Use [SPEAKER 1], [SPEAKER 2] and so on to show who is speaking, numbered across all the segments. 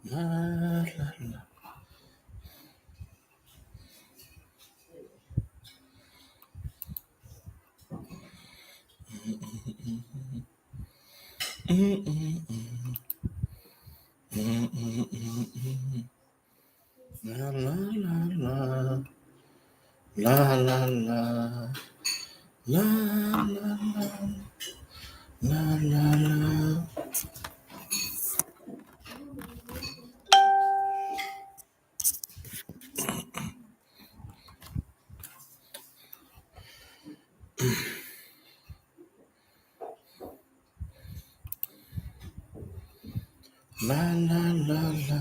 [SPEAKER 1] La la la. La la la la. La la la. La la la. La la la. La la la la.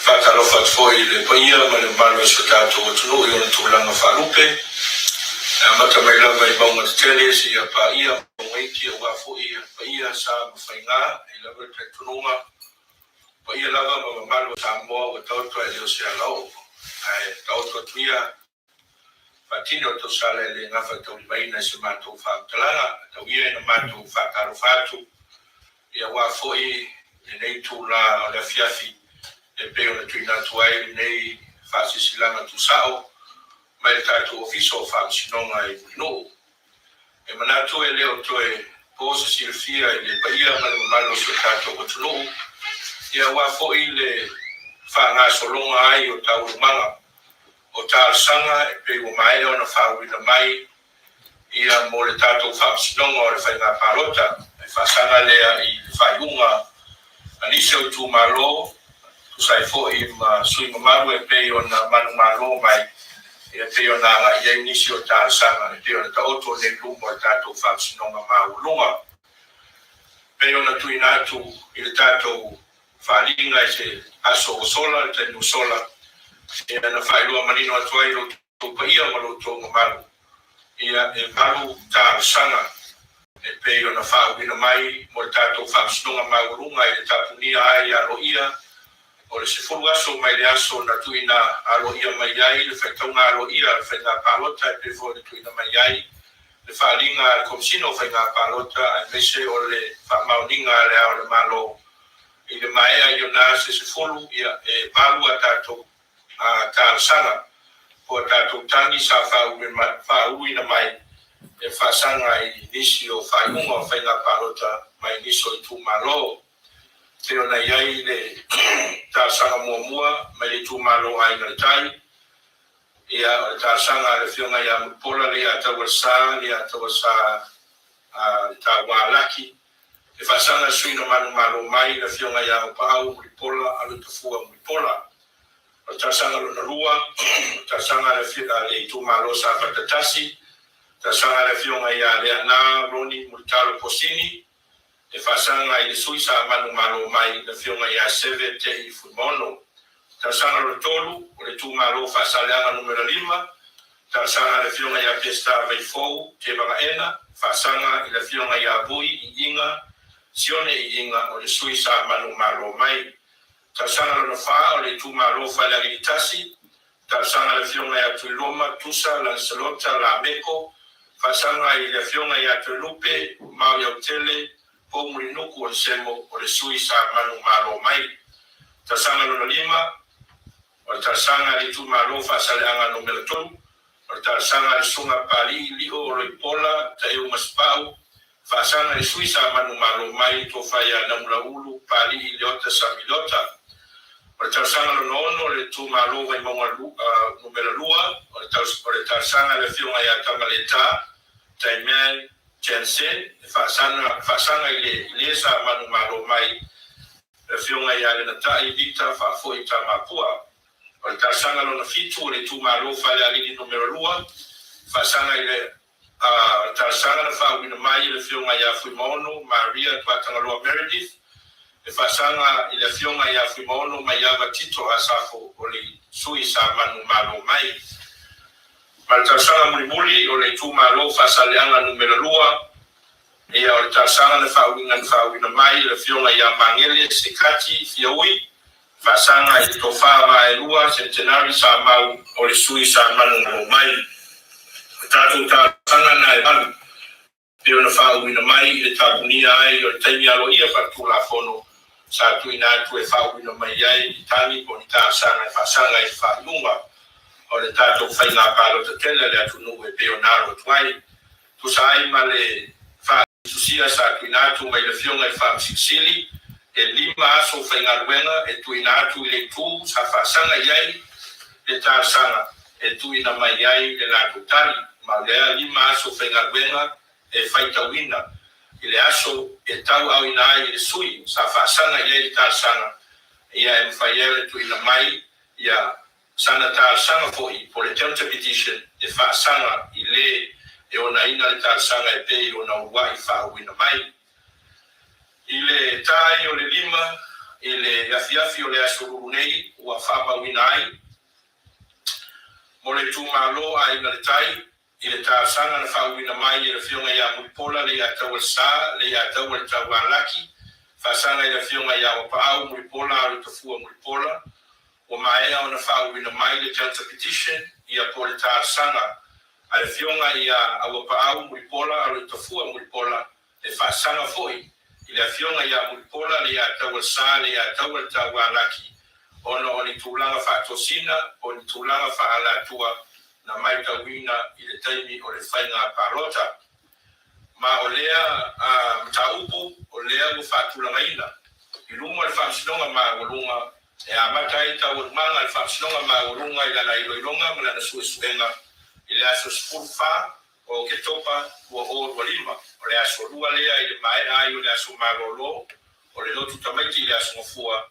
[SPEAKER 2] Whakalofa foi le paia ma le malo se tātou atunu i ona tūlanga whalupe. Mata mai lava I maunga te tele si a pa ia mwaiki a wafo I a pa ia sa mawhainga I lava te tununga. Pa ia lava ma malo sa moa wa tautua e leo se alau. Tautua tuia Patino to sale le ngafa tau maina se mātou whaatalanga. Tau ia na mātou whaakaro whātu. Ia wafo I nei tūla o le fiafi. E peo na tuina tuai nei whaasisilanga tu sao. Mai tātou ofiso whaasinonga I no. E manatu e leo toe pōsa silfia I le paia malo se tātou o tunu. Ia wafo I le whaanga solonga ai o tau rumanga. O tāl sanga e peo mai o na whaawina mai. Ia mo le tātou whaasinonga o le whainga parota. E whaasanga lea I le whaiunga. Anise o tū malo. Sai fo I ma sui mamaru e pe ona manu malo mai e pe ona nga I nisi o tā sanga e pe ona ta oto ne lumo e tātou whaasinonga maulunga. Pe ona tuinatu I le tātou whaalinga I se aso o sola, te nu sola. E ana whailua manino atuai o tō paia malo tō mamaru. Ia e malu tā sanga e pe ona whaawina mai mo le tātou whaasinonga maulunga I le tapunia ai alo ia. O le sefulu aso mai le aso na tuina alo ia mai ai, le whaitaunga alo ia, le whainga pālota e pefo le tuina mai ai, le whaalinga komisino whainga pālota, e mese o le whaamauninga le ao le malo I le maea I ona se sefulu ia e palu a tātou tālasanga, po a tātou tangi sa whauina mai, e whaasanga I nisi o whaiunga o whainga pālota, mai niso I tū malo. Te ona iai le tāsanga mua mai le tūmalo ai na tai. Ia o le tāsanga le whionga ia mupola le atawa sa, le atawa sa le tāwa laki. Le whasanga suina manu malo mai le whionga ia upau mupola alu tafua mupola. O tāsanga lo na rua, tāsanga le tūmalo sa patatasi. Tāsanga le whionga ia le ana roni mutalo posini. E whasanga I le suisa manu malo mai le whionga ia seve te I fumono. Tāsanga lo tolu, o le tū malo whasaleanga numero 5. Tāsanga le whionga ia pesta vei fou, te banga ena. Whasanga I le whionga ia bui I inga, sione I inga o le suisa manu malo mai. Tāsanga lo na wha o le tū malo whaleangi tasi. Tāsanga le whionga ia tuiloma, tusa, lansalota, la meko. Whasanga I le whionga ia tuilupe, mau iau tele, po murinuku o le semo o le sui sa manu malo mai. Tāsanga lo na 5, o le tāsanga le tū malo whasaleanga no melatonu, o le tāsanga le sunga pali lio o le pola, ta eo maspau, whasanga le sui sa manu malo mai, to whaia namula ulu, pali I leota sa milota. O le tāsanga lo nono le tū malo vai maunga numero 2, o le tāsanga le whionga ia tamaleta, taimei, Jensen, whasanga I le sa manu malo mai, le whionga ia le natai dita whafoi ta mapua. O le tāsanga lo na fitu, le tū malo whale alini numero 2, whasanga I le tāsanga na whawina mai, le whionga ia Fuimono, Maria Tuatanga Loa Meredith, le whasanga I le whionga ia Fuimono, mai ava tito asafo o le sui sa manu malo mai. Ma le tāsanga mulimuli o le tū malo whasaleanga numero 2, Ia o le tāsanga na whawina mai, le whionga ia mangele, se kati, fiaui, whasanga I to whawa e lua, centenari sa mau o le sui sa manu mai. Tātou tāsanga na e manu, peo na whawina mai, le tāpunia ai, o le taimi alo ia whatula fono, sa tu ina tu e whauina mai ai i tani po ni tāsanga e whasanga e whaunga o le tātou whainga pālota tele le atu nu e peonaro tuai tu sai ma le whaisusia sa tu ina tu mai le fionga e whaamsisili e 5 aso whainga ruenga e tu ina tu i le tū sa whasanga iai le tāsanga e tu ina mai ai le lātou tali ma lea 5 aso whainga ruenga e whaitawina i le aso e tau au ina ai le sui sa whaasanga i le tāsanga ia e mwhaiere tu ina mai ia sana tāsanga fo'i po le Temple Petition e whaasanga i le e ona ina le tāsanga e pei ona ua i whaauina mai i le tai o le 5 i le afiafi o le aso rurunei ua whaamauina ai mo le tūmalo a ina le tai i le tāsanga na whauina mai i le whionga ia Mulipola le ia tau sa le ia tau le tau alaki whasanga i le whionga ia Wapaau Mulipola a le tafua Mulipola o maea o na whauina mai le Temple Petition ia po le tāsanga a le whionga ia a Wapaau Mulipola a le tafua Mulipola e whasanga foi i le whionga ia Mulipola le ia tau sa le ia tau le tau alaki ono o ni tūlanga whaatosina o ni tūlanga whaalatua na mai tauina i le taimi o le whainga pālota. Ma o lea taupu o lea u whaatulangaina. I lunga le whaamsinonga maa walunga e a matai tau urmanga le whaamsinonga maa walunga i lana iloilonga ma lana suesuenga i le aso spurfa o ke topa ua o walima. O le aso rua lea i le mae ai o le aso marolo o le lotu tamaiti i le aso ngofua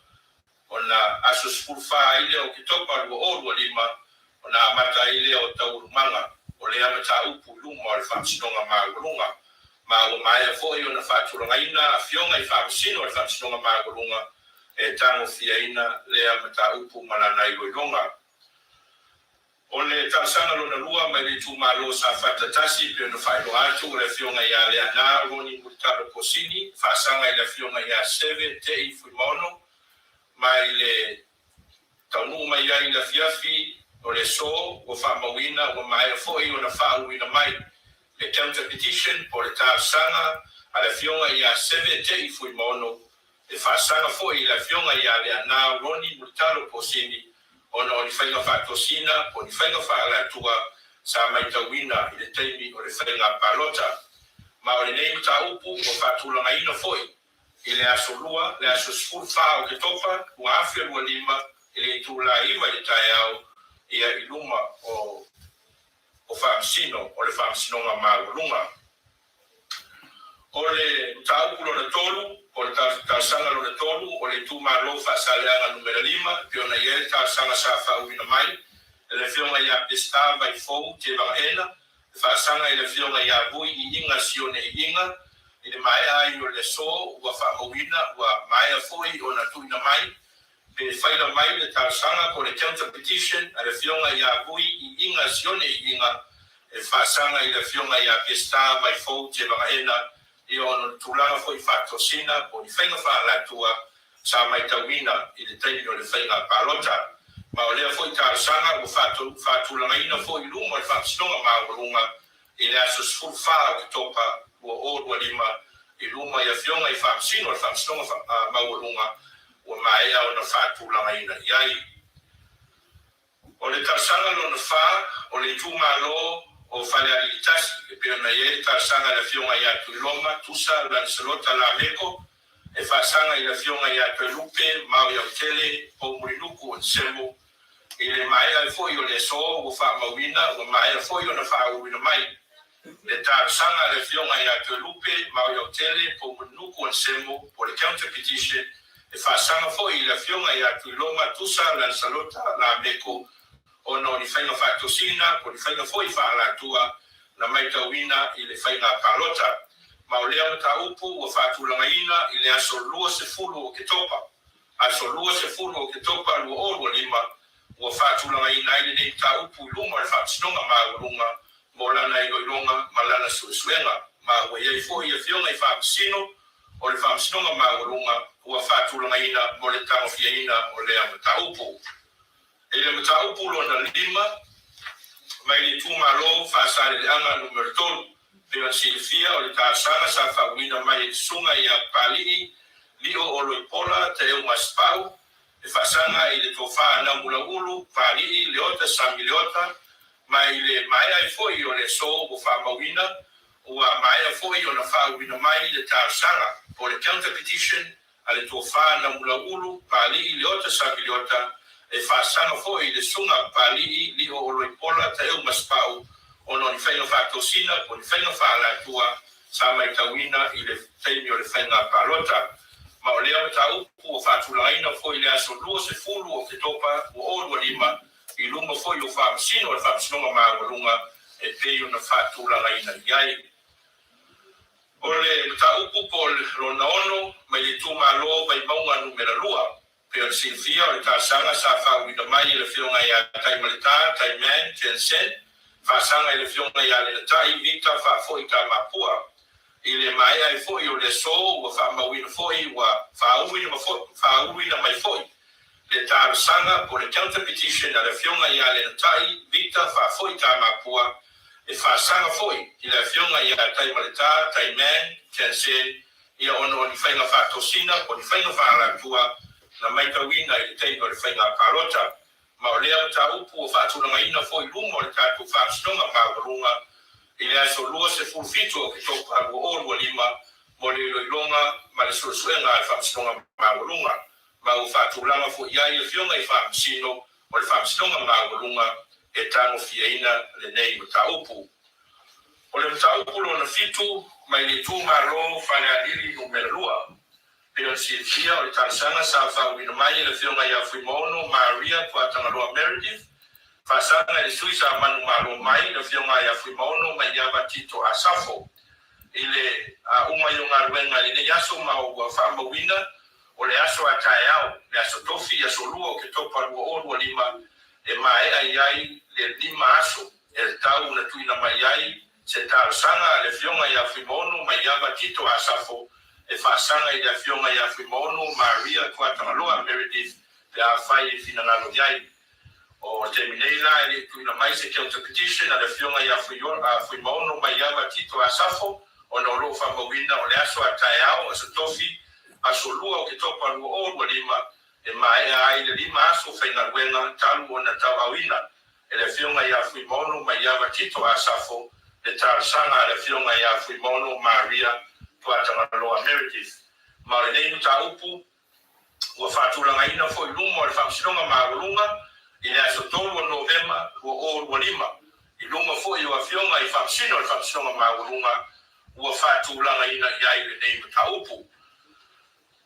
[SPEAKER 2] o na aso spurfa ai le o ke topa ua o walima o na mata ile o taurumanga o le amata upu luma o le whaamsinonga māgulunga ma o mai foi o na whaaturangaina a whionga i whaamsino o le whaamsinonga māgulunga e tango fiaina le amata upu malana i loilonga o le tāsanga lona lua mai le tūmalo sa whatatasi pe o na whaelo atu o le whionga i a le ana Roni Muritalo Kosini whaasanga i le whionga i a 7 te i fuimono mai le taunu mai ai la fiafi o le so o whaamawina o mai a foi o na whaauina mai le Temple Petition po le tāsanga a le whionga i a 7 te i fuimono e whaasanga foi i le whionga i a le ana Roni Muritalo Kosini ona o ni whainga whaatosina o ni whainga whaalatua sa mai tauina i le teimi o le whainga pālota ma o le nei ta upu o whaatulangaina foi i le aso lua, le aso spurfa o ke topa ua awhia lua 5 i le tūla iwa i le tae au ia i luma o whaamsino o le whaamsinonga māgulunga. O le taupu lona tolu, o le tāsanga lona tolu, o le tūmalo whaasaleanga numera 5, pe ona ia le tāsanga sa whauina mai, e le whionga ia pesta vai fou te wangahena, e whaasanga i le whionga ia vui i inga sione i inga, i le mai ai o le so, ua whaamawina, ua mai a foi o na tuina mai, pe whaila mai le tāsanga po le Temple Petition, a le whionga ia vui i inga sione i inga, e whaasanga i le whionga ia pesta vai fou te wangahena, i ono tūlanga foi whaatosina po ni whainga whaalatua sa mai tauina i le taimi o le whainga pālota. Ma o lea foi tāsanga o whaatulangaina foi luma le whaamsinonga māgulunga i le aso spurfa o ki topa ua o rua 5 i luma i a whionga i whaamsino le whaamsinonga māgulunga ua maea o na whaatulangaina iai. O le tāsanga lo na wha o le tūmalo o whale alitasi, e peo na ie tāsanga i la whionga i atu Ilonga, Tusa, Lancelota, La Meko, e whaasanga i la whionga i atu Lupe, Mau i Autele, o Murinuku, o Nsemo, i le maea e foi o le so, o whaamawina, o maea foi o na whaauina mai. Le tāsanga i la whionga i atu Lupe, Mau i Autele, o Murinuku, o Nsemo, o le Counter Petition, e whaasanga foi i la whionga i atu Ilonga, Tusa, Lancelota, La Meko, o no ni whainga whaatosina, o ni whainga foi whaalatua na mai tauina i le whainga pālota. Ma o lea mata upu o whaatulangaina i le aso lua se fulu o ke topa. Aso lua se fulu o ke topa lua o rua 5 o whaatulangaina i le nei ta upu i luma le whaamsinonga māgulunga mo lana i loilonga ma lana suesuenga. Ma ua iei foi i a whionga i whaamsino o le whaamsinonga māgulunga ua whaatulangaina mo le tangofiaina o lea mata upu. E le mataupu lona 5, mai le tūmalo whaasaleanga numero 3, pe o silifia o le tāsanga sa whauina mai e sunga i a Pali'i, li o Loipola, te eu maspau e fasanga i le tofa na mulaulu pali le ota samiliota mai le mai ai foi o le so o fa mawina ua mai ai foi o na fa wina mai le tarsanga o le counter petition ale tofa na mulaulu pali le ota samiliota e fasanga foi le sunga pali li o loipola te eu maspau o no ni faino fa tosina o ni faino fa la tua sa mai tawina i le taimi o le fainga palota ma o lea taupu o fatulaina foi le aso lua se fulu o ke topa o olua lima i lunga foi o whaamsino o le whaamsinonga maawalunga e peo na fatulaina iai. O le taupu po le rona ono mai le tūmalo vai maunga numera lua peo le silfia o le tāsanga sa whauina mai i le whionga ia taimalita, taiman, tensen whaasanga i le whionga ia le tai vita whaafoi tā mapua i le mai ai foi o le so o whaamawina foi wa whaauina mai foi le tāsanga po le counter petition a le whionga ia le tai vita whaafoi tā mapua e whaasanga foi i le whionga ia taimalita, taiman, tensen ia ono ni whainga whaatosina o ni whainga whaalatua na mai tawina i le teino le whainga palota ma o lea ta upu o whaatulanga ina foi lumo le tātu whaamsinonga mawarunga i le aso lua se fulfito o ki toku haru o olua lima mo le loilonga ma le suesuenga e whaamsinonga mawarunga ma o whaatulanga fo iai le whionga i whaamsino o le whaamsinonga mawarunga e tango fiaina le nei o ta upu. O le ta upu lo na fitu mai le tu maro whale adiri numera lua peo si fia o le tansanga sa whauina mai le whionga i a Fuimono Maria Tuatanga Loa Meredith Fasanga le suisa manu malo mai le whionga i a Fuimono mai iava tito a Safo ile uma i unga ruenga le yaso ma o whamawina o le aso a taeao le aso tofi aso lua o ke topa lua olua lima e mai ai le lima aso e tau na tuina mai ai se tarsanga le whionga i a Fuimono mai iava tito a Safo e fasanga i le whionga i a Fuimono Maria Tuatanga Loa Meredith le a whai e finangalo iai o terminela ele tuina mai se counter petition a le whionga i a Fuimono mai iava tito a Safo o no lo whamawina o le aso a taeao aso tofi aso lua o ke topa lua olua lima e mai ai le lima aso whaingaruenga talu o na tau awina e le whionga i a Fuimono mai iava tito a Safo le tarsanga a le whionga i a Fuimono Maria Tuatanga Loa Meredith ma le neinu ta upu ua whaatulanga ina fo i lumo o le whaamsinonga maawalunga i le aso tolu o Novema ua olua lima i lumo fo i ua whionga i whaamsino le whaamsinonga maawalunga ua whaatulanga ina i ai le neinu ta upu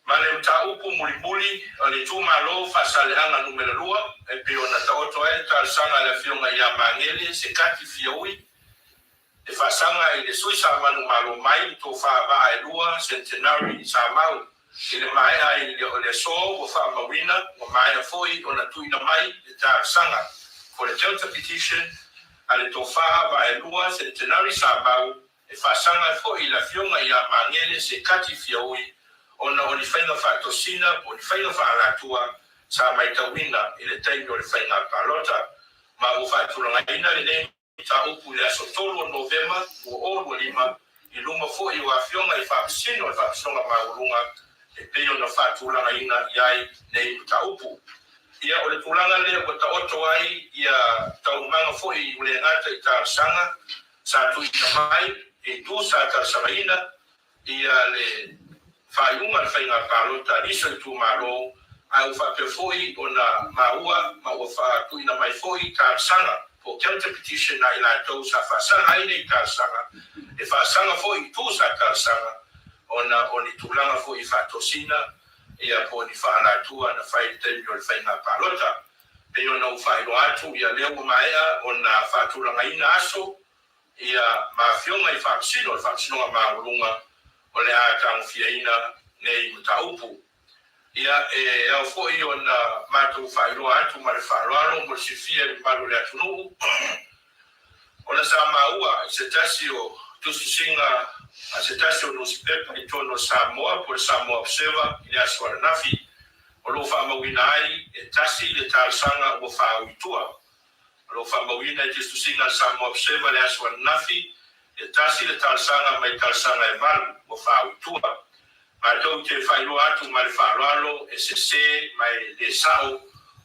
[SPEAKER 2] ma le ta upu mulimuli o le tūmalo whaasaleanga numera lua e peo na ta oto e tarsanga le whionga i a Mangele se kati fiaui e whaasanga i le suisa manu malo mai to whaava e lua centenary sa mau i le mai ai le so o whaamawina o mai a foi o na tuina mai le tarsanga o le counter petition a le to whaava e lua centenary sa mau e whaasanga foi la whionga i a Mangele se kati fiaui ona o ni whainga whaatosina o ni whainga whaalatua sa mai tawina i le teimi o le whainga palota ma o whaatulanga ina le nei ta upu le aso tolu o Novema o olua lima i luma fo i ua whionga i whaamsino i whaamsinonga maurunga e peo na whaatulanga ina iai nei ta upu. Ia o le tulanga le o ta oto ai ia taumanga fo i ule ngata i tarsanga sa tuina mai e tu sa tarsanga ina ia le whaiunga le whainga palota riso i tu maro au whape fo i o na maua ma ua whaatuina mai fo i tarsanga po counter petition na ila tau sa whaasanga ina i tarsanga e whaasanga fo i tu sa tarsanga ona o ni tulanga fo i whaatosina ia po ni whaalatua na whai temi o le whainga palota pe ona u whairo atu ia leo maea o na whaatulanga ina aso ia mawhionga i whaamsino le whaamsinonga maurunga o le ātango fiaina nei mutaupu. Ia e au fo i o na mātou whairoa atu ma le whaararo mo le sifia le maru le atunuu. O na sa maua i se tasi o tususinga a se tasi o nusipepa i tono Samoa po le Samoa Observer i le aso ala nafi. O lo whaamawina ai e tasi le tāsanga o whaauitua. O lo whaamawina i tususinga Samoa Observer le aso ala nafi e tasi le tāsanga mai tāsanga e malu o whaauitua. ma tau te whailo atu ma le whaaloalo e se mai le sao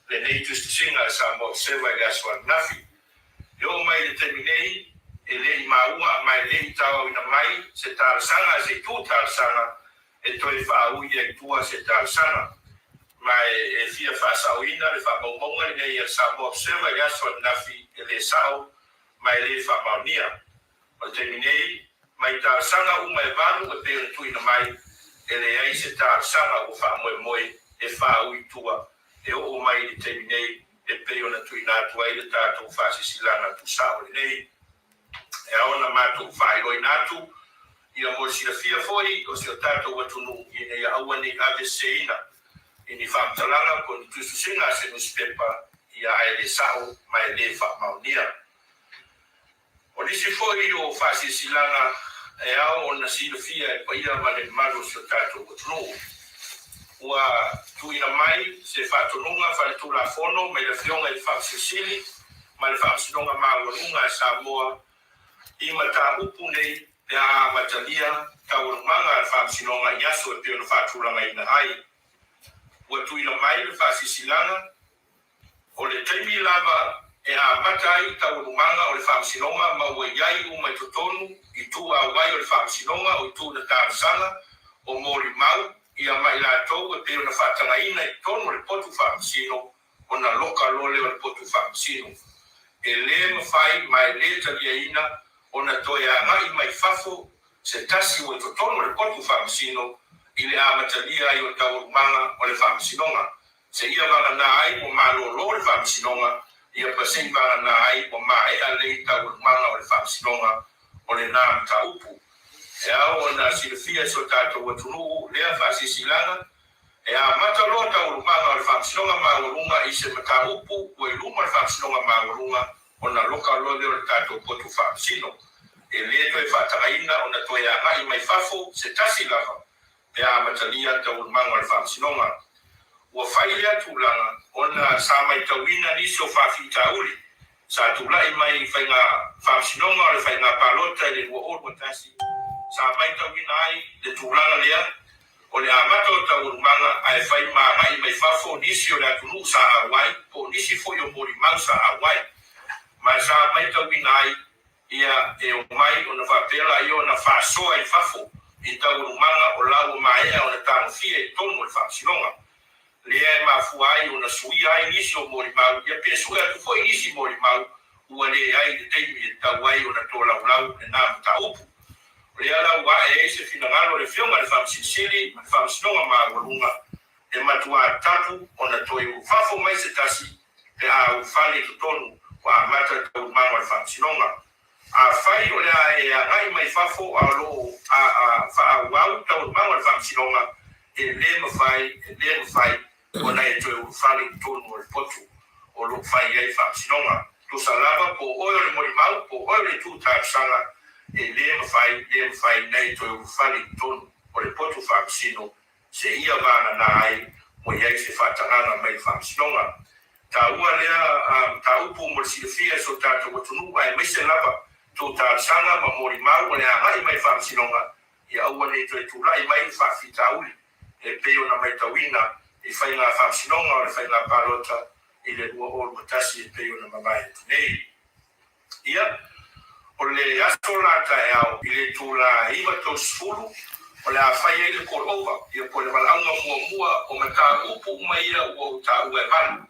[SPEAKER 2] le nei tustusinga sa mo sewa i aswa nafi. Yo mai le terminei e le i maua mai le i tawa ina mai se tārsanga se tu tārsanga e toi whaui e tua se tārsanga. Mai e fia whasauina le whamaumonga i nei a sa mo sewa i aswa nafi e le sao mai le whamaunia. O terminei mai tārsanga uma e vanu e pere tuina mai e le ai se tārsanga o whamoe e whaui tua e o mai le terminei e peo na tuina tua i le tātou whasisilanga tu sao nei. E aona mātou whairoi nātu i a mo sila fia foi o si o tātou watunu i nei aua ni ave seina i ni whamtalanga ko ni tuisu singa se newspaper i a ele sao mai le whamaunia. O nisi foi o whasisilanga e ao o na sila fia e paia male malu si o tātou watunu. Ua tuina mai se whatonunga whaletula fono me le fionga i whamsisili ma le whamsinonga mawarunga sa moa i mata upu nei te a matalia kaurumanga le whamsinonga i aso e pio na whatulanga i na hai. Ua tuina mai le whasisilanga o le teimi lava e a matai kaurumanga o le whamsinonga ma ua iai umai totonu i tu a wai o le whamsinonga o i tu na tārsanga o mori mau ia mai la tau e peo na whatanga ina i tonu le potu whamsino o na loka lole o le potu whamsino. E le mawhai mai le talia ina o na toe a ngai mai fafo se tasi o to tonu le potu whamsino i le amatalia i o taurumanga o le whamsinonga. Se ia vanga na ai o malo lo le whamsinonga ia pasei vanga na ai o mae a le taurumanga o le whamsinonga o le nā taupu. E au na silfia so tātou watunu lea whasisilanga e a matalo taurumanga o le whamsinonga maurunga i se mataupu o i luma le whamsinonga maurunga o na loka lole o le tātou potu whamsino. E le toi whataraina o na toi a ngai mai fafo se tasi lava e a matalia taurumanga o le whamsinonga. Ua whailea tūlanga o na sa mai tauina nisi o whawhitauri sa tūlai mai whainga whamsinonga o le whainga palota i le rua o tasi. Sa mai tauina ai le tūlanga lea o le amata o taurumanga ai whai mai mai fafo nisi o le atunu sa awai po nisi foi o mori mau sa awai. Ma sa mai tauina ai ia e o mai o na whapela i o na whasoa i fafo i taurumanga o lau maea o na tānofia i tonu o le whamsinonga. Lea e mafua ai o na sui ai nisi o mori mau ia pesua atu foi nisi mori mau ua le ai le teimi e tau ai o na tō lau e nā mataupu. Lea la ua e se finangalo le fionga le whamsinsili, le whamsinonga mawarunga, e matua tapu o na toi ufafo mai se tasi, te a ufale tutonu wa amata taurumanga le whamsinonga. A whai o lea e a ngai mai fafo a lo a wau taurumanga le whamsinonga, e le mawhai, o na e toi ufale tutonu o le potu, o lo whai ei whamsinonga. Tusa lava po oio le morimau, po oio le tūtārsanga, e le mawhai nei toi ufale tonu o le potu whamsino se ia vana na ai mo iai se whatanganga mai whamsinonga. Ta ua lea ta upu mo le silifia so tātou watunu ai meise lava tō tārsanga ma mori mau o le angai mai whamsinonga i aua nei toi tūlai mai whawhitauli e peo na mai tawina i whainga whamsinonga o le whainga palota i le ua o matasi e peo na mamai tunei. Ia o le aso lata e au i le tūla iwa tō sfulu o le awhai e le korova i o le walaunga mua o me tā upu uma ia ua o tā ua e malu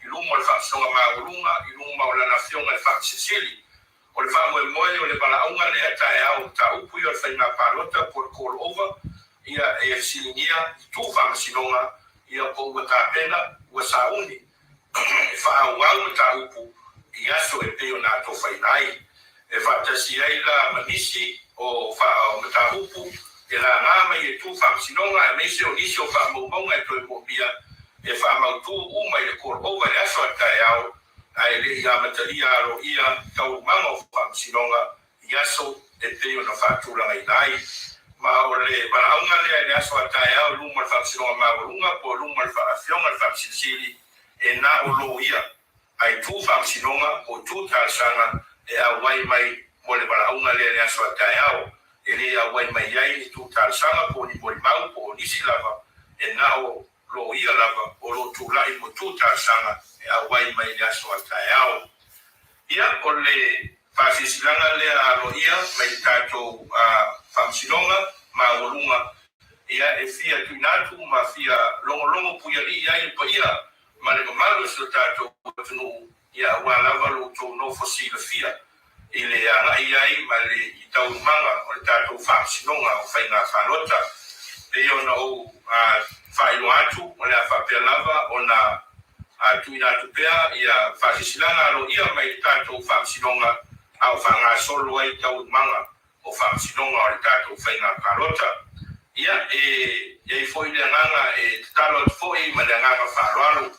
[SPEAKER 2] i luma o le whamsinonga maurunga i luma o le nafionga e whamsisili o le whamoe moe o le walaunga lea tā e au tā upu i o le whainga palota po le korova ia e silinia i tū whamsinonga ia po ua tā pena ua sauni e whaauau me tā upu i aso e peo nā tō whainai. E whatasi ai la manisi o matahupu e la ngama i e tū whamsinonga e meise o nisi o whamaumonga e toi mōpia e whamautu uma i le korova e aso atai au a e le ia matalia aro ia taurumanga o whamsinonga i aso e peo na whatūranga i nai. Ma o le walaunga lea e le aso atai au luma le whamsinonga mawarunga po luma le whaafionga le whamsinsili e na o lo ia ai tū whamsinonga o tū tārsanga e a wai mai mo le walaunga lea le aso atai au ele a wai mai ai ni tu tal sanga po ni mori mau po ni si lava e nao lo ia lava o lo tu lai mo tu tal sanga e a wai mai ya so tai ao ia o le fasisilanga le a lo ia mai tato famsilonga ma olunga ia e fia tuinatu ma fia longo puia li ia pa ia ma le malo so tato tunu ia wa lava lo to no fosila fia ile ana ia ma le itau manga o tato famsilonga o faina falota e ona o failo atu o le fa pelava ona tuinatu pea ia fasisilanga lo ia mai tato famsilonga au fanga solo ai tau manga o famsilonga o tato faina falota ia e foi le nganga e talo foi ma le nganga faalo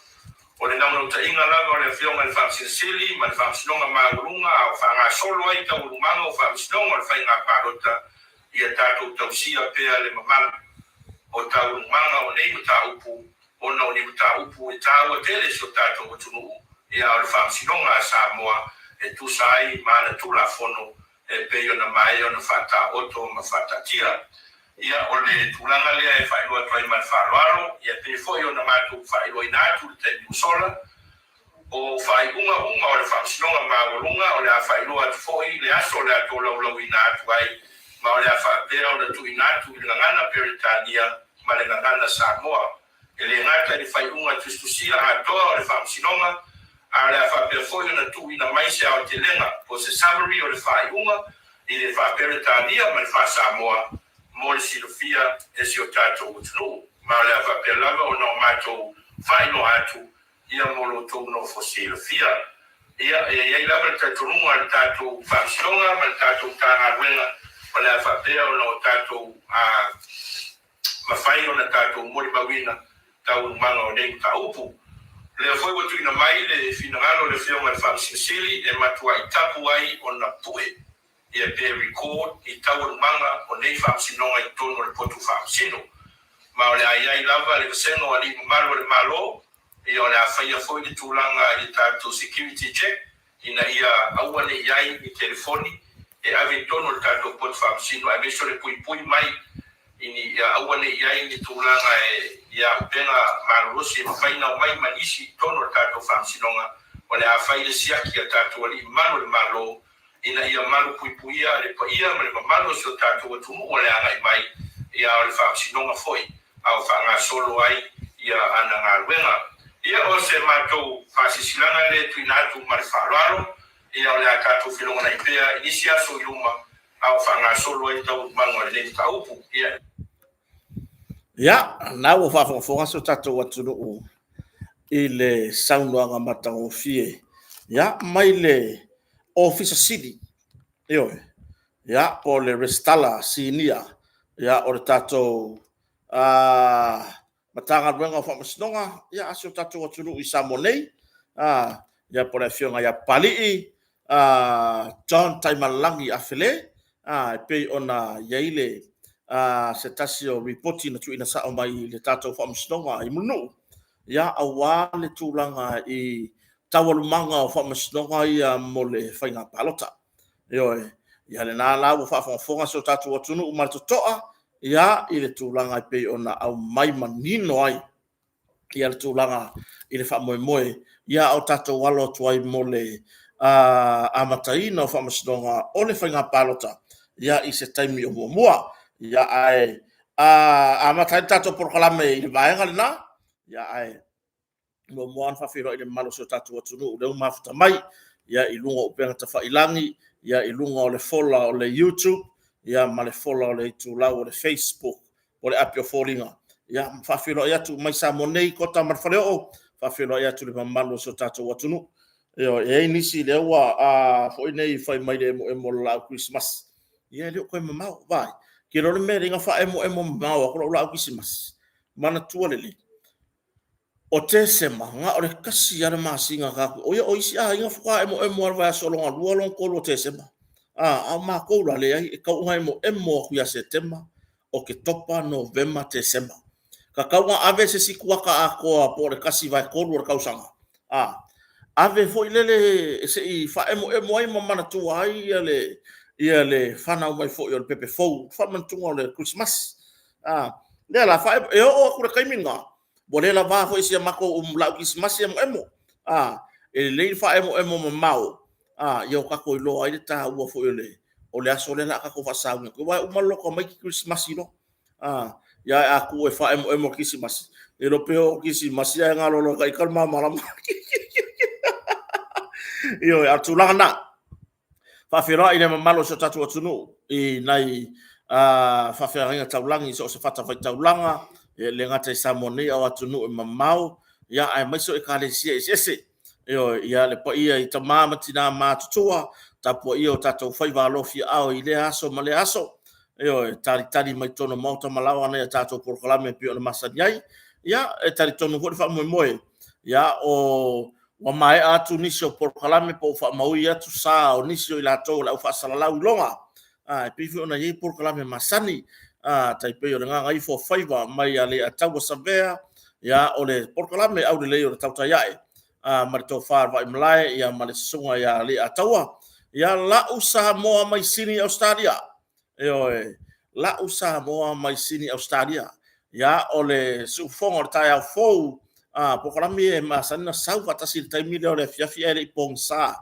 [SPEAKER 2] o le namo ta inga lava o le fionga le famsili ma le famsilonga ma urunga o fanga solo ai tau manga o famsilonga o faina falota ia tato tausia pea le mamala o tau manga o nei ta upu o no ni ta upu e tau tele so tato o tunu ia o le famsilonga Samoa e tu sai ma na tu la fono e pe yo na mai ona fata oto ma fata tira ia o le tulanga lea e whailua toi man wharoaro ia pe fo yo na matu whailua inatu te musola o whaiunga o le whamsilonga ma walunga o le a whailua tu foi le aso le ato lau inatu ai ma o le a whapea o le tu inatu i ngana Peritania ma le ngana Samoa e le ngata ni whaiunga tustusia atoa o le whamsilonga a le a whapea foi na tu ina maise ao te lenga po se summary o le whaiunga i le Peritania ma le wha Samoa mo le silofia e si o tatou utunu ma le avapea lava o na o matou faino atu ia mo lo tou no fosilofia ia iai lava le tatonuga le tatou famisilonga ma le tatou tagaluega o le avapea o na o tatou mafai ona tatou moli mauina taunumaga o nei taupu lea foi ua tuuina mai le finagalo le feoga le famasilisili e matuai tapu ai ona puʻe ia pe record i tau manga o nei whamsinonga i tono le potu whamsino. Ma o le ai lava le vasengo a li malo le malo i o le a whaia foi le tūlanga i tātou security check ina ia aua le iai i telefoni e ave tono le tātou potu whamsino a meso le pui mai ini ia aua le iai i tūlanga e ia upenga malurosi e mawhaina o mai manisi tono le tātou whamsinonga o le a whaia siaki a tātou ali malo le malo ina ia malu puipuia le paia ma le mamalo so tatou atumu o le agai mai ia o le whamsinonga foi au whanga solo ai ia ana ngaluenga ia o se matou whasisilanga le tuinatu ma le wharoaro ia o le a tatou whilonga na ipea inisi aso iluma au whanga solo ai tau mango le taupu
[SPEAKER 1] ia na o whafonga so tatou atunu i le saunoanga matangofie ia mai le Officer City, ya po le restala sinia, ya o le tatou matanga ruenga o whamasnonga, ya asio tatou atunu i Samonei, ya po le fionga ya palii, John Taimalangi afele, pe ona yaile se tasio reporti na tuina sa o mai le tatou whamasnonga i munu, ya awa le tūlanga i tawalumanga o whamasnonga ia mo le whainga palota. Ia le nā lau whafonga so tātou atunu umatotoa, ia i le tūlanga i pei ona au mai manino ai. Ia le tūlanga i le whamoemoe, ia au tātou walo tuai mo le amataina o whamasnonga o le whainga palota. Ia i se taimi o mua. Ia ai amataina tātou porokalame i le vaenga le nā. Ia ai mo moan whawhiro i le malo so tātou atunu o leo mafuta mai, ia i lunga o penga ta whailangi, ia i lunga o le fola o le YouTube, ia ma le fola o le tūlau o le Facebook, o le api o fōringa. Ia whawhiro i atu mai Samonei kota marwhareo, whawhiro i atu le mamalo so tātou atunu. Ia e nisi le ua fo nei whai mai le emo lau Christmas. Ia leo koe mamau, vai. Ki rore me ringa wha emo mamau a kura lau Christmas. Mana tua lele. O te sema, nga o le kasi ana masinga kaku. O ia o isi inga whuka emo alwa solonga lua long kolo te sema. A ma koula le ai, e kaunga emo kuia se tema, o ke topa November te sema. Ka kaunga ave se sikuaka a koa po le kasi vai kolo le kausanga. Ave foi lele se i fa emo ai mamana tua ai le ia le whanau mai fo i o le pepe fou, whamantunga o le Christmas. Lea la whae, e o kura kaiminga, bo le la wā fo isia mako lau Christmas e mo emo. E le wha emo mamau, ia o kako i loa i le tā ua fo i o le aso le la kako whasaunga. Ko wai umaloko mai ki Christmas i no. Ia a ku e wha emo Christmas. E lo peo Christmas ia ngā lolo kai kalma malama. Io atulanga na. Whawhira i ne mamalo so tatu atunu i nei whawhira ringa taulangi so se whata whai taulanga le ngata i Samoni au atunu i mamau ia ai maiso i kare sia i sese ia le pa ia i tamama tina mātutua tapua ia o tatou whaiva alofi au i le aso ma le aso tari mai tono mauta malawa nei a tatou porkalame pio na masani ai ia e tari tono hori wha moe ia o wa mai atu nisi o porkalame po wha maui atu sa o nisi o i lato la ufa salalau longa e pifi ona yei porkalame masani taipei o le nganga i fo whaiva mai a le ataua savea ia o le porkalame au le leo le tauta iae ma le tō whārwa i mlae ia ma le sunga ia le ataua ia lau Samoa mai sini Australia lau Samoa mai sini Australia ia o le sufonga o le tai au fou pokalami e masana sau fatasi le taimi leo le fiafi e le ipong sa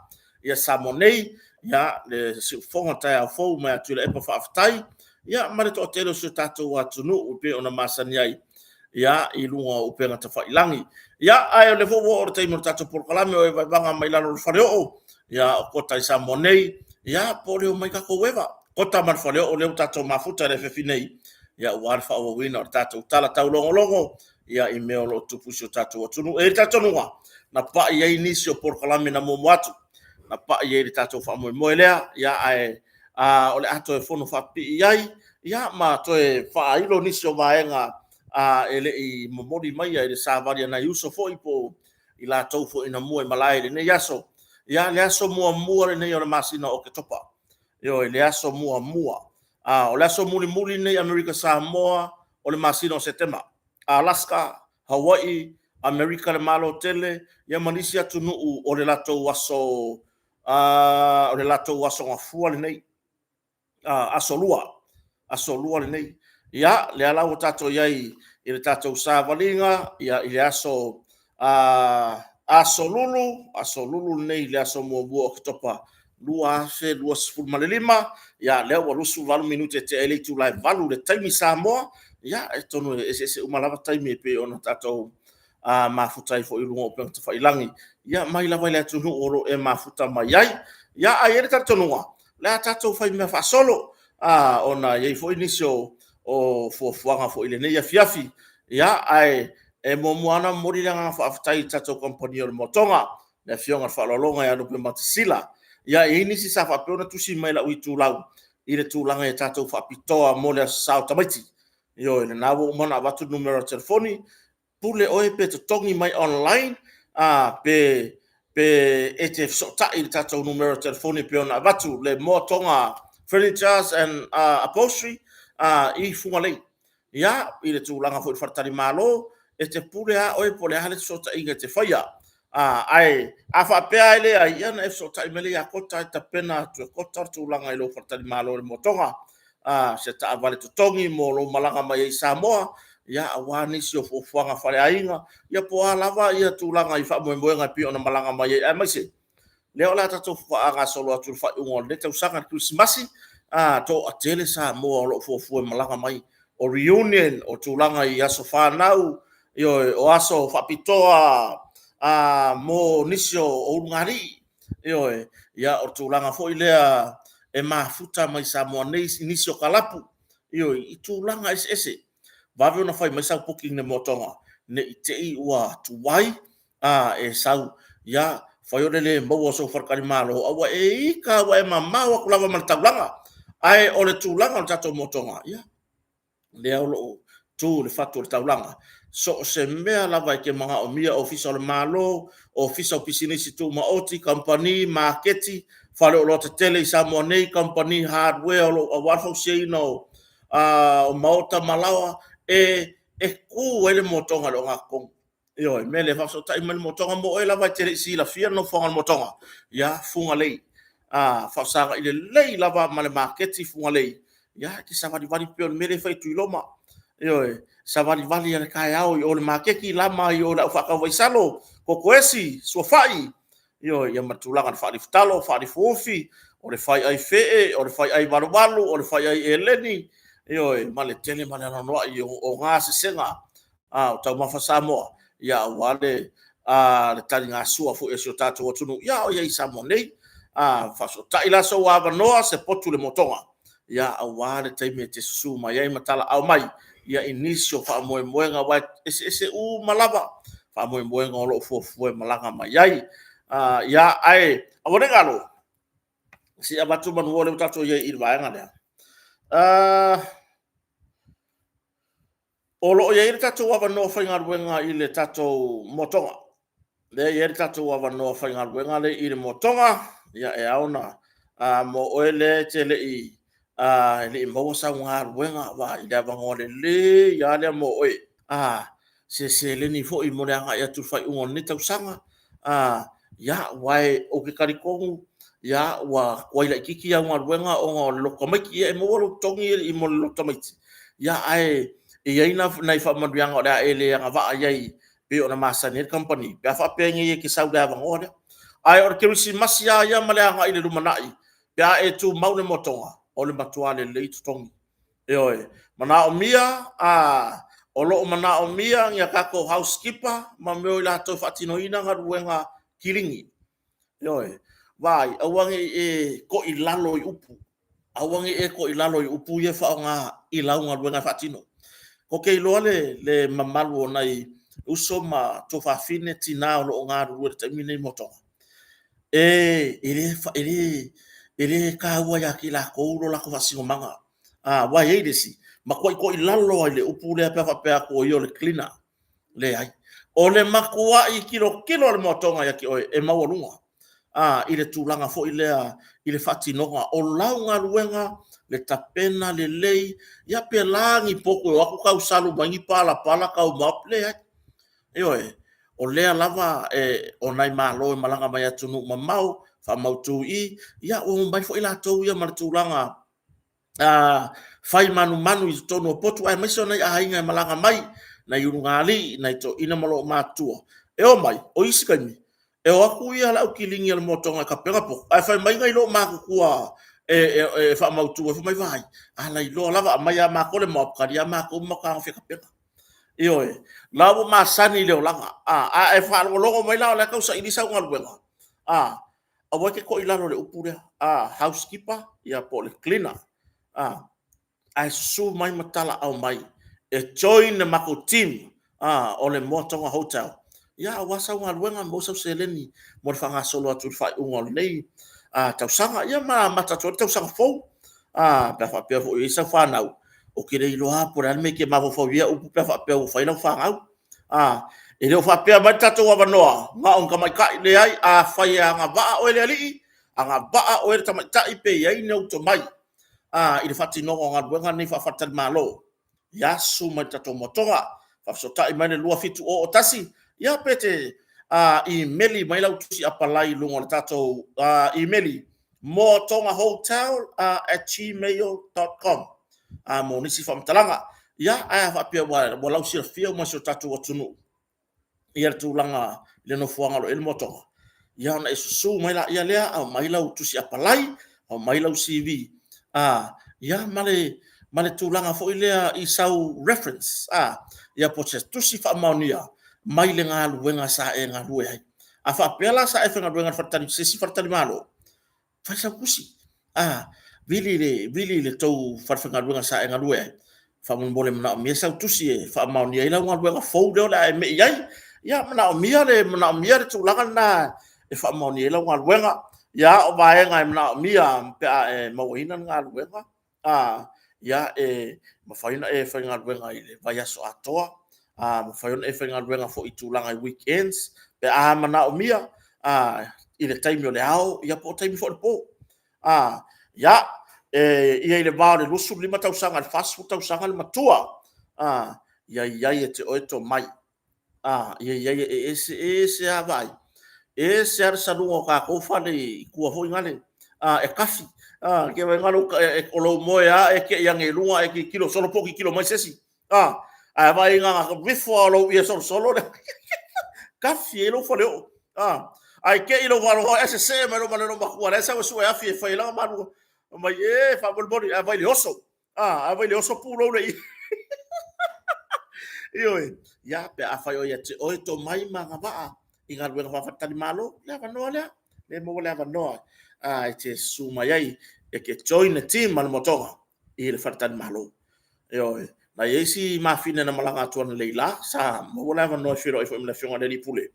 [SPEAKER 1] ia Samonei ia le sufonga tai au fou mai atu le epa whaafitai ia ma le tō telo su tatou atunu upe ona masani ai ia i lunga upe ngata whailangi ia ai o le fowo o le taimi o le tatou pokalami o e vaivanga mai lalo le whareo ia o kota i Samonei ia po leo mai kako wewa kota man whareo o leo tatou mafuta le whiwhinei ia uare whaawawina o le tatou tala tau longo ia i meo lo tupusi o tatou atunu e tatou nunga na pa i ei nisi o porkalami na momo atu na pa i ei tatou whaamoe lea ia ai o le ato e fono whapi i ai ia ma to e whaailo nisi o vaenga ele i momori mai ai le sāvaria na iuso fo i po i la tau fo ina mua i malai le nei aso ia le aso mua le nei o le masina o ke topa i le aso mua o le aso muli nei Amerika Samoa o le masina o Setema Alaska, Hawaii, Amerika le malo tele, ia manisi atu nuu o le lato waso ngafua le nei, aso lua le nei. Ia, le ala o tato iai, i le tato sāvalinga, ia i le aso lulu nei, le aso mua o kitopa, lua sifuru ma le lima, ia lea ua lusu valu minute te eleitu lai valu le taimi Samoa, ia e tonu e umalawa taimi e pe ona tatou mafutai fo i lunga o pengta whailangi. Ia mai lawa le atunu oro e mafuta mai ai. Ia ai ere tatonunga. Le tatou whai mea whaasolo. Ona iei fo inisi o fuafuanga fo i le neia fiafi. Ia ai e momuana mori langa whaafutai tatou kompani o le motonga. Le fionga whaalolonga ia lupe matasila. Ia e inisi sa whapeona tusi mai la ui tūlau. I le tūlanga e tatou whaapitoa mo le sao tamaiti. Yo le nawo mana watu numero telefoni pule oe pe to tongi mai online pe e te sota i tatou numero telefoni pe ona watu le motonga furnitures and upholstery i funga lei ia i le tūlanga fo i whartari malo e te pule a oe pole hale sota inga te whaia ai a whapea ele a iana e sota i mele a kota e tapena tu e kota tūlanga i lo whartari malo le motonga se ta vale to tongi mo lo malanga mai i Samoa ia awani si o fuanga fale ainga ia po lava ia tulanga i fa moenga pi ona malanga mai ai mai se le ola tatou faanga solo atu fa un le tau sanga Christmas to atele Samoa lo fu malanga mai o reunion o tulanga i aso fanau io o aso fapitoa mo nisio o ngari io ia o tulanga fo ilea e mafuta mai Samoa nei inisi o kalapu i tūlanga ese vawe ona whai mai sau poking ne motonga ne i te i ua tuwai e sau ia whai ore le maua so wharkari malo awa e ika wa e mamaua kulawa mana taulanga ai o le tūlanga o tato motonga ia le au tū le whatu le taulanga so se mea lava i ke mga o mia ofisa o le malo ofisa o pisinisi tū maoti company marketi fale o lota tele i Samoa nei company hardware o warfau seino o maota malawa e ku ele motonga lo ngakong io me le fa so tai me motonga mo e lava tele si la fia no fonga motonga ya funga lei fa sanga ile lei lava male marketi fu ngale ya ki sa vali vali pe mele fai tu loma yo sa vali vali ya kai au yo le makeki lama yo la fa ka vaisalo ko koesi so fai yo ya matulanga fa di ftalo fa di fofi o le fai ai fe o le fai ai balu o le fai ai eleni yo male tele male no yo o nga se senga o tau mafasa mo ya wale le tali ngā sua fu e so tātou atunu ya o ia isa mo nei fa so ta ila so wa noa se potu le motonga ya awale taime te su mai ai matala au mai ya inisio fa mo moenga wa ese u malava fa mo moenga o lo fo malanga mai ai ya ai awore galo si abatu man wo le tātou ia i vaenga le o lo ia i tātou wa no fa ngaruenga i le tātou motonga le ia i tātou wa no fa ngaruenga le i le motonga ya e auna mo oele tele i le mo sa ngaruenga wa i le vangole le ya le mo oe se le ni fo i mo le anga ya tu fai un ni tau sanga ya wai o ke karikongu ya wa wai la kiki ya ngaruenga o lo komaki e mo lo tongi i mo lo tomati ya ai ia ina nai fa manduanga o da ele nga va ai pe ona masani company pe fa pe ngi ki sau da vangole ai or ke si masia ya male nga ile lumanai pe e tu maune motonga o le matuale le tongi e oi mana o mia o lo mana o mia ngia kako housekeeper ma me la to fatino ina nga ruenga kilingi e oi vai awangi e ko ilalo i upu awangi e ko ilalo i upu ye fa nga ilaunga ruenga fatino ko ke lole le mamalu nai usoma to fa fine tina lo nga ru te mine motonga ele ka wa ya ki la ko lo la ko fasingo manga wa ye desi ma ko ilalo le upu le pa fa ko yo le cleaner le ai o le makua i kilo le motonga ya ki o e mawalunga ile tulanga fo ile fatinoga o launga ruenga le tapena le lei ya pelangi poko o aku kau salu bangi pala kau maple o lea lava o nai malo malanga mai atunu mamau fa mautu i ya o mai fo ila to ya martulanga fai manu i tono potu ai mai so nai ainga malanga mai na yurungali na to ina malo matua o mai o isikani e o aku ia la ukilingi al motonga ka penga po ai fai mai ngai lo maku kua fa mautu fa mai vai ala i lo lava mai a mako le mo karia mako mo ka fe ka penga la bo masani le langa e fa lo mai la ka usa ini sa ngal wenga a wa ke ko ilalo le upure housekeeper ya po le cleaner ai su mai matala au mai e join the mako team o le motonga hotel ya wasa ngal wenga mo sa seleni mo fanga solo atu fa ungol nei tau sanga ya mata tau sanga fo pa fa pe fo isa fa nau o ke le loa por alme ke ma fo via o pa fa pe o fa ina fa au e le fa pe ba tatu wa noa nga on ka mai ka le ai fa ya nga ba o le ali anga ba o le tamai tai pe ya ina to mai i le fati no nga wenga ni fa fatal malo ya su mai tatu motonga fa so tai mai le lua fitu o tasi ya pete emaili mai lau tusi apalai lungo le tatou emaili motongahotel@gmail.com mo nisi famtalanga ya ai fa pia wa lau sir fia mo so tatou atunu ia tulanga le no fuanga lo el motonga ya na su mai la ia lea mai lau tusi apalai o mai lau CV ya male tulanga fo ilea i sau reference ya poches tusi fa maunia mai le ngā luenga sa e ngā lue hai. A wha pēla sa e whenga luenga whatari, sesi whatari malo. Whai sa kusi. Vili le tau whenga luenga sa e ngā lue hai. Wha mole mana o mia sau tusi e, wha mauni ai lau ngā luenga fau leo la e me iai. Ia mana o mia le tūlanga na e wha mauni ai lau ngā luenga. Ia o vaenga e mana o mia pēa e mawahina ngā luenga. Ia e mawhaina e whenga luenga i le vai aso atoa. Mo fai ona e whainga ruenga fo i tūlanga i weekends pe mana o mia i le taimi o le ao ia po taimi fo le po ia ia i le vao le lusu 5 tausanga le fasu tausanga le matua ia e te oeto mai ia ese a vai ese ar salunga o ka koufa le i kua fo ingale e kafi ke mai ngalo e kolo moe e ke yang e lunga e ki kilo solo poki kilo mai sesi a vai nga before lo ia solo kafi e lo fole ai ke ilo valo ese se me lo mano ma kuara esa so e afi e fai la manu mai e fa bol body a vai le oso a vai le oso pulo le io ya pe a fai o ya te o to mai manga ba i ga luenga fa tali malo le va no le mo le va no te suma yai e ke join the team mal motonga i le fa tali malo io na yesi ma fine na malanga tuan leila sa mo le va no firo i fo me le fionga le pule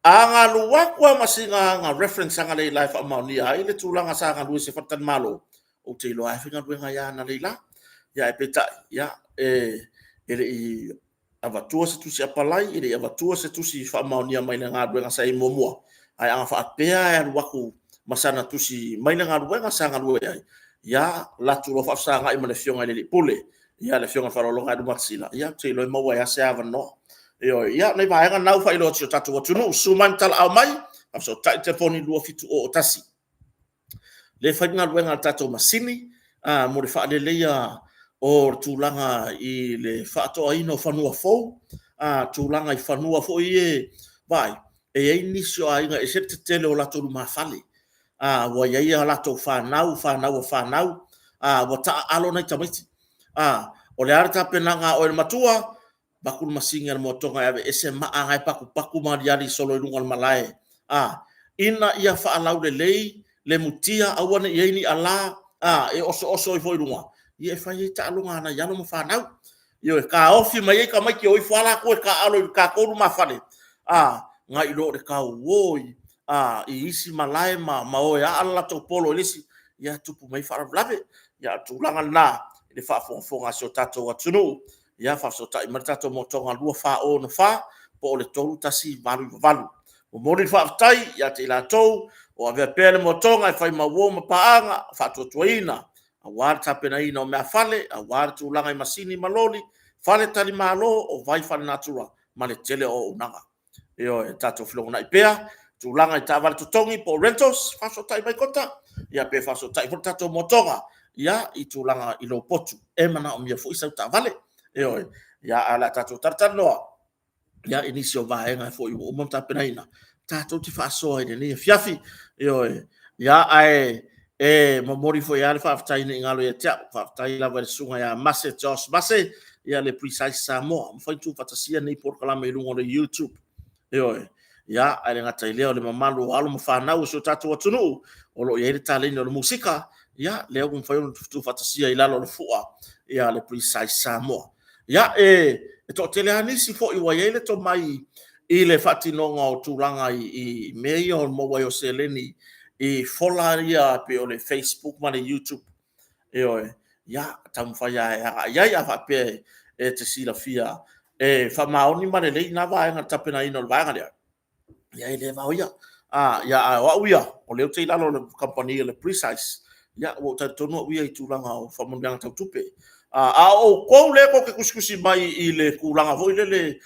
[SPEAKER 1] anga luakwa masinga nga reference anga le life amount ai le tulanga sa nga luise fatan malo o te lo ai finga luenga ya na leila ya e peta ya ele i avatua se tusi apalai ele avatua se tusi fa amount mai nga luenga sa i momua ai anga fa apea ya luaku masana tusi mai nga luenga sa nga luenga ya la tu lo fa sa nga i male fionga le pule ya le fionga fa lo nga du matsila ya te lo mo wa ya se ava no yo ya nei vai nga nau fai lo tio tatu watu no suman tal au mai so ta telefoni lua fitu o tasi le fai nga luenga tatu masini mo le fa le leia o tulanga i le fa to ai no fanua fo tulanga i fanua fo i vai e ni so ai nga e se tele o la to ma fale wa ya ia la to fa nau wa ta alo nei tamiti o le arta penanga o le matua bakul masinga mo tonga ave ese ma ngai paku ma diari solo lungal malae ina ia fa alau le mutia awana ye ni ala e oso i foi lunga ye fa ye ta lunga na ya no mo fa nau yo ka ofi mai ka mai ki oi fala ko ka alo ka ko ma fale ngai lo de ka woi i isi malae ma o ya ala to polo lisi ya tupu mai fa blave ya tu langa na le fa fo so tato wa tunu ya fa so ta martato mo tonga lua fa o na fa po le tolu tasi valu o mori fa tai ya te la to o ave pele mo tonga e fai ma wo ma paanga fa to toina a war ta pena ina o me fale a war tu langa i masini maloli fale tali malo o vai fale natura ma le tele o unanga yo e tato flo na ipea tu langa i taval tu tongi po rentals fa so tai mai kota ya pe fa so tai po tato mo tonga ya i tu langa i lo potu e mana o mia fo isa ta vale ya ala tato tartanoa ya inisio vaenga fo i o monta penaina tato ti fa so i ni fiafi ya ai mo mori fo ya fa tai ni ngalo ya tia fa tai la versunga ya masse jos masse ya le precise samo fa tu fatasia ni por kala me lungo de YouTube ya ai nga tai le mamalu alu mfana u so tato watunu o lo ye tale ni lo musika ya le un fa tu fatasia ila lo fuwa ya le precise samo ya to tele anisi fo i waile to mai i le fatinonga o tulanga i meio mo wa yo seleni i folaria pe o le Facebook ma le YouTube ya tam fa ya fa pe te sila fia fa maoni ma le na va nga tapena ino va nga ya ile va ya wa uya o le te la lo company le precise ya wo ta tono uya i tulanga o fa mo nga tupe o ko le ko ke kuskusi mai i le kulanga vo le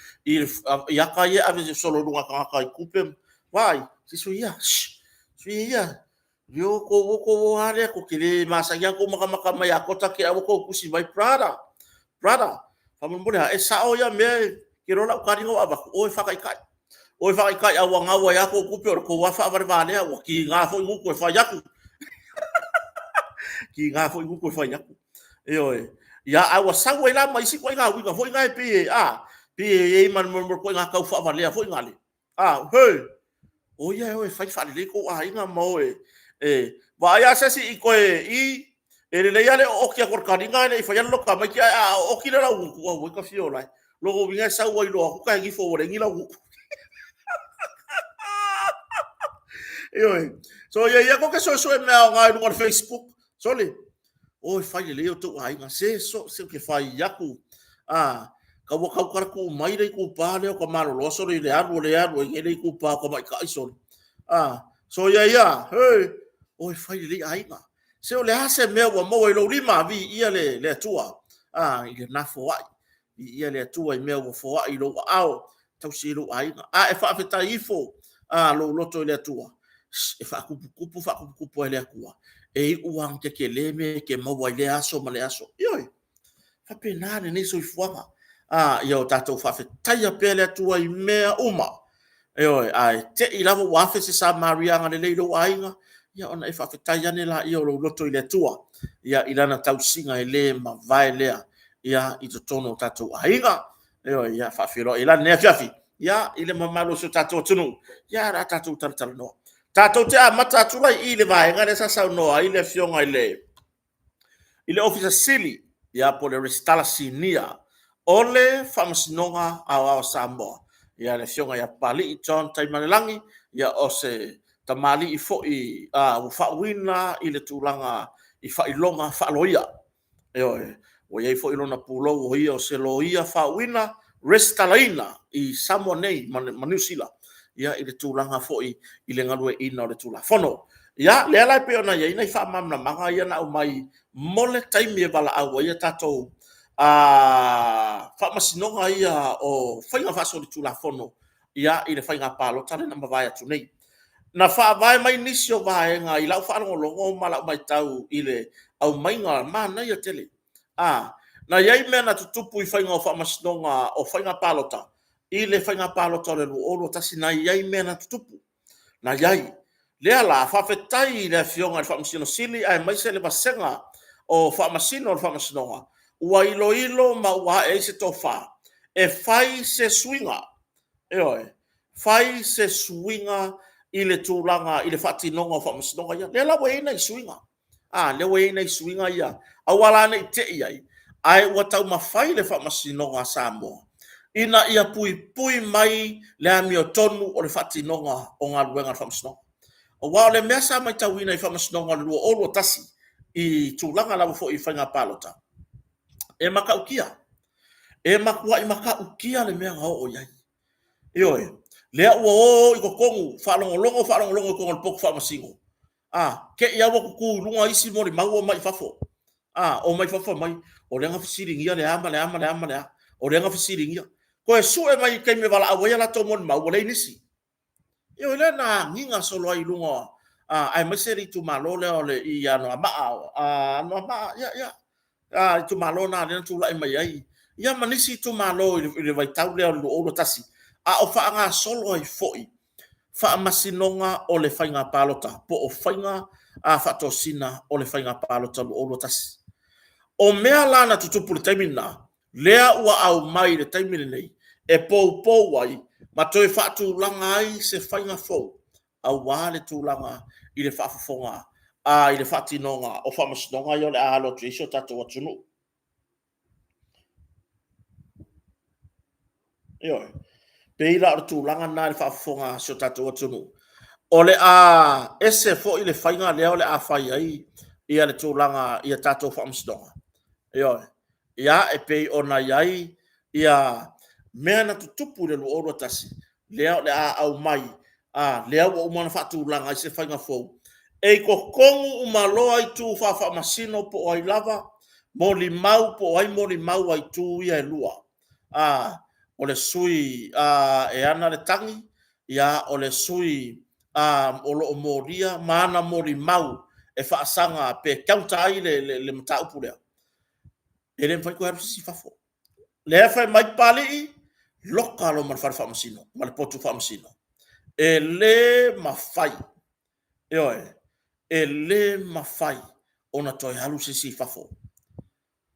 [SPEAKER 1] ya ka ye ave solo lunga ka kupe vai si suia yo ko hare ko kile masaya ko maka mai akota ke ko kusi mai prada famun bole e sa o ya me ke rola ka ringo aba o fa kai awanga wa ya ko kupe ko wa fa vale o ki nga fo ko fa yaku ki nga fo ko fa yaku ya awa sawe la mai si ko nga wi ko nga pe man mo ko nga ka fa vale fo nga le ya fai fa le ko nga mo va ya se si ko le ya le o ki ko ka nga le fa ya lo ka mai o ki la u ko ka fio la lo vinga sa wa lo ko ka ngi fo re ngi la u so ya ko ke so me nga no Facebook so le fai le to ai nga se ke fai yaku ka wo ka ku mai le ku pa le ko malo lo so le aru le ku pa ko mai ka iso so ya fai le ai nga se o le hase me wa mo lo lima vi ia le tua i na fo ai ia le tua i me wo fo ai lo au tau si lo ai nga e fa feta ifo lo to le tua e whakakupu ele akua. E uang ke leme ke maua le aso ma le aso. Ioi, whapenane nei so i fuanga. Ia o tātou whawhetaia pele atua i mea uma. Ioi, ai, te i lava wafe se sa marianga le leilo ainga. Ia ona e whawhetaia ne la ia o loto i le tua. Ia ilana tausinga e le ma vai lea. Ia i to tono tātou ainga. Ioi, ia whawhiro i lana nea fiafi. Ia i le mamalo so tātou tunu. Ia ra tātou taratara noa. Tātou te a mata atulai i le vaenga le sasau noa i le fionga i le officer sili. Ia po le restala sinia. Ole whamasinonga au Samoa. Ia le fionga ia pali i John Taimanelangi. Ia o se tamali i fo i whawina i le tūlanga i whailonga whaaloia. O iei fo i lona pūlo o ia o se loia whawina restalaina i Samoa nei ma New Zealand. Ia i le tūlanga fo i le ngalue ina o le tūla whono. Ia le alai pe ona ia ina i whamamna manga ia na umai mole taimi e wala aua ia tātou whamasinonga ia o whainga whaso le tūla whono ia i le whainga pālo tale na mawai atu nei. Na whaavai mai nisi o vaenga i lau whaarongolongo ma lau mai tau i le au mainga mana ia tele. Na iai mea na tutupu i whainga o whamasinonga o whainga pālota. I le whainga pālota le luolo tasi na iai mea na tutupu. Na iai, lea la whawhetai le fionga le whamasino sili ai mai se le vasenga o whamasino le whamasinonga. Ua ilo ma ua e se tofa. E whai se swinga. Whai se swinga i le tūlanga, i le whatinonga o whamasinonga ia. Lea la weina i swinga. Le weina i swinga ia. Awala nei te iai. Ai ua tau mawhai le whamasinonga Samoa. Ina ia pui mai le ami o tonu o le whatinonga o ngā luenga le whamasinonga. O wao le mea sa mai tau ina i whamasinonga le lua olo tasi i tūlanga lawa fo i whainga pālota. E makaukia. E makua i makaukia le mea ngao o iai. Ioi. Lea ua o i kokongu, whalongolongo i kongo le poku whamasingo. Ke ia wa kuku lunga isi mo le mau o mai fafo. O mai fafo mai. O lenga fisiringia le ama. O lenga fisiringia. Ko e su e mai kai me wala awa ia la tomo le mau o le inisi. Ioi le na nginga solo ai lunga. Ai mai seri tu malo le o le i ano amaa. Ano amaa, ia. Tu malo na le tu lai mai ai. Ia manisi tu malo i le vai tau le o lo tasi. O whaanga solo ai foi. Whaamasinonga o le whainga pālota. Po o whainga whatosina o le whainga pālota o lo tasi. O mea lana tutupu le taimina. Lea ua au mai le taimina nei. E pou ai. Ma toi whatu langa ai se whainga fau. Au wā le tūlanga i le whaafafonga. I le whatinonga o whamasinonga i o le ahalo tuisho tato atunu. Ioi. Peila o tūlanga nā le whaafafonga sio tato atunu. O le ese fo i le whainga lea o le whai ai i a le tūlanga i a tato whamasinonga. Ioi. Ia e pei ona iai i a mea na tutupu le luoro tasi. Lea o le au mai. Lea o umana whatūlanga i se whainga fau. E ko kongu umaloa i tū whamasino po ai lava. Mo li mau po ai mo li mau ai tū ia e lua. O le sui e ana le tangi. Ia o le sui o lo moria. Maana mo li mau e whaasanga pe kaunta ai le mata upu lea. E le mwhai koe si whafo. Lea whai mai pali i. Loka lo man whamasino. Ma le potu whamasino. E le mawhai. Eoe. E le mawhai. Ona toi halu si whafo.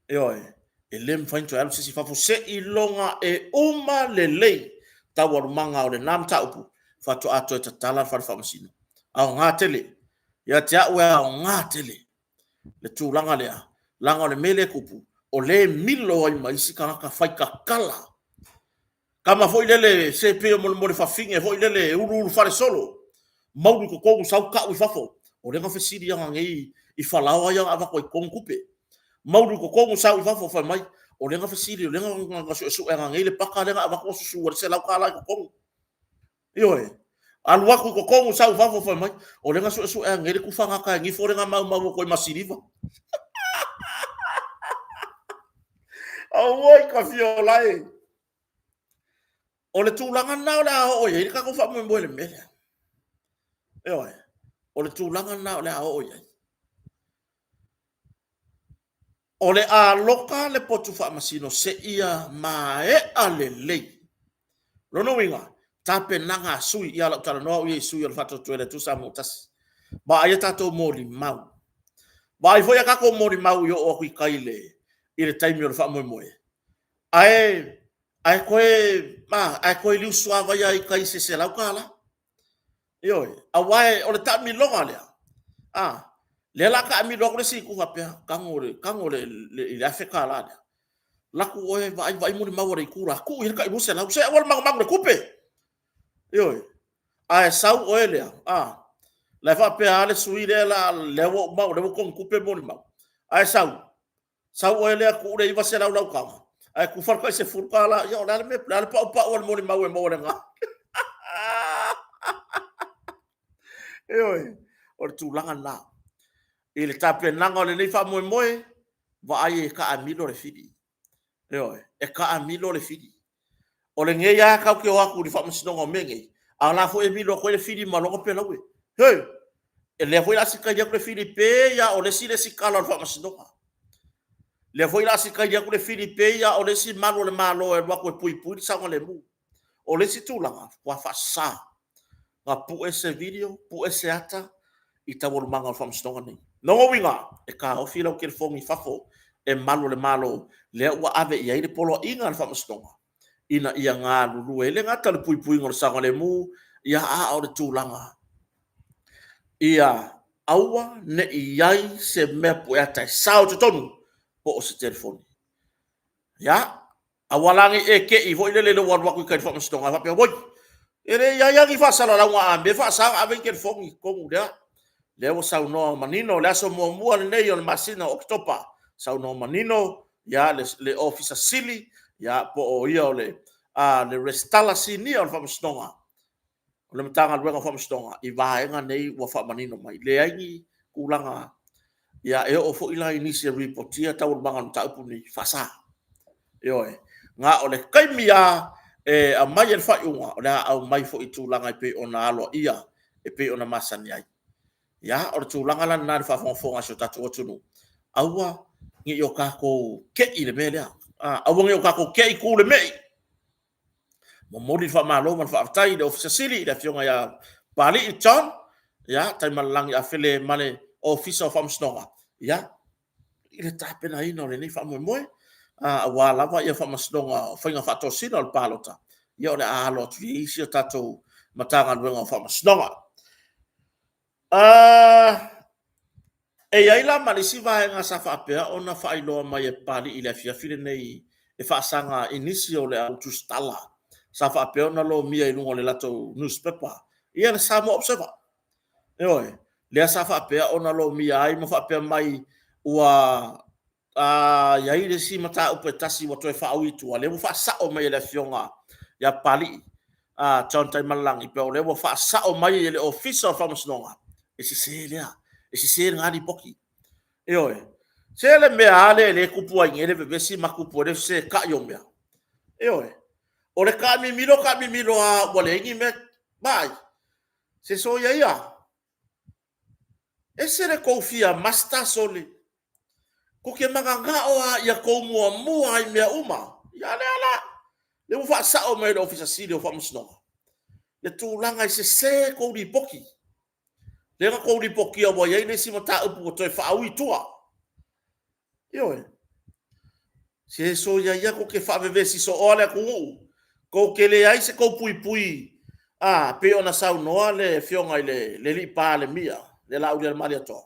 [SPEAKER 1] Eoe. E le mwhai toi halu si whafo. Se i longa e uma le lei. Tau arumanga o le nam taupu. Whato ato e tatala whamasino. Ao ngā tele. Ia te au e ao ngā tele. Le tūlanga lea. Langa o le mele kupu. O le milo ai maisi ka whai ka kala. Kama foi lele se pe mo le fafinga foi lele uru fare solo. Mau ko ko sau ka u fafo. O le nga fesiri yang ngai I falao yang ava ko kon kupe. Mau ko ko sau I fafo fa mai. O le nga fesiri o le nga su yang ngai le paka le nga ava ko su se lau kala ko kon. Yo al wa ko ko sau fafo fa mai. O le nga su yang ngai le ku fanga ka ngi fo le nga mau ko masiriva. Awoi ka fiolai. O le tūlanga nao la o ye ka ko fa mo le mele. Eoi. o le tūlanga na o le a o iai. O le a loka le potu wha masino se ia mae a le lei. Rono winga, tape nanga sui ia la utara noa ui sui o le whato tuere tu sa mutasi. Ba aia tatou mori mau. Ba ai foi a kako mori mau i o kui kaile i le taimi o le wha moe moe. Ai koe liu suava ia i kai se lau kala. Ioi, a wae o le ta mi longa lea. Le la ka mi longa le si ku hapea, kango le afeka la lea. Laku oe vai mori mau re kura, ku i ka i muse lau, se awal mango le kupe. Ioi, ai sau oe lea, le fa pe ale sui le la le wo mau le ko kupe mori mau. Ai sau oe lea ku re i va se lau kama. Ai ku farka se furka la, yo la me la pa o mori mau e mo nga. Eoi, o le tūlanga nā. I le tape nanga o le nei wha moe moe, wa ai e ka amilo le whiri. Eoi, e ka amilo le whiri. O le ngei a kau ke o aku li wha masinonga o mengei, a la fo e milo koe le whiri malonga pe laue. Hei, e lea fo i la sika i aku le whiri pe ia o le si kala o le wha masinonga. Lea fo i la sika i aku le whiri pe ia o le si malo le malo e wako e pui pui sanga le mu. O le si tūlanga, wa wha saa. Nga pu ese video, pu ese ata, i taworo manga o whamstonga nei. Nongo winga, e ka o whilau ke le whongi whafo, e malo le malo, lea ua ave i aire polo inga le whamstonga. Ina ia ngā lulu e le ngata le pui pui ngor sanga le mu, ia a o le tūlanga. Ia aua ne i ai se mea pu e atai sao te tonu, po o se telefoni. Ia, awalangi e ke i vo i le waku i kai whamstonga, whapea woi, ere ia ngi fa sala la wa be fa sa ave ke fongi ko dia le o sa no manino le aso mo mo le nei on masina oktopa sa no manino ya le officer sili ya po o ia le le restala sini on fa stonga le mtanga le fa stonga i va nga nei wa fa manino mai le ai kulanga ya e o fo ila ini se reportia ta urbangan ta puni fa sa yo nga o le kaimia e a mai el fai unga o le au mai fo i tūlanga i pe ona alo ia e pe ona masani ai ia o le tūlanga la nā fa fonga so tatu tunu aua ngi o kako ke i le mele aua ngi o kako ke i ku le mei mo modi fa malo man fa tai de ofisa sili le fionga ya pali i ton ia tai malangi a fele male ofisa of amstonga ia i le tapena ino le ni fa mo moe wa lava ia fa masnonga fainga fa tosina al palota ia ole alo tri isi tato matanga wenga fa masnonga e ai la malisi va nga sa fa pe ona fa ilo mai e pali ile fia file nei e fa sanga inisio le autostala sa fa pe ona lo mia i lungo le lato newspaper ia le sa mo observa oi le sa fa pe ona lo mia ai mo fa pe mai ua ia ile si mata upe tasi wa toe fa uitu le mo fa sa o mai le fionga ya pali John tai malangi pe le mo fa sa o mai le officer fa mosnonga e si se ngani poki e oi se le me ale le kupu ai le bebe si makupu le se ka yo me e oi o le ka mi miro a wale ngi me bai se so ia e se le kofia master soli ko ke manga o ia ko mua ai mea uma ia le mo fa sa o mai le officer sili o fa mosnonga le tūlanga i se ko di poki le nga ko di poki o ia nei si mata upu ko toe fa au tua io se so ia ko ke fa veve si so ole ko ke le ai se ko pui pe ona sa no le fionga le li pa le mia le la u le mali to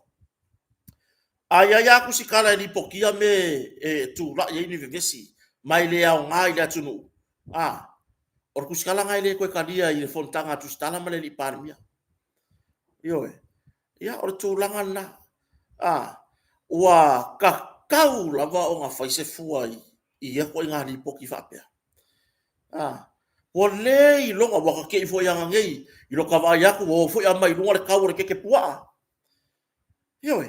[SPEAKER 1] ai ku si kala ni pokia me e tu la ye ni vevesi mai le au ngai le tunu or ku skala ngai le ko kadia i fontanga tu stala male li parmia io ia or tu langa na wa ka kau lava o nga fai se fuai i e ko ngani poki fa pe o le i longa wa ka ke fo yang ngai i lo ka va ya ku o fo ya mai longa le kau ke pua io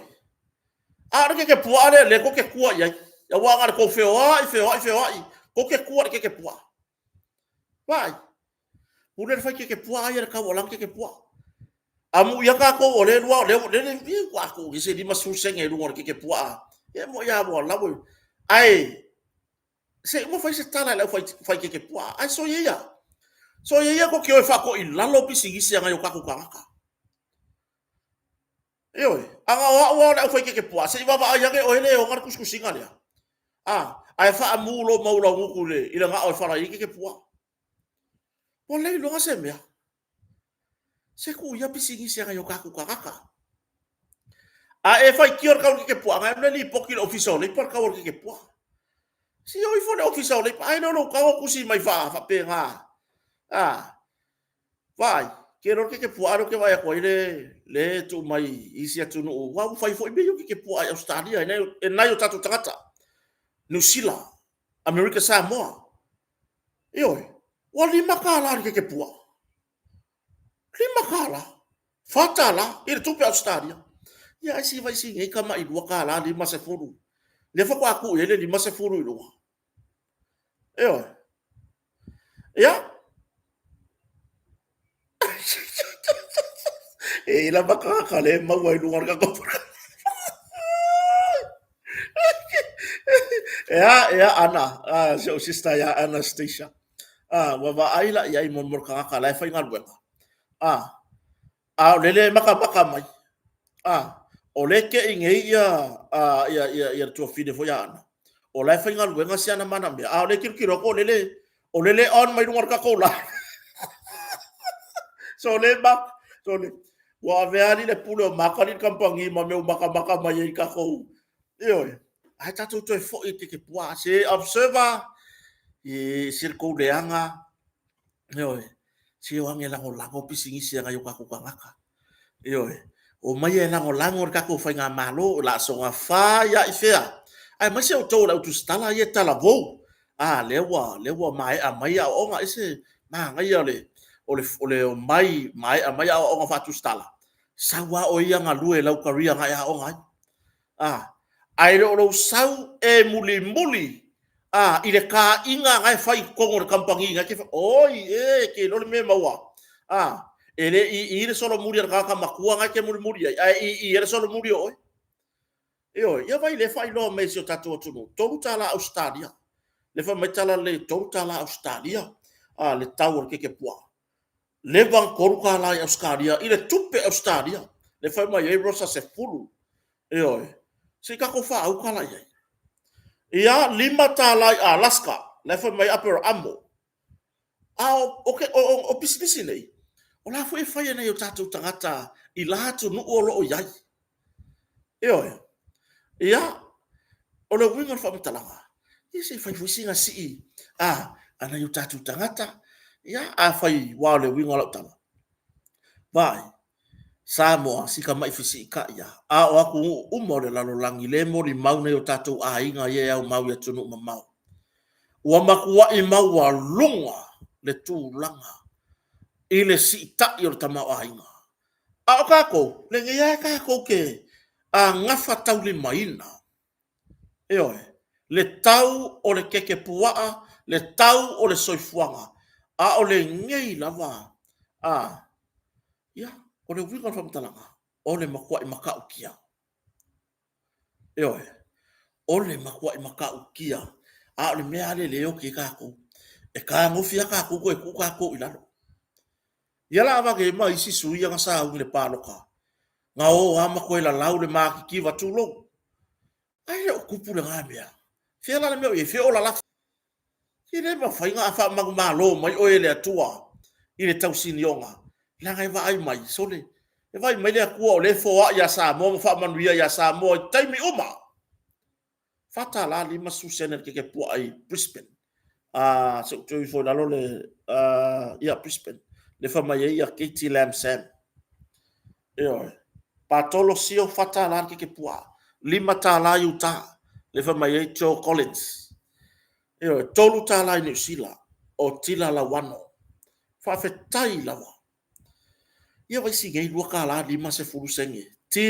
[SPEAKER 1] ke pua le ko ke kua ya wa ngar ko feo ai ko ke kua ke pua vai Udah fai ke pua ai ka volang ke pua amu ia ka ko ole lua le vi wa ko ki se di masu senge lu ngor ke pua e mo ya mo la mo ai se mo fai se tala la fai ke pua ai so ye ko ke o fa ko i lalo pi sigi anga yo ka ko ka yo anga wa la fai ke pua se ba ya ke o ele o ngar kuskusinga le ai fa amulo maula ngukule ila nga o fa ra ke pua o le lo se mea se ku ya pi sigi anga yo ka ko ka e fai kior ka ke pua nga le poki official le por ka ke pua si o ifo le official le ai no ka ko si mai fa pe nga vai kero ke pua ro ke vai ko le tu mai isi atu no wa fai fo be yo ke pua Australia na yo tatu tangata New Zealand America Samoa yo wali makala ke pua lima kala fatala ile tu pe Australia ya si vai si ngai kama i dua kala lima se furu le fa ko aku ele lima se furu lo yo ya la baka kale mawai luar ka ko ya ana so sister ya Anastasia wa aila ya imon mor ka kala fa ngal buat lele maka mai o le ke ingei ya tu fide fo ya ana o la fa ngal wenga siana mana me o le kirkiro ko lele on mai luar ka ko la so le wa veani le pulo makali kampangi ma meu maka mai ka ko yo ai tatu to fo i ke pua se observer i circo de anga yo si wange lango pisingi sia ga yo ka ko ngaka yo o mai lango ka ko fa nga malo la so nga fa ya ifea ai mai se o to la tu stala ye tala vo lewa mai mai o nga ise ma nga ya le ole mai o nga fa tu stala sawa o ia nga lue lau karia nga ya o nga ai lo sau e muli ile ka inga ngai fai kongo kampangi nga ke ke lo me mawa ele i solo muri ka makua nga ke muri ai i solo muri yo ya vai le fai lo me so tatu tunu to tala Australia le fa metala le to tala Australia le tower ke pua le van koruka la Australia ile tupe Australia le fa mai e rosa se fulu yo se ka ko fa au kala ia lima tala Alaska le fa mai upper ammo o pisisi nei o la foi fa nei o tatu tangata i la tu no o lo yai ia o le winga fa mtalanga isi fa fusinga si ana yo tatu tangata ia fai wa le winga lo tala vai Samoa si ka mai fisi ka ia o aku umore la langi le mo li mau ne o tatu inga ye au mau ya tunu mau wa makua i mau wa lunga le tu langa ile si ta yo tama inga o kako le ngia kako ke ngafa tau le maina le tau o le keke puaa le tau o le soifuanga o le ngei lava o le winga fa mtalanga o le makua i maka ukia o le makua i maka ukia o le mea le oki kako e ka ngofia kako ko e ku kako i lalo ia la ke mai si suia nga sa le paloka nga o ama ko la lau le makiki va tulo ai o kupu le ngamia fia la me e fia o la ile ma fa nga fa malo mai o ele atua ile tau sinionga la ngai va ai mai sole e vai mai le ku o le fo ya sa mo fa manuia ya sa mo taimi uma fata la li masu sener ke pu ai Brisbane so tu fo la le Brisbane le fa mai ya Katie Lam Sam patolo sio fata la ke pu lima ta la yuta le fa mai Joe Collins tolu ta la New Zealand o tila la wano fa fetai la wa ia vai si ngai lua kala lima se furu senge ti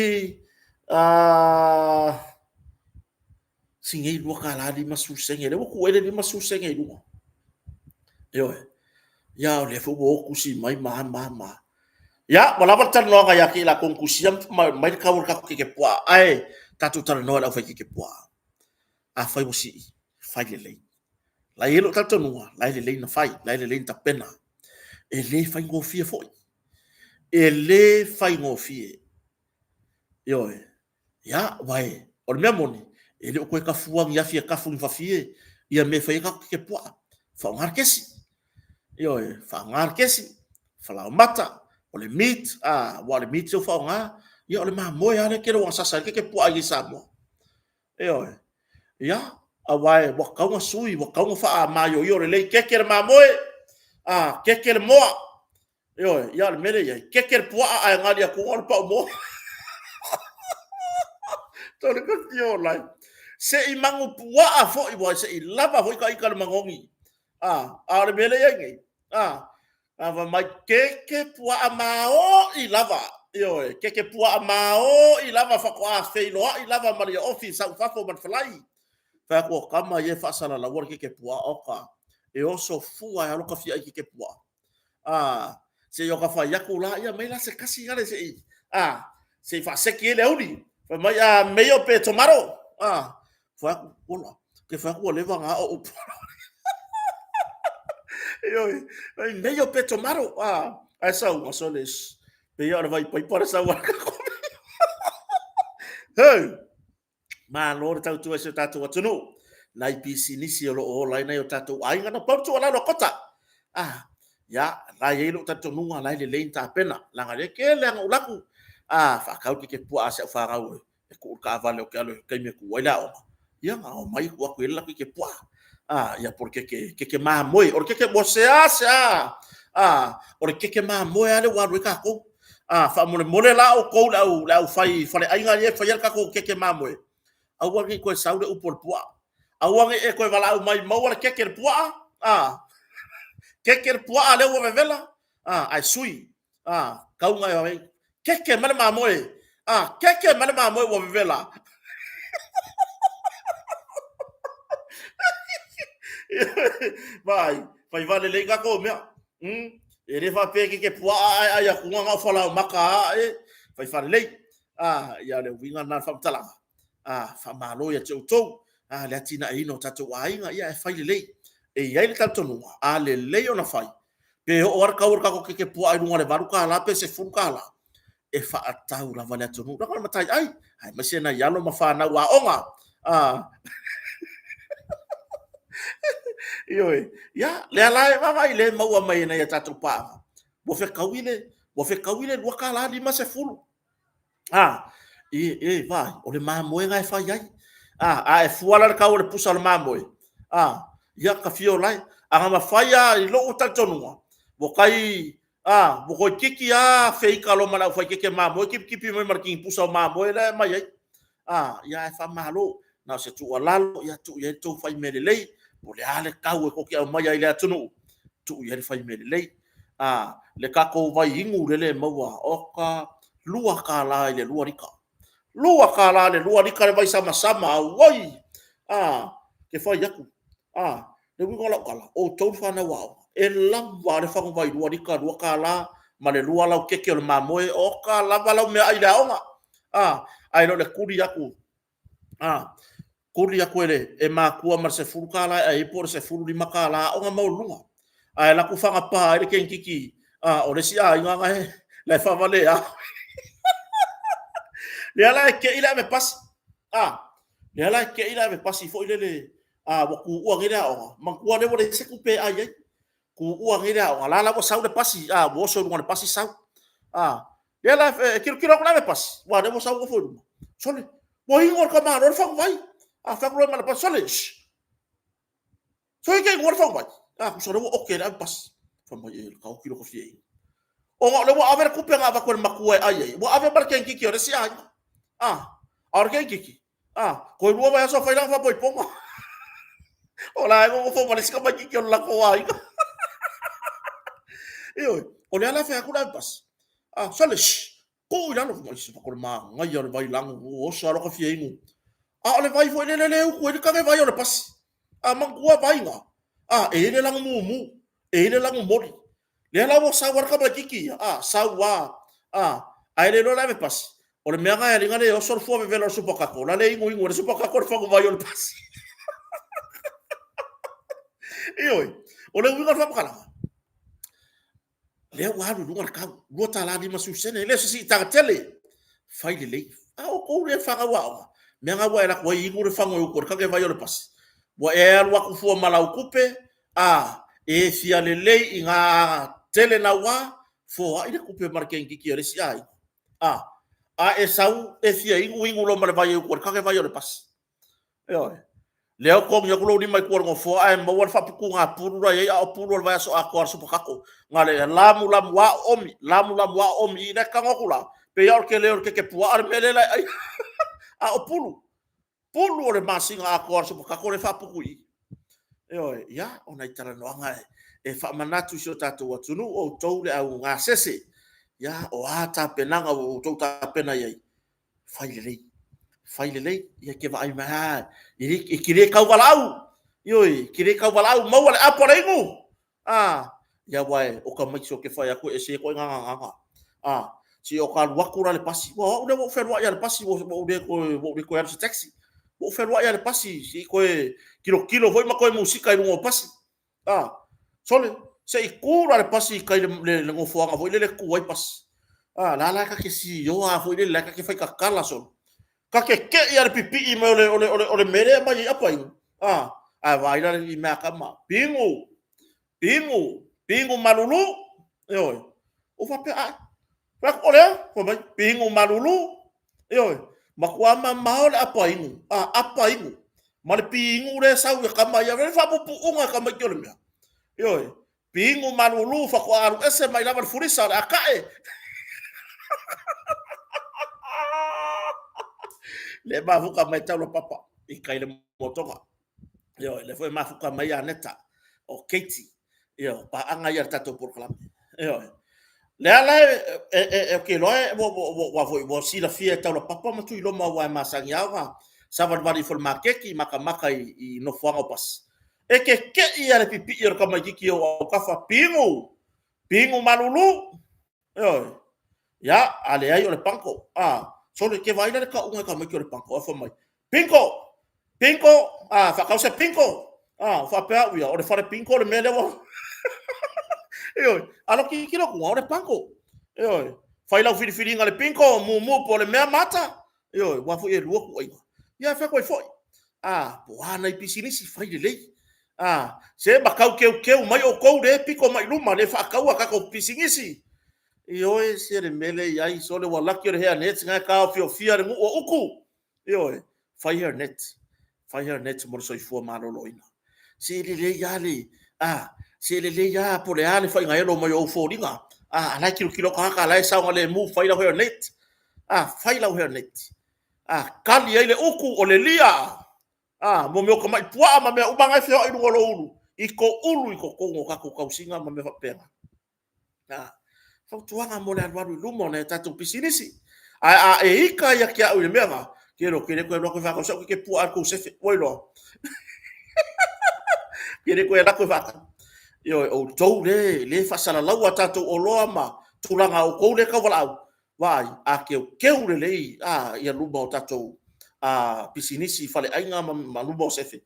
[SPEAKER 1] si ngai lua kala lima su senge le ku ele lima su senge lua ia le fu bo ku si mai ma Ya, wala ba tan no ga ya ki la konkusiam mai ka wor ka ke poa. Ai, tatu tan no la fa ke poa. A fai mo si, fai le lei. La yelo tatu no, la le lei na fai, la le lei ta pena. E le fai ngo fie foi. E le fai ngo fie. Yo, ya, vai. O me moni. E le ko ka fuang ya fie ka fu fa fie. Ia me fai ka ke poa. Fa ngar kesi. Yo, fa ngar kesi. Fa la mata. O le meat, wa le meat so fa nga. Ia o le mamoe ale ke ro sasa ke poa i sa mo. Yo, ya, awai wa kaunga sui, wa kaunga fa ma yo yo le ke mamoe. Ke moa. Yo, ya le mere ya. Ke poa a nga dia ko on pa mo. Tole ko tio lai. Se i mangu pua a fo i wa se i lava fo i ka mangongi. A le mele ya ngi. Va mai keke pua a mao i lava. Yo, keke pua a mao i lava fa ko a fe loa i lava maria office au fa fo man flai. Fa ko kama ye fa sala la wor keke pua oka. E oso fua ya loka fi ai keke pua. Se yo ka fa yakula ya mela se kasi ngale se i. Se fa se ki le uni. Fa mai meio pe tomaro. Fa ko la. Ke fa ko le va nga o. Yo, meio pe tomaro. Ai sa uma soles. Pe yo vai pai para sa wa. Hey. Ma lor tau tu se tatu watunu. Na IPC nisi o lo lai na yo tatu ai ngana pau tu ala lo kota. Ya, la ye lo tatu nunga lai le lein ta pena. Langa le ke le nga ulaku. Fa kau ki ke pua se fa rau. E ku ka vale o ke alo ke me ku wala o. Ya nga o mai ku ku la ki ke pua. Ya porque que ma moi, or que você acha. Or que ma moi ale wa ru ka ko. Fa mo la o ko la o fai ai nga ye fai ka ko que ma moi. Au ngi ko saude u por pua. Au ngi e ko vala o mai mo wala que pua. Que pua ale o vela. Ai sui. Kau nga ai. Que mala ma moi. Que mala ma moi o vela. Vai vale le ga ko mea. E re fa pe ke pua ai ku nga fala maka vai vale le. Ya le winga na fa tala. Fa malo ya tau. Le tina ino tatu ai nga ia fai le. E ia le tatu no. Le ona fai. Pe o ar ka ko ke pua ai no le varu ka la pe se fu ka la. E fa atau la vale tonu. Ra ka matai ai. Ai ma se na ya no ma fa na wa onga. Yo, ya, le ala va vai le mau mai na ya tatu pa. Wo fe kawile lo kala di ma se fulu. Vai, o le mamo nga fa yai. E fuala ka o le pusa le mamo. Ya ka fio lai, ma fa ya i lo tatu no. Wo kai, wo ko kiki fe ka lo mala fa kiki mamo, kipi mai marking pusa mamo le mai yai. Ya fa malo, na se tu lalo ya tu fa melelei. O le ale kau e koki au mai ai le atunu. Tu i fai me lei. Le kako vai ingu le maua. Oka lua ka la le lua rika. Lua ka la le lua rika le vai sama sama au wai. Ke fai yaku. Le wingo la kala. O tau whana wau. E lava le whangu vai lua rika lua ka la. Ma le lua lau keke o le mamoe. Oka lava lau mea ai le aonga. Ai lo le kuri yaku. Kuri aku ele e makua mar se furu kala e por se furu lima kala o nga maulunga ai la ku fanga pa ele ken kiki o le sia inga nga he le fa vale le ala ke ila me pas le ala ke ila me pas fo ile wa ku u ngira o man ku le le se ku pe ai ku u ngira o la ko sau de pasi wo so le pasi sau le ala kiro la me pas wa de mo sau ko fo sole wo ingor ka ma ro fa vai fa ko ma pas solis so ke ngor fa vai ku so ro okay la pas fa mai ka o kilo ko fie o le wo aver ku pe nga va ko ma ku ai wo aver bar ken ki ore si ai or ken ki ko lo va so fa la fa poi ponga o la go fo ma le ska ma ki la ko ai o le ala fa ku la pas solis ko ila no mo si fa ko ma ngai yo vai lang o so ro ko fie ingu le vai foi le ku ele ka vai o le pasi. Man kua vai nga. E le lang mu. E le lang mori. le la wo sa war ka ba kiki sa wa ai le lo la me pas o le mea ngai ringa le o sor fo me velo supo kako la le ingu le supo kako le fango vai o le pas ioi o le winga fa kala le wa lu lunga ka lo ta la di masu sene le si ta tele fai le o ko le fa wa me nga wa la ko ingu le fango o ka ke vai o le pas wa e alwa ku fu mala o kupe e fia le lei inga tele na wa fo ai le kupe marken ki ki resi ai e sau e fia ingu lo mala vai o ka ke vai o le pas yo leo kong ya kulo ni mai ko ngo fo ai mo war fa pu nga puru ra ya o puru vai so a ko so pakako ngale lamu wa omi ina ka ngokula pe ya ke leo ke pu ar mele la ai o pulu o le masinga a ko so pakako le fa pu kui yo ya ona itara no nga e fa manatu so tatu wa tunu o tou le au nga sese ya o ata penanga o tou ta pena ye fai le ya ke vai mai i kire kau walau yoi kire kau walau mau le apore ngu ya wai o ka mai so ke fai aku e se ko nga si o ka wakura le pasi o de mo fer wa ya le pasi o de ko ya se taxi o fer wa ya le pasi si ko kilo foi ma ko musika i ngo pasi sole se i kura le pasi kai le ngo fo nga foi le ku wai pasi la ka ke si yo foi le la ka ke fai ka kala so ka ke ia pipi i me ole mere mai apa i vai la i me ka ma pingu malulu yo o fa pe pa ole ko mai pingu malulu yo makwama maole apa i ma le pingu le sau ka mai ya fa pu unga ka mai yo me yo pingu malulu fa ko aru ese mai la furisa akae le mafuka mai talo papa i kai le motonga yo le foi mafuka mai aneta o Katie yo pa anga ya tato por klam yo le ala ke lo wa foi bo si la fie talo papa ma tu lo ma wa ma sangiaga savan vari fol makeki maka i no fuanga pas e ke ia le pipi ka mai ki o ka fa pingu malulu yo ya ale ai o le panko solo ke vai le ka unga ka mai ki le panko fa mai pinko fa causa pinko fa pa wi o le fa pinko le mele wo yo alo ki lo ku o le panko yo fa ila fili ngale pinko mu po le me mata yo wa fu e lu ku ai ya fa ko foi po ana i pisini si fa le se ba kau ke mai o ko de piko mai luma le fa kau ka ko pisingisi yo se le mele ya i sole wa lakio he net nga ka fia ngu o uku yo fire net mo so i fu ma lo loina se le ya le se le ya po le ale fa nga lo mo yo fo ringa ala kilo ka la sa ngale mu fire net fire net kali ile uku o le lia mo me ko mai pua ma me ubanga fio i ngolo ulu iko kongo ka ko kausinga ma me fa pena fa tuanga mo le alwaru lumo na tatu pisinisi e ika ya kia u mega kero ko no fa ko so ke pua ko se oilo kere ko la ko fa yo o tou le fa sala lawa tatu o loa ma tulanga o ko le ka wala vai ke le ya lumo tatu pisinisi fale ainga malubo sefe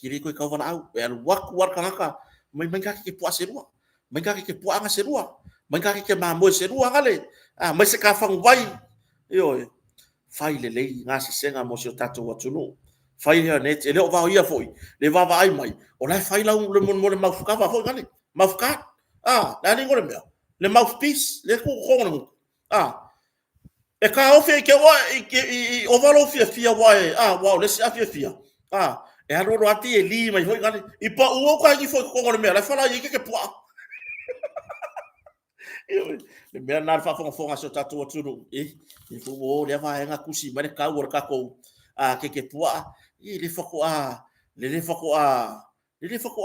[SPEAKER 1] kiri ko ka wala au e waku war kanaka mai ka ke pua serua mai ka ke pua nga serua mai ka ke mambo serua ngale mai se ka fang vai yo fai le nga se senga mo se tatu watunu fai her net ele o va ia foi le va ai mai o la fai la le mo le mafuka va foi ngale mafuka la ni ngore me le mouthpiece le ko ko e ka ofe ke wa o valo fia wa wow le sia fia e aro ati e li mai foi ngale i pa o ka ki foi ko ngore me la fala i ke pua le me na fa fonga so tatu tunu e fu o le va nga kusi mare ka wor ka ko ke pua i le fa ko le fa ko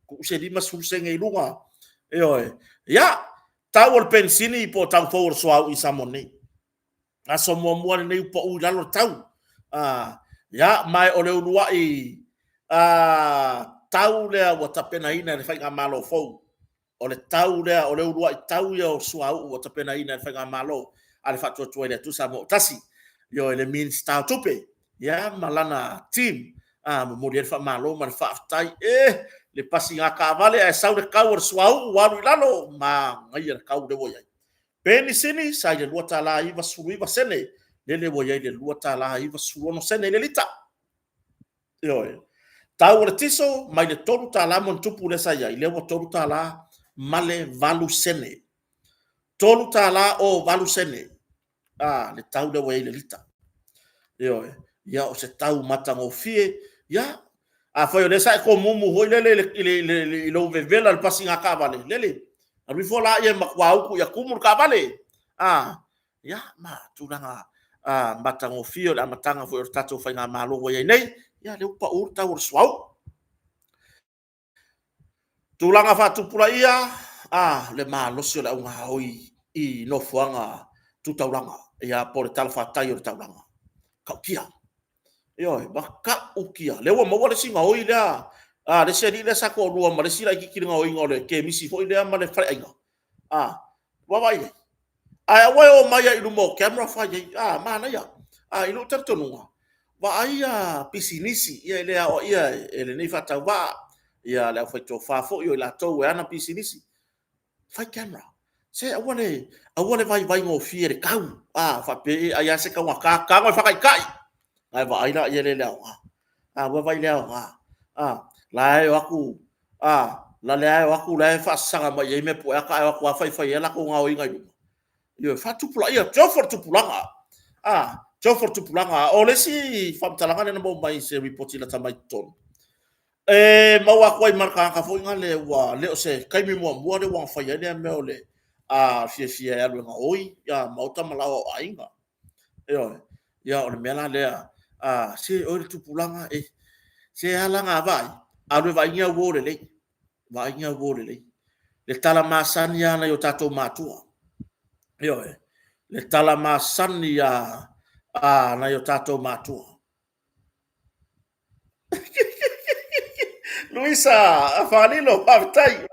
[SPEAKER 1] ku se di masul senge lunga ya tawol pensini po tang for so i samoni aso mo ne po u lalo tau ya mai ole ulua i tau le wa tapena ina le fa nga malo fo o le tau lea o le urua I tau ia o suau o tapena ina e whainga malo ale whatua tua le tu sa mo tasi yo ele min stau tupe ya malana team mo mori ele wha malo ma le whaafitai le pasi ngā kāwale e sau le kau o suau waru ilalo ma ngai le kau le woiai peni sini sa le lua tala iwa suru iwa sene le woiai le lua tala iwa suru ono sene le lita yo tau le tiso mai le toru tala mon tupu le sa ia le wa toru tala male valu sene tolu tala o valu sene le tau le wei le lita yo ya o se tau matango fie ya foi le sa ko mumu hoi le lo vevela le pasinga ka vale le ari fola ia makwa ku ya kumur ka vale ya ma tulanga matango fie la matanga foi o tatu foi nga malo wei nei ya le upa urta ur swau tulanga fa tupula ia le malo sio la unga hoi I no fuanga tutauranga ia por tal fa tai o tauranga kaukia yo baka ukia le wa mo le singa hoi la le seri le sako rua ma le sira ki kiringa hoi ngole ke misi foi le ma le fai ainga wa vai ai wa o mai I mo camera fa ye mana ya ilo tartonunga wa ai pisinisi ia le o ia ele nei fa tawa ia le fa to fa fo yo la to ana pisinisi fa camera se awale vai ngo fiere kau fa pe aya se ka ka ngo fa kai ai va ai la ye le la wa vai le la yo aku la le yo aku la fa sanga ma ye me po ka aku fa la ko ngau inga yo fa tu pula ia jofor tu pulanga jofor tu pulanga o le si fam talanga na mo mai se report la tamai ton mau aku ai marka ka fo ngale wa le o se kai mi mo le wa fa ye le me ole fia ya lu ngoi ya mauta malao ainga yo ya o mela le se o tu pulanga se ala nga vai alu vai nya wo le vai nya wo le tala masani ya na yo tato matua yo le tala masani ya na yo tato matua Luisa afanilo patai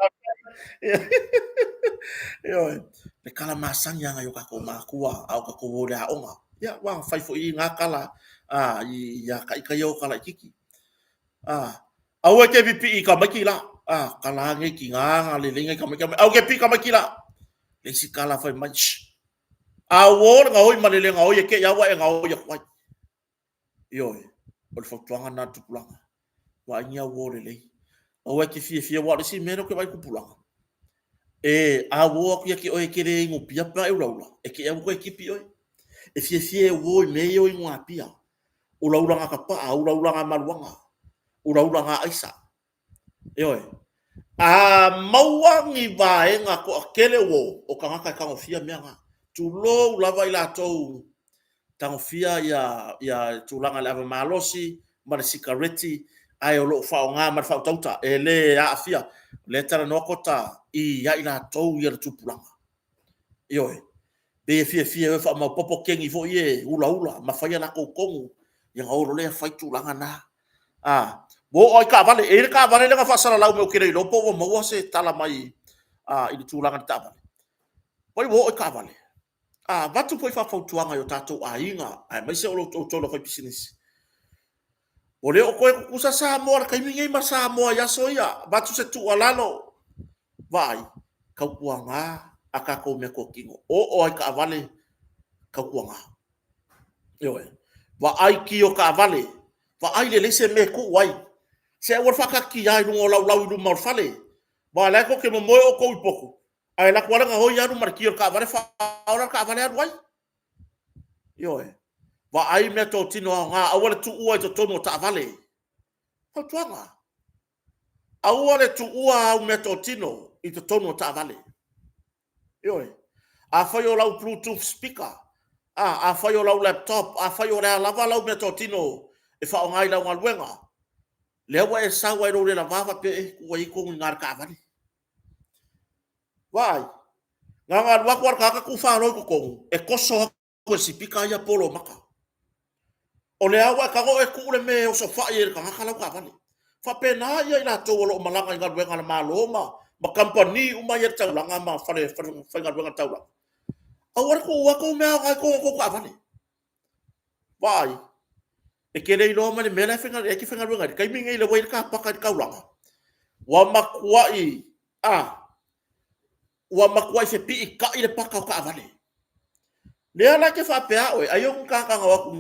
[SPEAKER 1] yo le kala masang yang ayo kako makua au kako wole onga ya wa fai fo I ngakala ya kai yo kala kiki au ke pipi ka makila kala nge ki nga le lenga ka makila au ke pi ka makila le si kala fai mach awor nga hoi malele nga hoi ke ya wa nga hoi ya kwai yo ol fo tuanga na tu pulanga wa nya wole le au ke fie wa si mero ke vai ku pulanga a wo ki ki o ke re ngo pia pa e ula ke e ko ekipi o e fie wo me yo ngo apia ula nga ka pa ula nga maluanga ula nga aisa mauangi vae nga ko akele wo o ka ngaka ka ofia me nga tu lo la vai la to tang fia ya tu langa lava malosi ma sikareti ai o lo fa nga ma fa tauta ele ya afia le tara no kota I ya ina to ya tupulanga be fie fa ma popo kengi fo ye ula ma fa ya na ko kongu ya ngoro le fa tulanga na bo o ka vale le ka fa sala lau me kire lo po mo se tala mai I tulanga ta vale bo o ka vale vatu foi fa tuanga yo tato ainga mai se o lo to lo fa business ole o koe kusa sa moa kai mingi ma sa moa ya soia batu se tu alalo vai ka kuanga aka ko me ko kingo o ai ka vale ka kuanga va ai ki o ka vale va ai le se me ko wai se o fa ka ki ai no lau no mar fale va la ko ke mo o ko poku ai la kwala nga ho ya no mar ki o ka vale fa ora ka vale wai wa ai me to tino nga awale tu ua to tono ta vale ho tuanga awale tu ua me to tino I to tono ta vale a fayo lau bluetooth speaker a fayo lau laptop a fayo la lava lau me to tino e fa ngai lau ngalwenga le wa e sa wa ro le la va pe ku I ko ngar ka vale vai nga wa kwar ka ku fa ro ko e koso ko sipika ya polo maka o le awa ka go e kule me o so fa ye ka kala ka vale fa pena ia ina to lo malanga nga wenga na maloma ma company uma ia taulanga ma fare ngal taulanga awar ko me ko avale vai e kere ilo mane mena fenga e ki fenga ngal kai minga ile wai ka paka kaulanga wa makwai wa makwai se pi ka ile paka ka avale le ala ke fa pe o ayo ka wa ku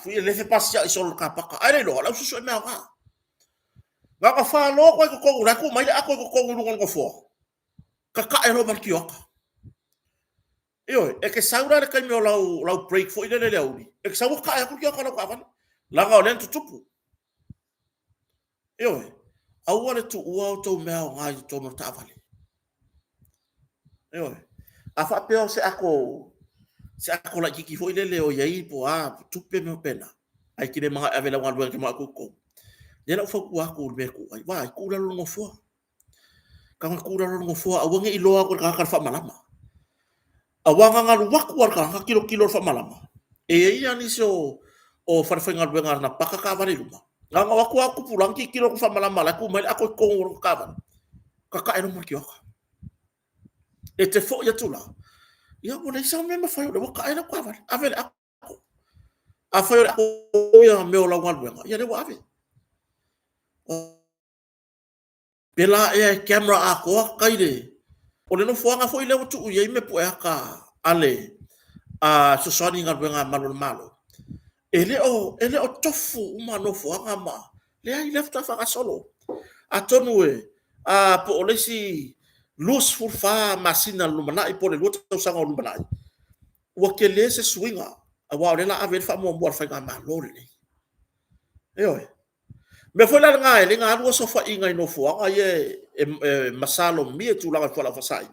[SPEAKER 1] fu le fe pasia iso ka paka ai lo la susu me nga ka fa lo ko ra ku mai ako ko ngol fo ka ero mar kioka e ke saura ka mi lau break fo ile le auri e ke saura ka ko kioka la ka la ga len tupu awale tu uau to me ngai to no ta vale afa pe se ako la kiki fo ile le o yai po tupe me pena ai kile mga avela ngal ke ma ko Nela fa ku aku me ku ai vai ku lo ngo fo ka ku lo ngo fo awange ilo aku ka fa malama awanga ngal waku war ka kilo fa malama ia ni so o farfengal bengar na pakaka vale luma nga waku aku pulang kilo fa malama la ku mai aku ko ngor ka van ka eno mo kioka te fo ya tula ya mo nei sa me ma fa yo ka eno ka van avel aku afa yo ya me o la ngal bengar ya de wa ave pela camera ako kaide o le no fuanga foi le tu ye me po ka ale so soni ngal benga malo ele o tofu uma no fuanga ma le ai lefta fa solo atonu po ole si luz furfa masina lumana i po le luto sanga lumana wa ke le se swinga wa le la ave fa mo fa ga malo le me foi la ngai le nga lu so fa inga no fuanga ye masalo mi tu la fa la fa sai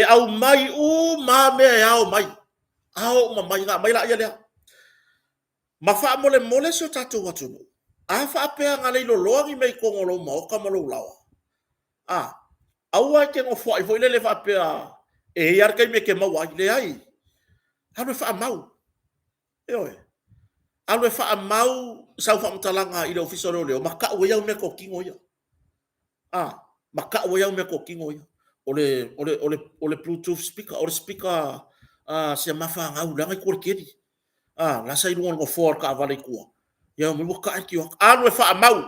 [SPEAKER 1] au mai ma me au mai nga mai la ia le ma fa mole so tatu watu fa pe nga le lo longi me ko ngolo mo ka mo lo lawa au wa ke ngo foi le fa pe yar kai me ke ma wa le ai ha me fa mau alwe fa mau sau fa mtalanga ile ofisa leo maka o ya me ko kingo ya maka o ya me ko kingo ya ole bluetooth speaker or speaker se mafa nga ulanga ko kedi la sai ngo for ka vale ko ya me ka ki alwe fa mau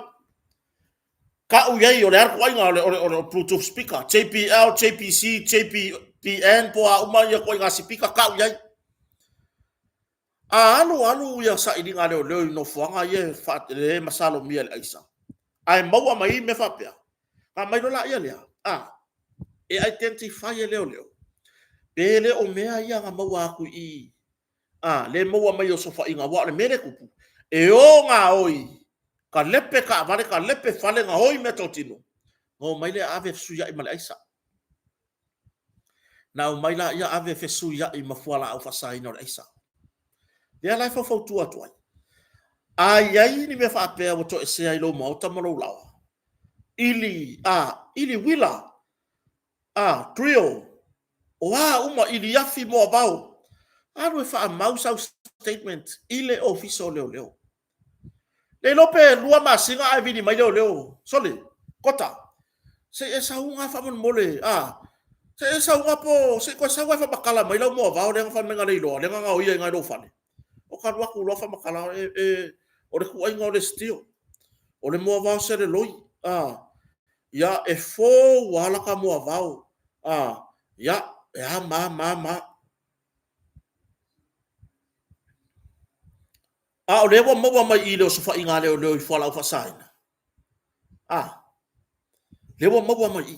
[SPEAKER 1] ka o ya ole ar ko nga ole bluetooth speaker JBL JPC JPN po uma ya ko nga speaker ka o ya anu ya sa ini ngale le no fuanga ye fa le masalo miel aisa ai maua mai me fa pia mai do la ia le e identify le pele o mea ia nga maua ku i le maua mai o sofa inga wa le mere kupu o nga oi ka lepe ka vale ka lepe fale nga oi me totino ngo mai le ave suya i mal aisa na o mai la ia ave fe suya i mafuala au fasai no aisa ya lai fa tu atu ai ni me fa pe o to se ai lo mo ta mo lo lawa ili wila trio uma ili yafi mo bao anu fa mouse statement ile official leo le lope lua masinga ai vini mai leo sole kota se esa unga fa mon mole se esa unga po se ko sa wa fa bakala mai lo mo bao le fa menga le lo le nga o ye nga do fa o ka wa ku lo fa makala o le ku ai ngau le stio o le mo va se le loi ya e fo wala ka mo va ya ma o le mo mai i le so fa inga le fo la fa saina le mo mai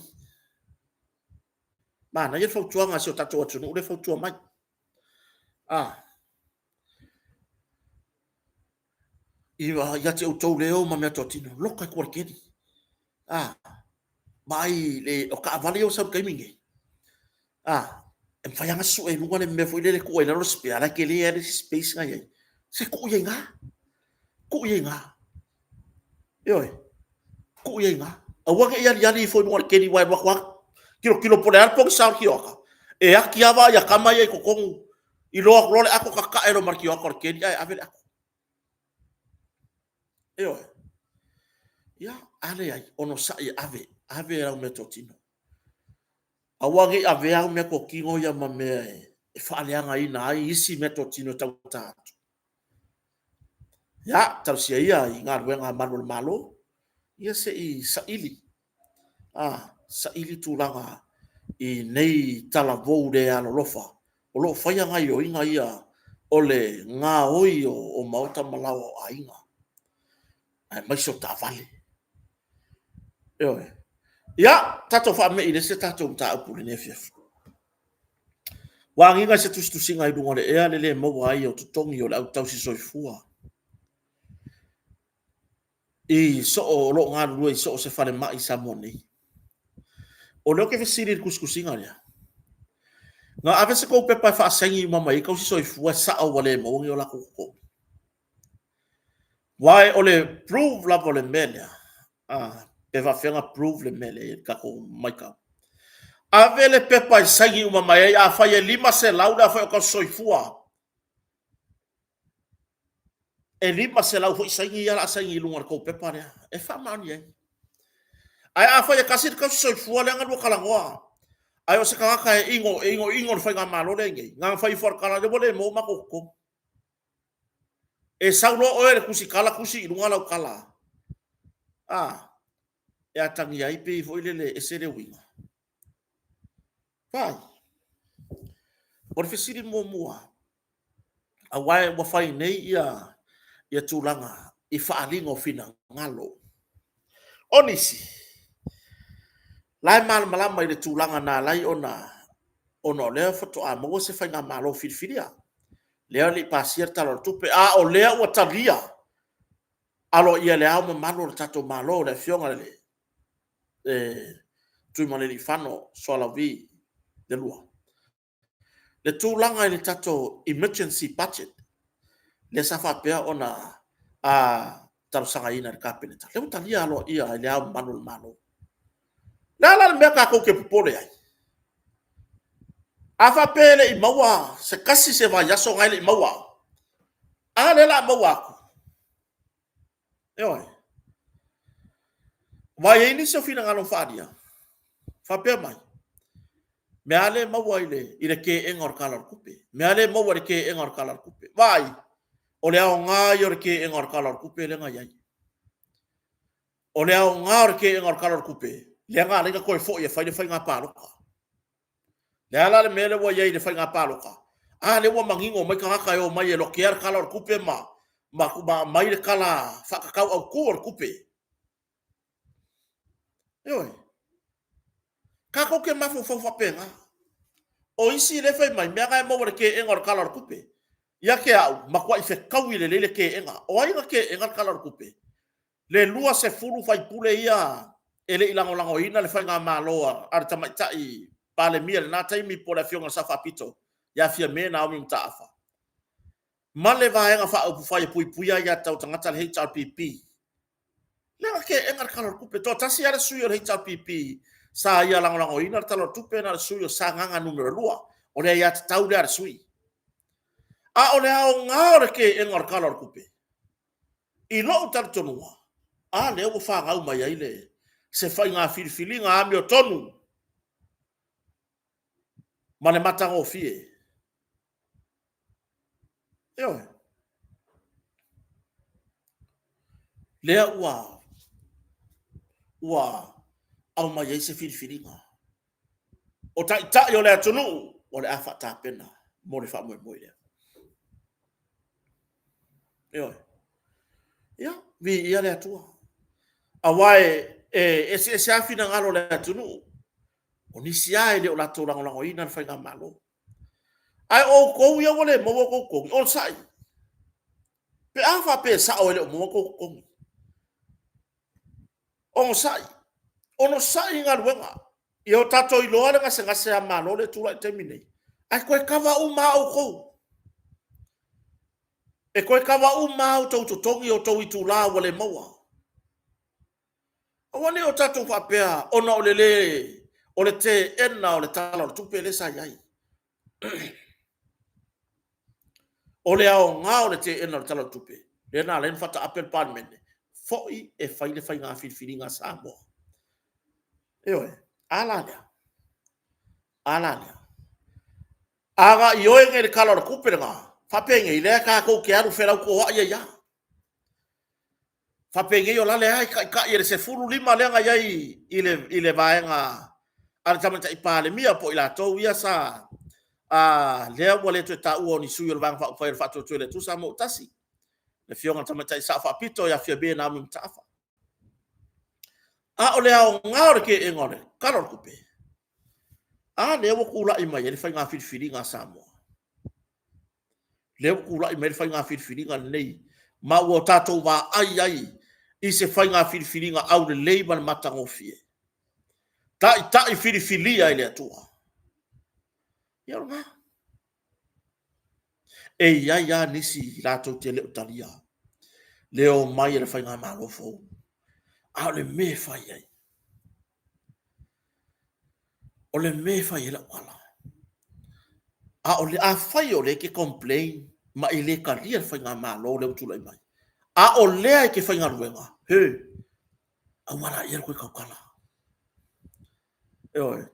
[SPEAKER 1] na ye fo tuanga se o tatu atu no le fo tua mai iwa ya te utou leo ma mea totino loka kwa kedi mai le o ka vale o sa kai mingi em fayanga su e lunga le me foi le ko ina lo spia ke le e space nga ye se ku ye nga awa ke ya ni foi mo kedi wa kilo por al pok sa ki oka e aki ava ya kama ye ko kong ilo le ako ka ero marki oka kedi ai ave ako ya ale ai ono sa ave ave au me totino awagi ave au me ko kingo ya mame e faleanga ina ai isi me totino tau tatu ya tausia ia i ngā ruenga malo ia se i saili saili tūlanga i nei tala vou re alolofa o lo whaia ngai o inga ia o le ngā oi o mauta malawa o ainga ai maiso ta vale ia tato wha me i le se tato mta upu le nefiafu wanginga se tusinga i runga le ea le maua ai o tutongi o le au tausi soifua i so o lo ngā rua i so o se whare mai sa moni o leo ke fesiri le kuskusinga lea ngā ave se kou pepa wha asengi i mama i kausi soifua sa au wale maungi o la kuko wai o le prove la le melea pe va whenga prove le mele kako mai kau ave le pepa i sangi i mama i a whai e 5 se lauda whai o kau soifua e 5 se lau hoi sangi i ala sangi i lunga kou pepa rea e wha maani e ai a whai e kasir kau soifua le nganua kalangoa ai o se kangaka e ingo le whai ngā malo le ngei ngā whai wharkara le wale mo makoko e saulo o e kusi kala kusi i lunga lau kala e atangi ai pe i foi le e sere winga vai o le fesiri mua a wai wa fai nei ia tūlanga i whaalingo fina ngalo onisi lai malama i le tūlanga nā lai ona lea whato a maua se whai ngā malo whiriwhiria lea li pasier talo tupe o lea ua talia alo ia le au malo le tato malo le fionga le tui male li whano soala vi le lua le tūlanga i le tato emergency budget le safa pea ona talo sanga ina le kapeneta le utalia alo ia le au malo la mea kako ke pupole ai afa pele i maua se kasi se va yaso ngai le maua le la maua vai ini so fina ngalo fadia fa pe mai me ale maua ile ke engor kalar kupe me ale maua ke engor kalar kupe vai o le au nga yo ke engor kalar kupe le nga yai o le au nga ke engor kalar kupe le nga le ko fo ye fai nga palo le ala le mele wa yai le fai nga palo ka le wa mangingo mai ka yo mai lo ke kalar kupe ma mai le kala fa ka au kur kupe kako ke mafu fa penga o isi le fai mai mea mo ke engor kalar kupe ya ke au makwa i fe kawi le ke enga o ai ke engar kalar kupe le lua se furu fai pule ia ele ilango ina le fai nga maloa ar tamai tai pale mia na tai mi po la fionga sa fa pito ya fia me na mi mtaafa male va nga fa u fai puia ya tau tangata le HRPP le ke engar kalar kupe to tasi ara suyo le HRPP sa ia lango ina talo tupe na suyo sa nganga numero lua o le ya tau le ar sui o le au ngā ke engar kalar kupe i lo tar tonua le o fa ngau mai ai le se fai ngā whiriwhiringa ami o tonu ma le matanga o fie lea ua au mai ai se whiriwhiringa o tai o le atonu o le awha tāpena mo le wha moe lea vi ia le atua awai se afina ngalo le atunu o nisi ai le o lato lango ina le whai ngā malo ai o kou ia wale mo kou o sai pe afa pe sa o le mo kou o sai ono sai ngal wenga i o tato i loa le ngase a malo le tula i temine ai koe kawa u mau kou e koe kawa u mau tau tutongi o tau i tula wale maua wane o tato whapea ona o le te ena o le tala o le tupe le sa iai o le ao ngā o le te ena o le tala o tupe le na len fata apel parliament foi e fai le fai ngā whiriwhiringa Samoa Alania. Aga ioe ngere kalor kuperenga. Fapenge ile ka ko ke aru fera ko ya. Fapenge yo lale ai ka ire se furu lima lenga yai ile vaenga. Ala tamata ipale mia po ila to ia sa. Lea wale tu ta uo ni suyo bang fa fa to le tu sa mo tasi. Le fionga tamata isa fa pito ya fia be na mi tafa. Ole au ngaore ke engore kalor kupe. Le wo kula ima ye fa nga fili nga samo. Le wo kula ima fa nga fili nga nei. Ma wo tato wa ai i se fa nga fili nga au le leiban matangofie. Ta i fili ai le tua. Ya nga. Ya nisi lato tele utalia. Leo mai le fa nga malofo. Le me fa ai. Ole me fa ia la wala. Ole a fai ole ke complain ma ile ka ria fa nga malo le utula mai. Ole ai ke fa nga ruenga. Wala ia ko ka kala.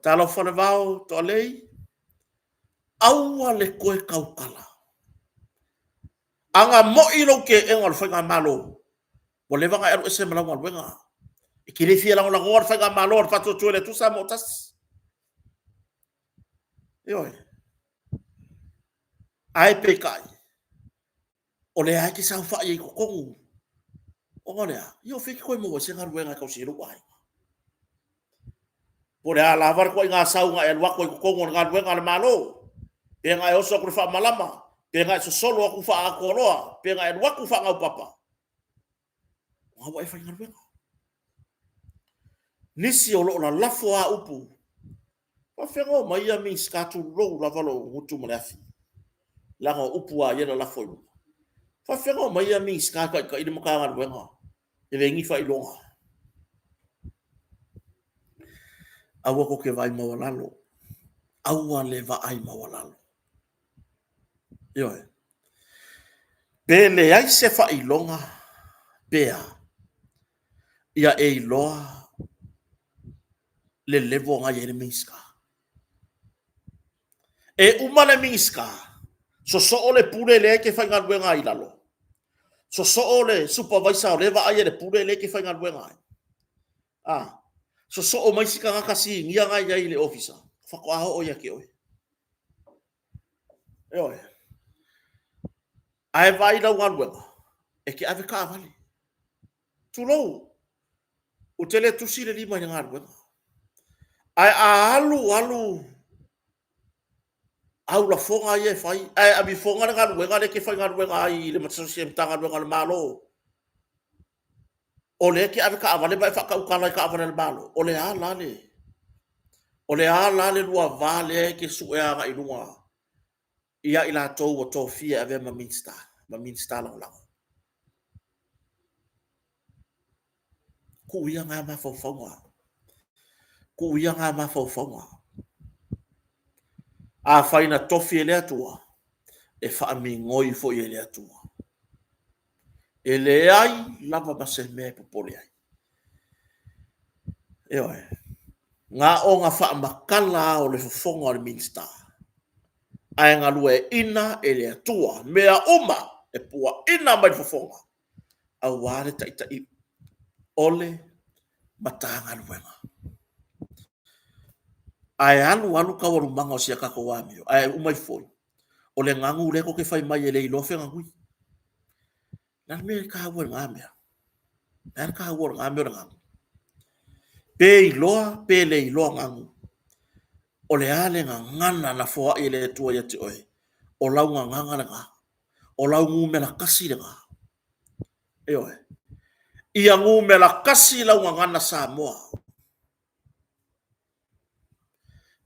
[SPEAKER 1] Talo fa vao to lei. Le ko ka kala. Anga mo ilo ke engol fa nga malo. Ole vanga ero ese mala ngol wenga. Ikile fia la ngol fa nga malo fa to le tu sa motas. Ai pe kai. Ole ai ki sa fa ye ko kongu. Ole yo fi ko mo se ngar wenga ka siru ai. Pore ala var ko nga sa nga el wa ko kongu ngar wenga malo. Pe nga yo so ko fa malama. Pe nga so solo ku fa akoroa. Pe nga el wa ku fa nga papa. Wa wa fa ngar wenga. Nisi olo la lafo a upu. Wa fengo mai ya mi skatu lo la valo mutu mlafi. La ngo upu a yena lafo. Fa fengo mai ya mi skaka ka ide maka ngar wenga. Ele ngi fa ilonga. Awa ko ke vai mawalalo. Awa le va ai mawalalo. Bele ai se fa ilonga. Bea. Ia e iloa. Le levo nga yere miska. Umale miska. So ole pure le ke fa ngar wenga ilalo. So ole supervisor le va ai le pure le ke fa ngar wenga. So o mai sika nga kasi ngia nga ya ile officer. Fa ko aho o ya ke oi. Ai vai la ngar wenga. Ke ave ka vale. Tulo. O tele tu sile lima ngar wenga. Ai alu au la fonga ye fai abi fonga ngar wenga le ke fa ngar wenga ai le matso sem tanga wenga malo. Ole ke ave ka vale ba fa ka ukala ka vale malo. Ole le lua vale ke su ea ga ilunga. Ia ila tau o tau fia ave ma minsta la. Ku ia nga ma faufaunga. A faina tofi ele atua. E fa mi ngoi fo ele atua. Ele ai lava base me popole ai. Nga o nga fa makala o le fonga o le minsta. Ai nga lue ina ele atua. Mea uma e pua ina mai fonga. A wale tai ole matanga luenga. Ai alu ka waru manga o sia ka ko wamio. Ai umai foi. Ole ngangu le ko ke fai mai ele ilo fe ngui. Na me ka waru ngamia. Na ka waru ngamio ngangu. Pe le iloa ngangu. Ole ale ngana na foa ele tua ya te oi. O lau nganga nga. O lau ngu me la kasi nga. Ia ngu me la kasi lau ngana Samoa.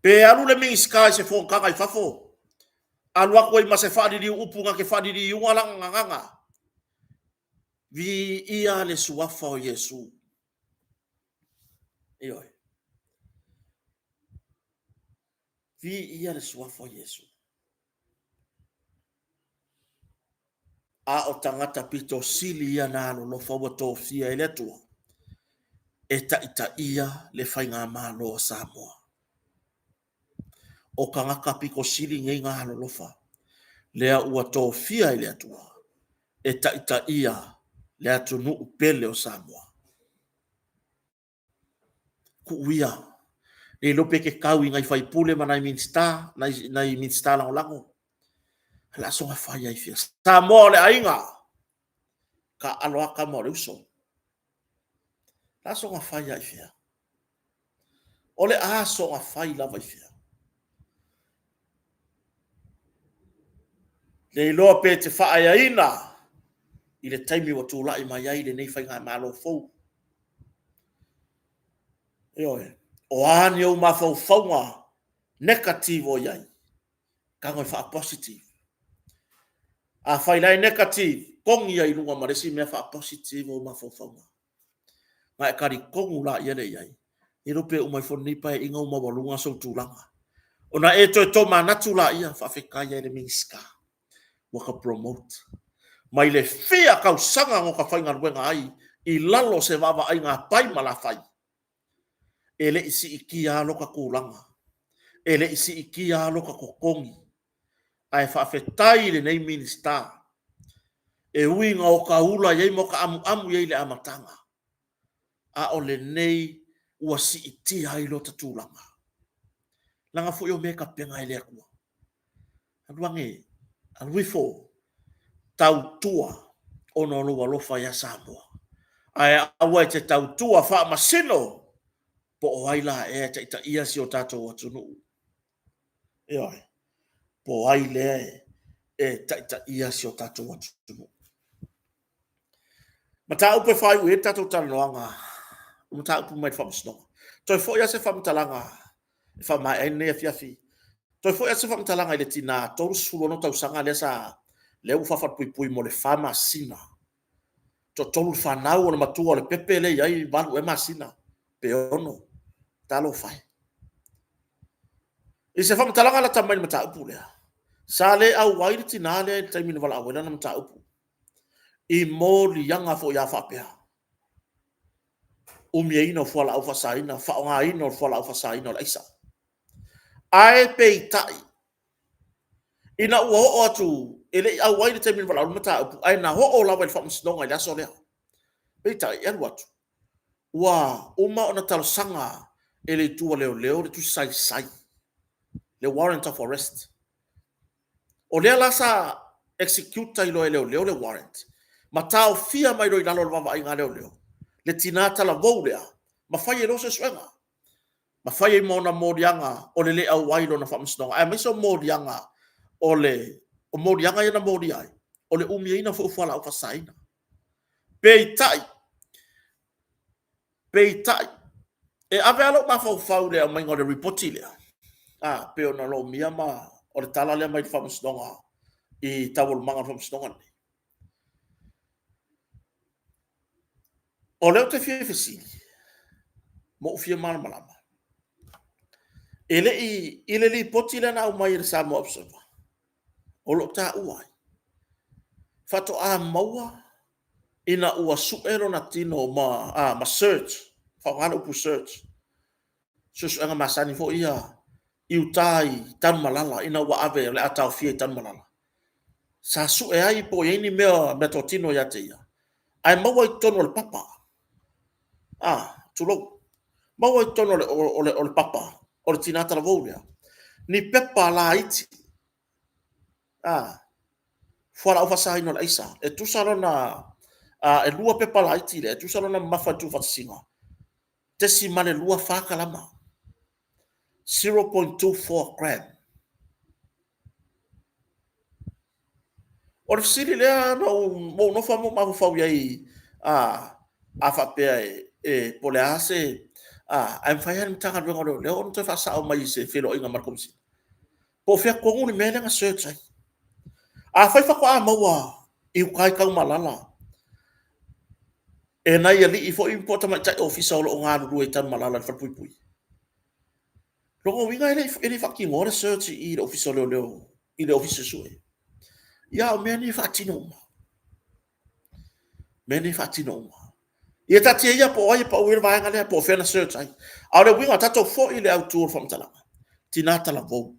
[SPEAKER 1] Pe alu le mi sky se fon kanga i fafo. Alu ako i mase fadi di upu nga ke fadi di yunga lang nganga. Vi ia le suafa o Yesu. Vi ia le suafa o Yesu. A o tangata pito sili ia na lo fawa to fia ele tua. e ta ia le whainga malo o Samoa. O ka ngaka piko siri ngai ngā halolofa, lea ua tō fia i le atua, e ta ia le atu nuu pele o Samoa. Ku uia, le lope ke kau i ngai whaipule ma nai minsta, nai minsta lango lango. La songa whaia i fia. Samoa le ainga, ka aloaka mo le uso. La songa whaia i fia. O le a songa whai lava i fia. Le iloa pe te whaia ina, i le taimi wa tūlai mai ai le nei whainga malo fau. Ioe, o ani au mawhau whaunga negative o iai, ka ngoi wha positive. A whailai negative, kongi ai lunga maresi mea wha positive o mawhau whaunga. Nga e kari kongu la iale iai, i rupe umai whonipa e inga umawalunga sau tūlanga. O na e toi tō manatu la ia, wha whikai ai le minska. Waka promote. Mai le fia kau sanga ngo ka whainga ruenga ai, i lalo se wawa ai ngā pai mala whai. E le isi i ki alo ka kūlanga. E le isi i ki alo ka kokongi. Ai whawhetai le nei minista. E uinga o ka ula iei mo ka amu iei le amatanga. A o le nei ua si i ti hai lo ta tūlanga. Langa fu yo me ka penga i le akua. Aduange, aluifo, tau tua ono lua lofa ya Samoa. Ai awa te tau tua wha masino po o aila e ta ia si o tato o tunu. Ioi, po aile e ta ia si o tato o tunu. Mata upe whai ue tato tanoanga. Mata upe mai whamasnonga. Toi fo ia se whamatalanga. E whamai ai nea fiafi. Toi fo ia se whamatalanga i le tina toru sulo no tau sanga le sa le ufafat pui mo le whama sina. To tolu whanau o le matua o le pepe le iai balu e masina. Pe ono. Talo whai. I se whamatalanga la tamai mata upu lea. Sa le au wairi tina le taimina wala awela na mata upu. I mōli yanga fo ia whapea. Umia ino fuala au whasaina. Whaonga ino fuala au whasaina la isa. Ai pei tai. Ina ua ho atu. Ele au wairi taimina wala au mata upu. Ai na ho o lawa il whamasnonga i aso lea. Pei tai, elu atu. Wa uma ona talo sanga. Ele tua leo le tu sai sai. Le warrant of arrest. O lea lasa execute ilo e leo le warrant. Ma tau fia mai roi lalo wawa inga leo. Le tinata la vou lea. Ma fai e lo se suenga. Ma fai e mona morianga o le au wailo na whamasnonga. Ai miso morianga o le o morianga ia na mori ai. O le umia ina fuufuala au whasaina. Pei tai. Pei tai. E ave alo ma fau lea mai ngore reporti lea. Ah, pe ona lo mia ma o le tala lea mai whamasnonga i tawol manga whamasnonga ni. O leo te fia fesili. Mo ufia mana malama. Ele li poti le na au mai sa mo observa. O lo ta uai. Fato a maua ina ua suero na tino ma search. Fa ngana upu search. Sus anga masani fo ia iutai tan malala ina ua ave le atau fia tan malala. Sa su e ai po yeni mea metotino ya te ia. Ai maua i tono le papa. Tulo. Maua i tono le papa. O le tinata la voulia. Ni pepa la iti. Fuala au fasai no la isa. E tu salona e lua pepa la iti le. E tu salona mafa tu fatsinga. Tesi mane lua faka lama. 0.24 gram. O le fisiri lea no famo mafu fau iai a fapea e pole ase I'm fine tanga rengo le on te fa sa mai se felo inga mar komisi po fia kongu ni mele nga search ai a fai fa ko a maua i kai kau malala e nai ali i fo importa mai tai official o nga ru e tan malala fa pui pui lo winga ele fa ki ngore search i le official leo i le official sue ya meni fa tino Ia tatia ia po ai pa uir vai ngale po fena search ai. Aure winga tato fo ile au tour from tala. Tina tala vo.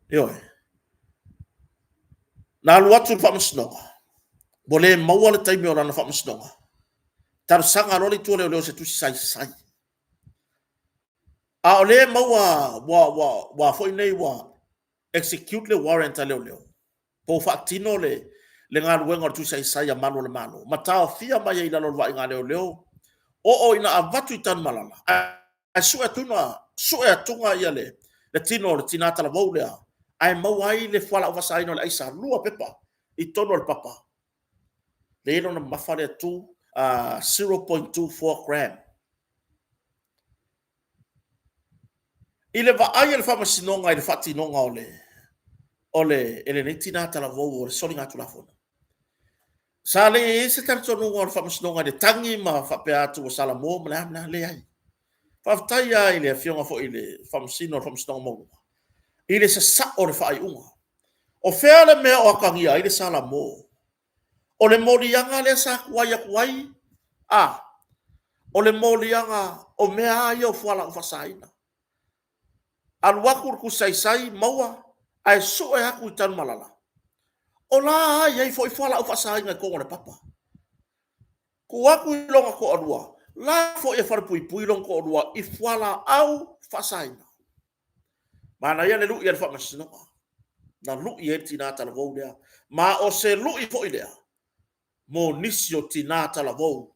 [SPEAKER 1] Yo. Na lu atu fa msnonga. Bole mawala taimi ora na fa msnonga. Tar sanga loli tu le se tu sai sai. A ole mawa wa fo nei wa execute le warrant ale ole. Po fa tino le ngā ruenga tu sai sai a mano le mano. Matao fia mai ila lo vai ngā leo. O ina avatu i tan malala. A sue atunga ia le tino le tinata la vau lea. Ai mawai le fwala uvasa ino le aisa lua pepa. I tono le papa. Le ino na mafare tu 0.24 gram. I le va ai le fama sinonga i le fati nonga ole ele ne tinata la vau o le soli ngatu la fona. Sa le se tartonu o le fama sinonga le tangi ma whapea atu o salamo mla le ai. Whaftai ai le fionga fo i le fama sino o le fama sinonga maunga. I le sa o le whai unga. O fea le mea o akangia i le salamo. O le morianga le sa kuai. O le morianga o mea ai o fuala ufasaina. Alwakur ku sai maua ai so e haku i tanu malala. O la ai ai fo i fuala ufasaina i kongo le papa. Ku aku i longa ko arua. La fo e farpui longa ko arua i fuala au fasaina. Mana ia le lu i al whamasinoa. Na lu i e tinata la vau lea. Ma o se lu i fo i lea. Mo nisi o tinata la vau.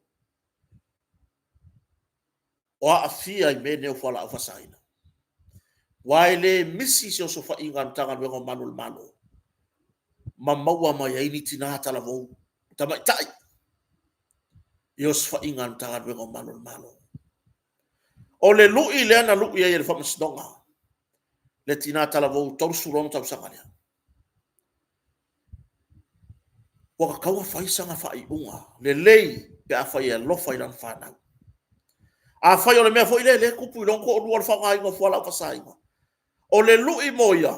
[SPEAKER 1] O a fia i mene o fuala au fasaina. Wai le misi se o sofa inga ntanga nuenga mano. Ma maua mai aini tinata la vau. Tamai tai. I o sofa inga ntanga nuenga mano. O le lu i lea na lu i e le whamasinoa. Le tinata la vau tau surono tau sangaria. Waka kaua faisanga fai unga. Le lei pe a fai e lofa i lan whanau. A fai o le mea fo i le kupu i lonko o luar whanga inga fuala o fasainga. O le lui moia.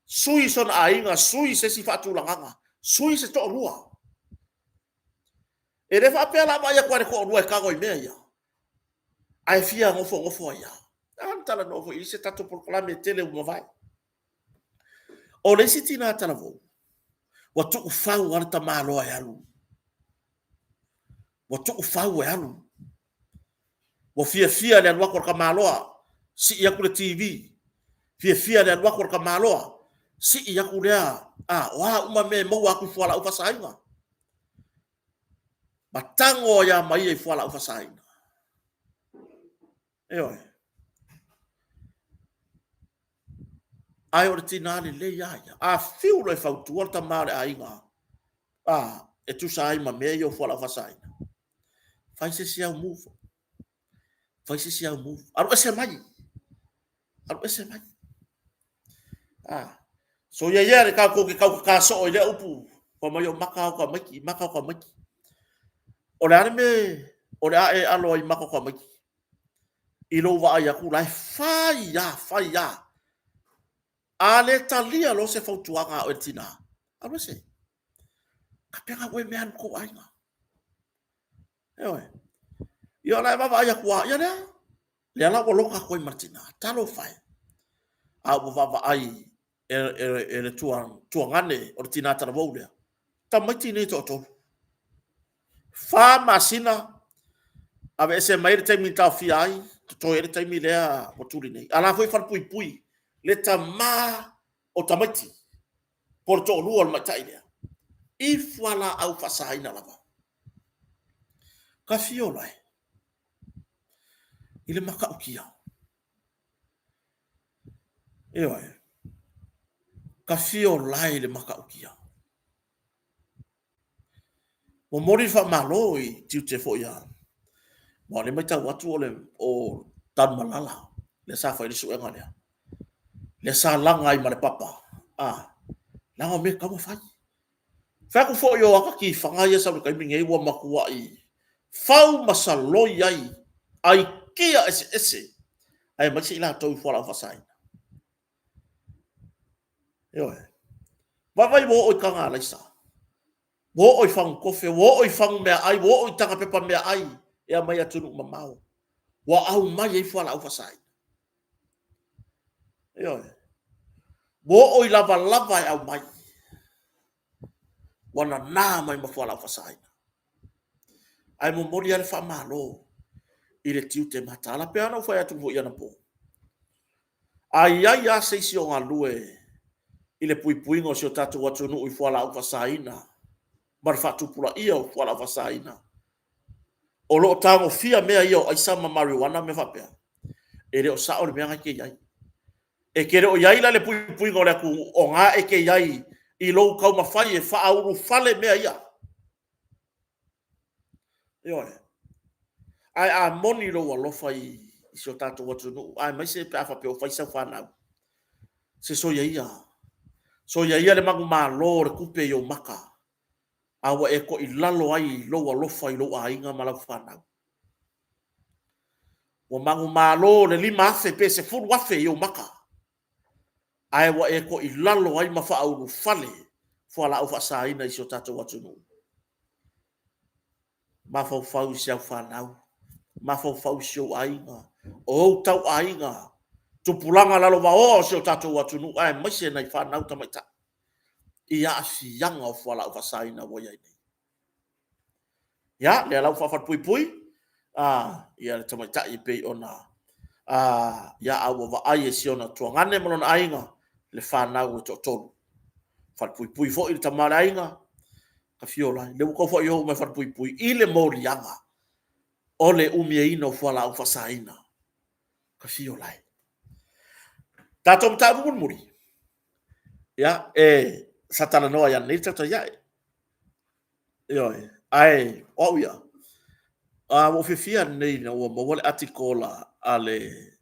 [SPEAKER 1] Sui son a inga, sui se si fatu langanga. Sui se to rua. E le whapea la mai a kwa re ko o rua e kago i mea ia. Ai fia ngofo ia. Antala novo i se tatu proklame tele umavai. O le si tina atala vou. Wa tuku fau ana ta maloa e alu. Wa tuku fau e alu. Wa fia le anwa ka maloa. Si ia kule TV. Fia le anwa ka maloa. Si ia kulea. Wa uma me mau aku fuala ufa sainga. Matango ya mai e fuala ufa sainga. Eoi. Ai ora tinale le ia. Fiu lo e fautu ora ta mare ainga. E tu sai ma me yo fuala ufa sainga. Fai se sia move. Aru ese mai. So ia re ka ko ke ka so ile upu. Pa mai o makau ka maki. Ora me ora e alo i makau ka maki. Ilo va ia ku lai fai ya. Ale talia lo se fautuanga o tina. Aru se. Ka pega we me an ko ainga. Io la va ia ku ia le ala ko loka ko martina. Talo fai. A va ai e tuangane o tina tara voulia. Ta maiti nei to. Fa masina ave se mai te mi ta fi ai to e te mi lea o tuli nei. Ala foi far pui. Le tama o tamati. Porto lu al matai lea. I fuala au fasaina lava. Ka fiolai. Ile maka ukia. Ka fiolai le maka ukia. Mo mori fa malo i tiu te fo ia. Mo le mai tau atu o tan malala. Le sa fa i su enga lea. Le sa langa i mare papa. Langa me kama fai. Fa ku fo yo aka ki fanga ia sa ka mingi wa makua i. Fau masaloi ai kia ese. Ai mai ila tau fo la fasai. Vai mo o kanga la sa. wo oi fang kofe, wo oi fang mea ai, wo oi tanga pepa mea ai, e a mai atunu mamau. Wa au mai e fuala au fasai. Yo. Wo oi lava lava e au mai. Wana nā mai ma fuala au fasai. Ai mo mori ale fa malo. I le tiu te matala pe ana fai atu i ana po. Ai ai a se isi o ngā lue i le pui pui ngo si o tatu watu nu i fuala au fasaina. Mara fatu pula ia o fuala au fasaina. O lo tango fia mea ia o aisama marijuana me fapea. E re o sao le mea ngai ke iai. E ke re o iai la le pui pui ngo le aku o ngā e ke iai i lou kau mawhai e wha auru fale mea ia. Ioi. Ai a moni lo wa lofa i si o tatu watu nu. Ai mai se pe afa pe o faisa whanau. Se so ia. So ia le mangu mā lo le kupe i o maka. Awa e ko i lalo ai lo wa lofa i lo a inga malau whanau. Wa mangu mā lo le lima afe pe se furu afe i o maka. Ai wa e ko i lalo ai mawha auru fale. Fuala au whasa ina i si o tatu watu nu. Mafau fau si au whanau. Mafau fau si o ainga. O tau ainga. Tupulanga lalo wa o si o tatu watu nu. Ai maise nei whanau tamaita. Ia si yanga o fuala au whasa ina wa iai nei. Ya, le lau whawhat pui pui. Ia le tamaita i pei ona. Ia au wa ai e si ona tuangane malona ainga. Le whanau e to tonu. What pui pui fo i le tamara ainga. Ka fiola. Le uko fo i ho me what pui pui. I le mori anga. O le umie ino fuala au whasa ina. Ka fiola. Tato mta abumun muri. Ya, satana noa ya nei tato ya. Ioi. Ai, o ia. Wo fifia nei na ua mawale atikola ale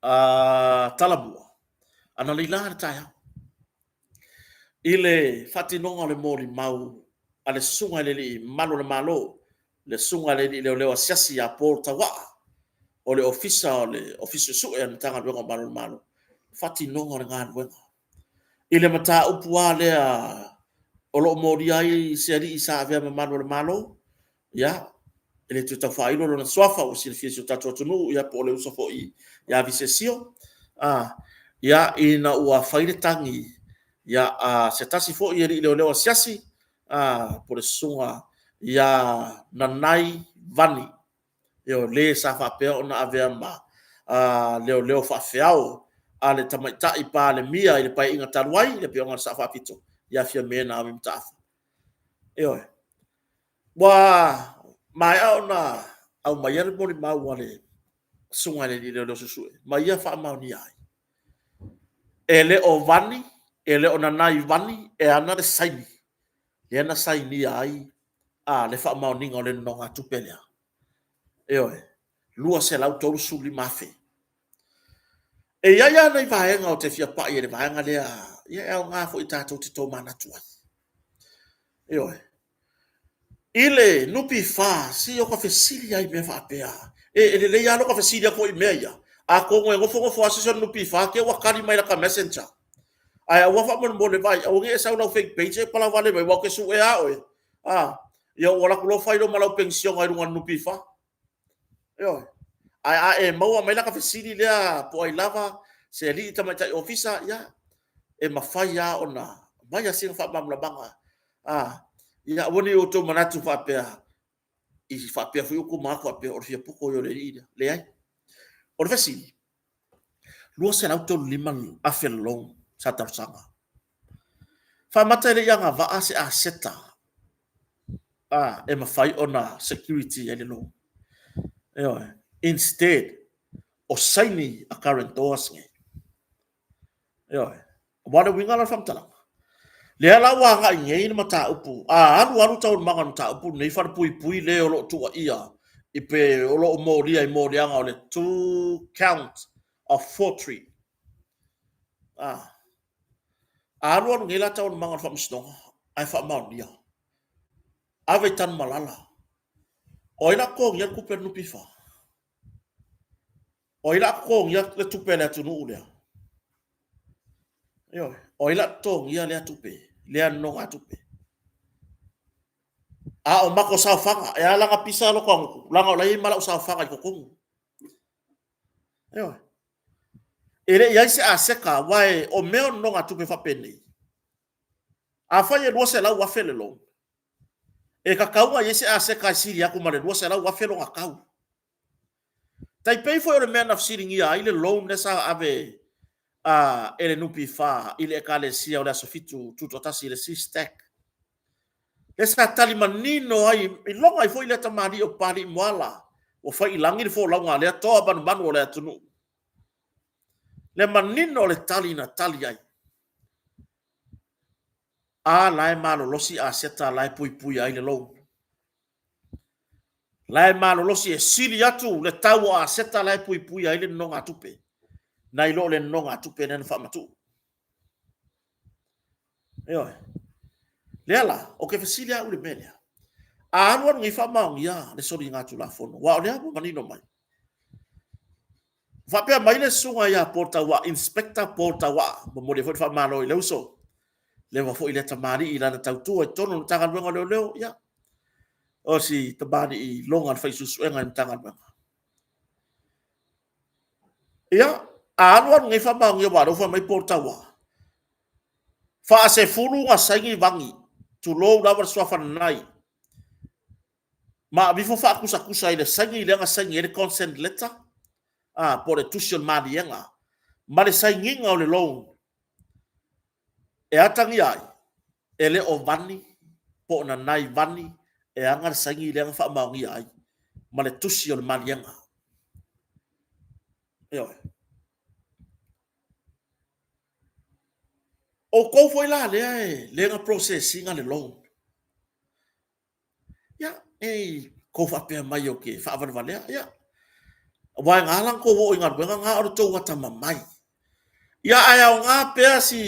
[SPEAKER 1] talamua. Ana leila na taia. Ile fatinonga le mori mau ale sunga le li malo le malo le sunga le li leo asiasi ya porta wa o le ofisa su e tanga le malo le malo fatinonga le ngan wenga ile mata upua le o lo mori ai se ri isa ave malo le malo ya ele tu ta failo na swafa o si fisi tatu tunu ya po le uso fo i ya visesio ya ina ua faile tangi ya se tasi fo i leo asiasi por le sunga ya nanai vani yo le sa fa pe ona ave ma leo fa feao ale tamaita i pa le mia i le pai inga taruai le pe ona sa fa pito ya fia mena am mtafa yo wa mai ona au mai er mori ma wale sunga le leo susu mai ya fa ma ni ai ele o vani ele ona nai vani e ana de saini e ana saini ai le fa ma ninga le nonga tupelea lua se lau tolu suli mafe e ia nei vaenga o te fia pa i le vaenga le ia nga fo itato te to mana tua ile nupi fa si o ka fesilia i me fa pea ele le ia no ka fesilia ko i meia a ko ngofo aso nupi fa ke wakari mai la ka messenger ai wa fa mo le vai o nge sa una fake page pala vale mai wa ke su e a oi yo wala ko lo fai do malo pension ai runga nupi fa yo ai mau mai la ka fesili le po ai lava se li tama tai ofisa ya mafai ya ona mai ya sing fa mamla banga ya woni o to manatu fa pe i fa pe fu ku ma fa pe o fia poko yo le ai o fesili lo se auto liman afelong sata sanga fa mata le yanga va ase a seta mafai ona security ele no instead o saini a current doors nge wala wingala fam tala le ala wa nga nge ni mata upu alu tau manga mata upu nei far pui le o tu ia ipe o lo mori ai mori anga o le 2 count of 4-3 alu ngela tau manga fam stonga ai fa ma dia ave tan malala oina ko ngia ku per nupi fa oila ko ngia le tupe le tu nu le oila to ngia le tupe le no atupe A o mako sa fanga e ala nga pisa lo kong langa lai mala sa fanga ko kong. Yo. Ele ia se aseka wai o meo no nga tupe fa pene. A fa ye lo se la wa fele lo. E ka kaua ye se aseka siri aku mare lo se la wa fele nga kau. Tai pei fo o mea na siri ngia ile lo nesa ave ele nupi fa ile kale sia o la sofitu tu totasi le si stack. Esa tali manino ai i longa i foi le tamari o pari moala o fai langi fo longa le to ban ban o le tunu le manino le tali na tali ai a lai malo losi a seta lai pui pui ai le lo lai malo losi e sili atu le tau a seta lai pui pui ai le nonga tupe nai lo le nonga tupe nen fa matu yo le ala o ke fasilia u le melia a anu ngi fa ma ngia le sori ngatu la fono wa le abu manino mai fa pe mai le sunga ya porta wa inspector porta wa mo le fa ma lo le uso le wa fo ile tamari ila na tautu e tono tanga luenga leo ya o si tabani i longa fa susu enga tanga luenga ya anu ngi fa ma ngia wa do fa mai porta wa fa se fulu nga sangi vangi tu lo da war swafa nai ma bifo fa kusa ile sangi ile nga sangi ile consent letter por tuition madienga ma le sangi nga le loan e atangi ai ele o vani po na nai vani e anga sangi ile nga fa maungi ai ma le tuition madienga yo o ko foi la le nga processing le loan ya ko fa pe mai o ke fa van vale ya wa ngalang ko wo ingat nga o to wata mamai ya aya nga pe si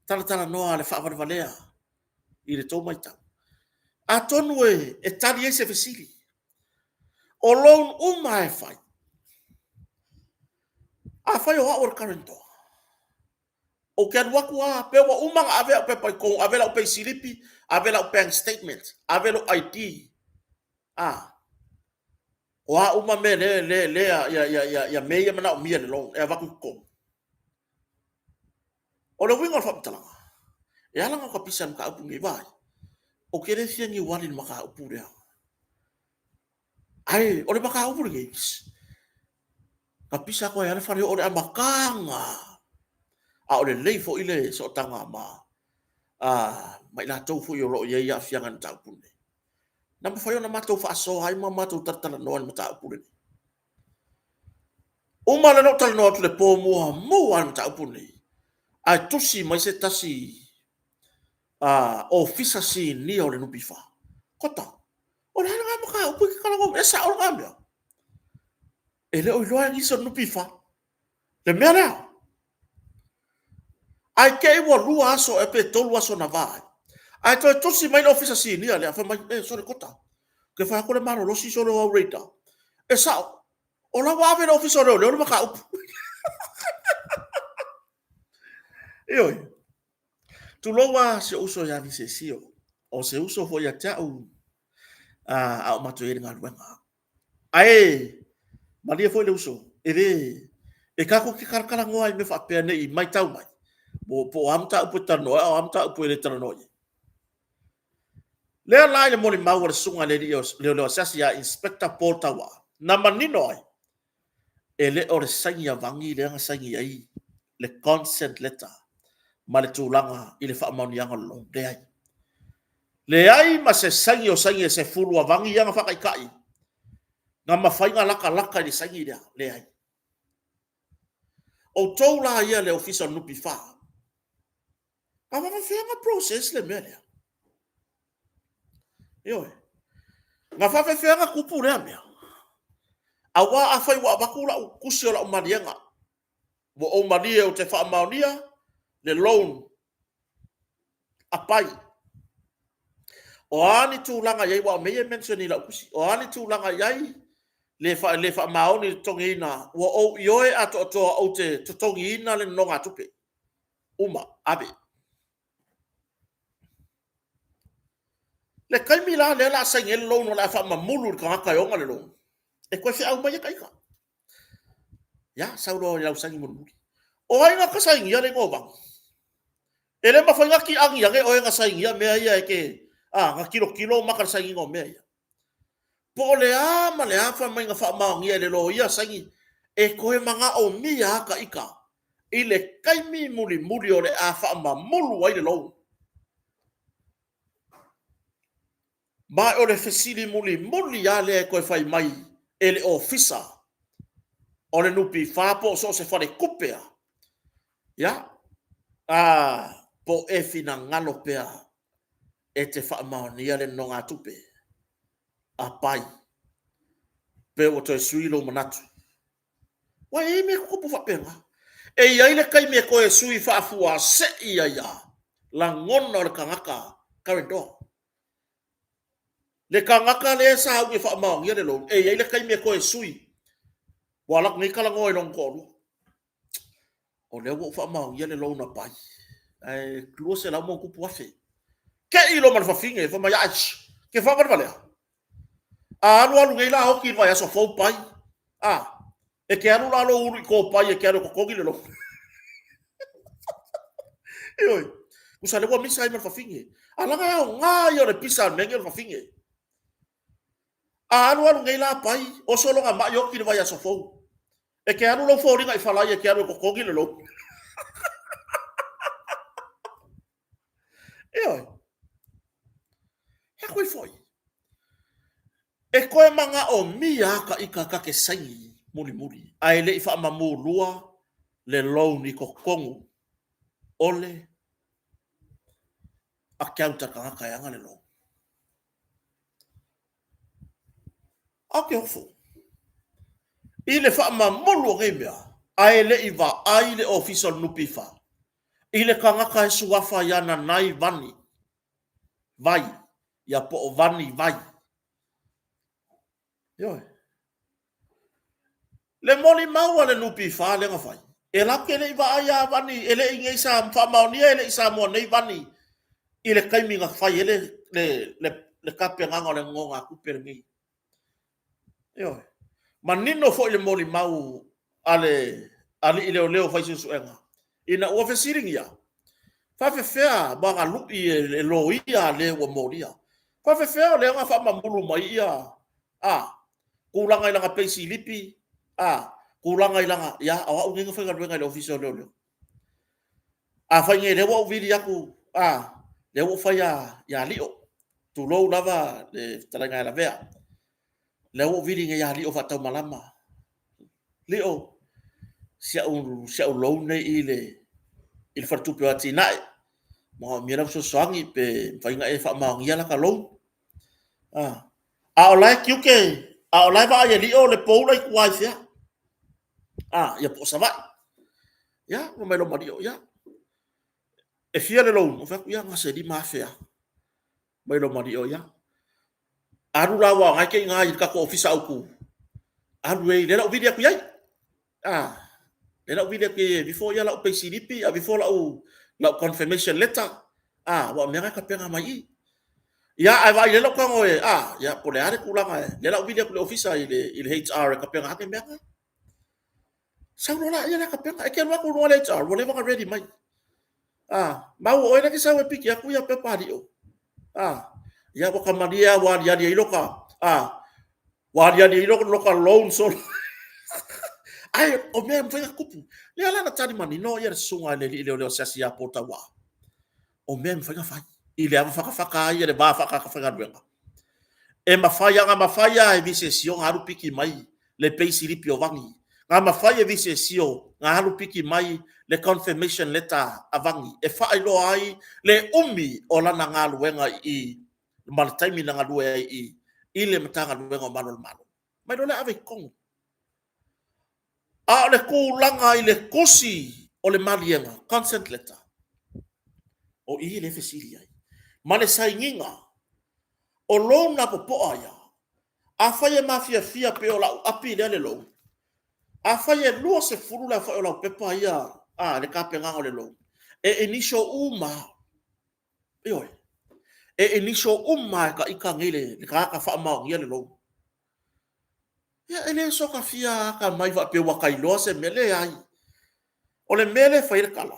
[SPEAKER 1] tala noa le fa van vale i le to mai ta a tonu e tali ese fesili o loan uma e fai a fai o or currento o ke waku a pe wa uma ave pe pa ko ave la pe silipi ave la bank statement ave lo ID o a uma me le ya me ya mana o mia le loan e waku ko o le winga fa tala e ala nga ka pisan ka apu ngi vai o ke le fia ngi wali maka upu rea ai o le maka upu ngi ka pisa ko ya le fari o le makanga o le leifo ile so tanga ma mai la tau fu yo ro ye ya fia ngan ta upu na ma fa yo na mato fa so ai ma mato tartala no an mata upu o ma le no tal no le po mo an ta upu ni ai tusi mai se tasi ofisa si ni o le nupi fa kota o le nga maka upu ki kala go esa o ngambia ele o lo ni so nupi fa le mera ai ke wo lua so e pe tolu aso na vai ai to si mai ofisa si ni ale fa mai so le kota ke fa ko le maro lo si so le o reta esa o la wa ve ofisa le o maka upu yo tu lo wa se uso ya ni se sio o se uso fo ya tau a o mato e nga luenga ai malia foi le uso e ka ko ki karkala ngoa me fa pe nei mai tau mai po amta upu tano o amta upu le tano le la le moli mau le sunga le sasi ya inspector portawa na manino ai ele o le sangi vangi le nga sangi ai le consent letter ma le tūlanga i le whaamanianga long le ai. Le ai ma se sangi o sangi e se fulu a vangi ianga whakaikai. Ngā mawhainga laka i le sangi le ai. O tau la ia le ofisa nupi wha. A whawhawhenga process le mea lea. Ioe. Ngā whawhawhenga kupu lea mea. A wā a whai wā wakula o kusi o la o marianga. Wo o maria o te whaamaunia le loan a pai. O ani tūlanga iai wa mea mention i la kusi. O ani tūlanga iai le fa maoni tongi ina wa o ioe ato o te tongi ina le nonga tupe. Uma, abe. Le kai mila le la sa ngel lo no la fa mamulu ka ka yo ngale lo. E ko fi au mai kai ka. Ya sa ro ya usangi mulu. O ai nga ka sa ngia le ngobang. Ele ma fa nga ki ang ya ke o nga sa ngia me ya ke nga kilo ma ka sa ngia me ya. Po le ama le afa mai nga fa ma ngia le lo ya sa ngi. E ko e manga o mia ka ika. Ile kai mi muli o le afa ma mulu ai le lo. Ma o le fesili muli ya le ko e fai mai ele ofisa o le nupi fapo so se fare kupea ya po e fina ngalo pea e te fa maoni le nonga tupe a pai pe o to suilo manatu wa e me ko fa penga e ia ile kai me ko e sui fa fua se ia ya la ngono le kangaka karendo le kangaka le sa u fa maoni le lo e ia ile kai me ko e sui wala ngai kala ngoi long ko o le wo fa mau ia le lo na pai ai close la mo ku puafe ke ilo man fa finge fa mai ach ke fa vale alu ngai la ho ki vai so fo pai e ke alu la lo uri ko pai e ke alu ko le lo e oi usa le wo mi sai man fa finge ala nga yo le pisa me ngel fa finge alu ngai la pai o solo nga ma yo ki vai so fo e ke alu lo fo ringa i fala e ke alu ko le lo e oi e koe foi e koe manga o mia ka ika ka ke sangi muli ai le ifa mamu lua le lo ni ko kongu ole a kauta ka yanga le lo ake ofo ile fa mamu lo gemia ai le iva ai le official nupifa ile ka e suafa yana nai vani vai ya po vani vai yo le moli mau le nupi fa le ngafai e la ke le va ya vani ele inge sa fa mau ni ele sa mo nei vani ile kai mi ngafai ele le kape nganga le ngonga ku permi yo manino fo le moli mau ale ile leo fai su enga ina officiring ya fa fe fea ba ga lu e lo ia le wo moria fa fe fea le nga fa mambulu mai ia kulanga ilanga pesi lipi kulanga ilanga ya awa ungenga fa ga le official le fa nge le wo vidi aku le wo fa ya lio tu lo lava le talanga la vea le wo vidi nge ya lio fa tau malama lio sia lo ne ile il fartu pe ati nai mo mira so sangi pe fa nga e fa ma ngia la ka lo o like UK o like ba ya lio le po like wife ya ya po sa vai ya mo me lo mario ya e fia le lo fa ya nga se di mafia me lo mario ya aru la wa nga ke nga ka ko office au ku aru le la video ku yai le la video ke before ya la pe CDP before la confirmation letter wa me ka penga mai ya ai le lo ko ngoe ya po le are kulanga le la video ku le office ile HR ka penga ke me sa no la ya ka penga e ke lo ku no le HR wo le va ready mai ma o ina ke sa we piki aku ya pe pario ya bo kamadia wa dia iloka wa dia iloka local loan so ai o me mfa kupu le ala na tani mani no yer sunga le sia porta wa o me mfa fa ile ava faka ia le ba faka duenga e mafaya nga mafaya e visesio haru piki mai le peisi lipi o vangi nga mafaya visesio nga haru piki mai le confirmation letter avangi e fa ilo ai le umi o lana nga luenga i maltaimi nga luenga i ile matanga luenga o malo mai do le ave kong le kulanga i le kosi o le malienga consent letter o i le fesilia mane sainginga o lona popo aya a faye mafia fia pe o la api le lo a faye lo se furu la fa o la pepa ia le kapenga o le lo e inicio uma yo e niso umma ka ikangile ka fa mau ia le lo ia ele so ka fia ka mai va pe wa kai lo se mele ai o le mele fa ir kala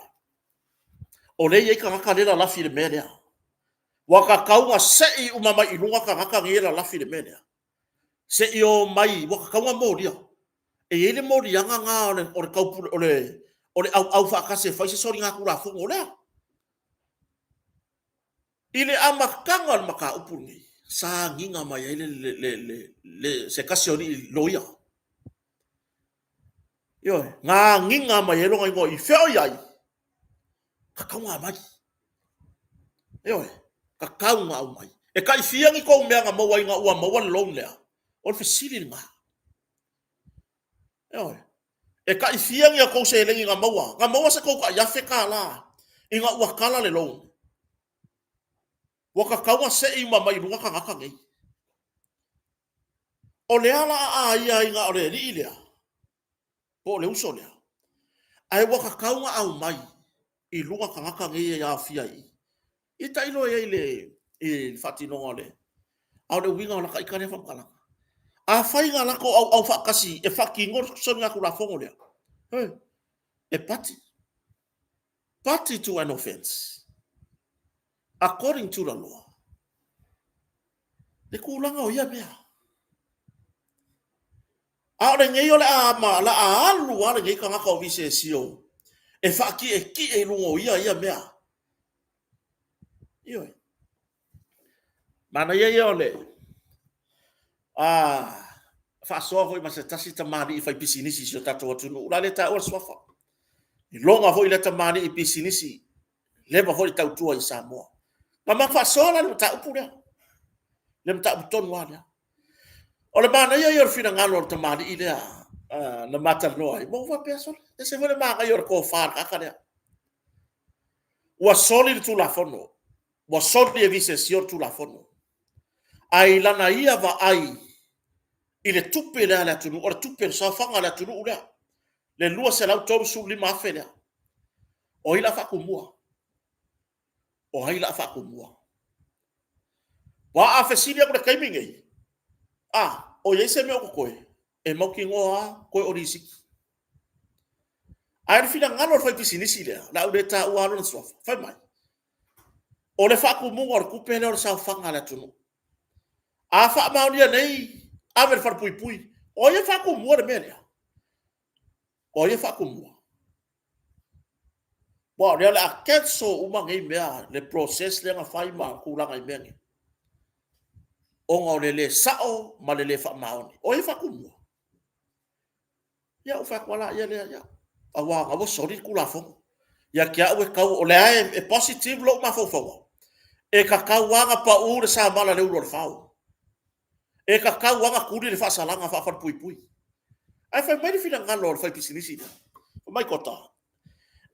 [SPEAKER 1] o le ia ka le la fi le mele wa ka kaunga sei uma mai ilunga ka ngira la fi le mele se io mai wa ka kaunga mo dia e ele mo dia nga o le kaupu o le au fa ka se fa se so ringa ku la fu o le ile amakanga maka upuni sa nginga mai le se kasioni loia yo nga nginga mai lo ngo I feo yai kakaunga mai yo kakaunga au mai e kai fiangi ko mea nga mo wai nga ua mo wan lo lea o fesili nga yo e kai fiangi ko se lengi nga mo se ko ka ya fe kala inga ua kala le lo waka kaunga se I mai lunga ka ngai o le ala a ia inga o le li ilea po le uso lea ai waka kaunga au mai I lunga ka ngai ya fia I tailo ia le fatino ole au le winga la kai kane famkala a fai nga la ko au fa kasi e fa kingo so nga ku la fongo lea e party to an offense according to the law le kulanga o ia mea a le ngai ole a ma la a alu a le ngai ka ngaka o vise sio e fa ki e lungo ia mea io mana ia ole fa so foi ma se tasi tamari fa pisinisi sio tato watu no la le ta o swafa I longa foi le tamari I pisinisi leva foi tau tua I Samoa ma fa so la ta upura le ta buton wala o le mana ia fina ngalo tamari I le na mata noi mo va peso e se vole ma ia ko fa ka le wa soli tu la fono wa soli e vise sio tu la fono ai lana ia va ai I le tupe le ala tunu o le tupe sa fanga la tunu ula le lua se lau tau su lima afele o ila fa kumua o ila fa kumua wa afesilia ko le kaimingi o ye se me ko koe e mau ki ngoa koe orisi ai fina ngalo fa pisinisi le la u le ta u alo so fa mai o le fa kumua o kupe le o sa fanga la tunu a fa maulia nei ave far pui o ye fa ko mo de melia o ye fa ko mo bo le a ketso uma ngai mea le process le nga fai ma ku la ngai mengi o nga le sao ma le fa maoni o ye fa ko mo ya o fa ko la ya le ya awa abo sorry ku la fo ya kia o ka o le e positive lo ma fo fo e ka ka wa pa u le sa mala le u lo fa e ka ka wanga kuri le fa salanga fa pui ai fa mai fina ngalo fa pisinisi mai kota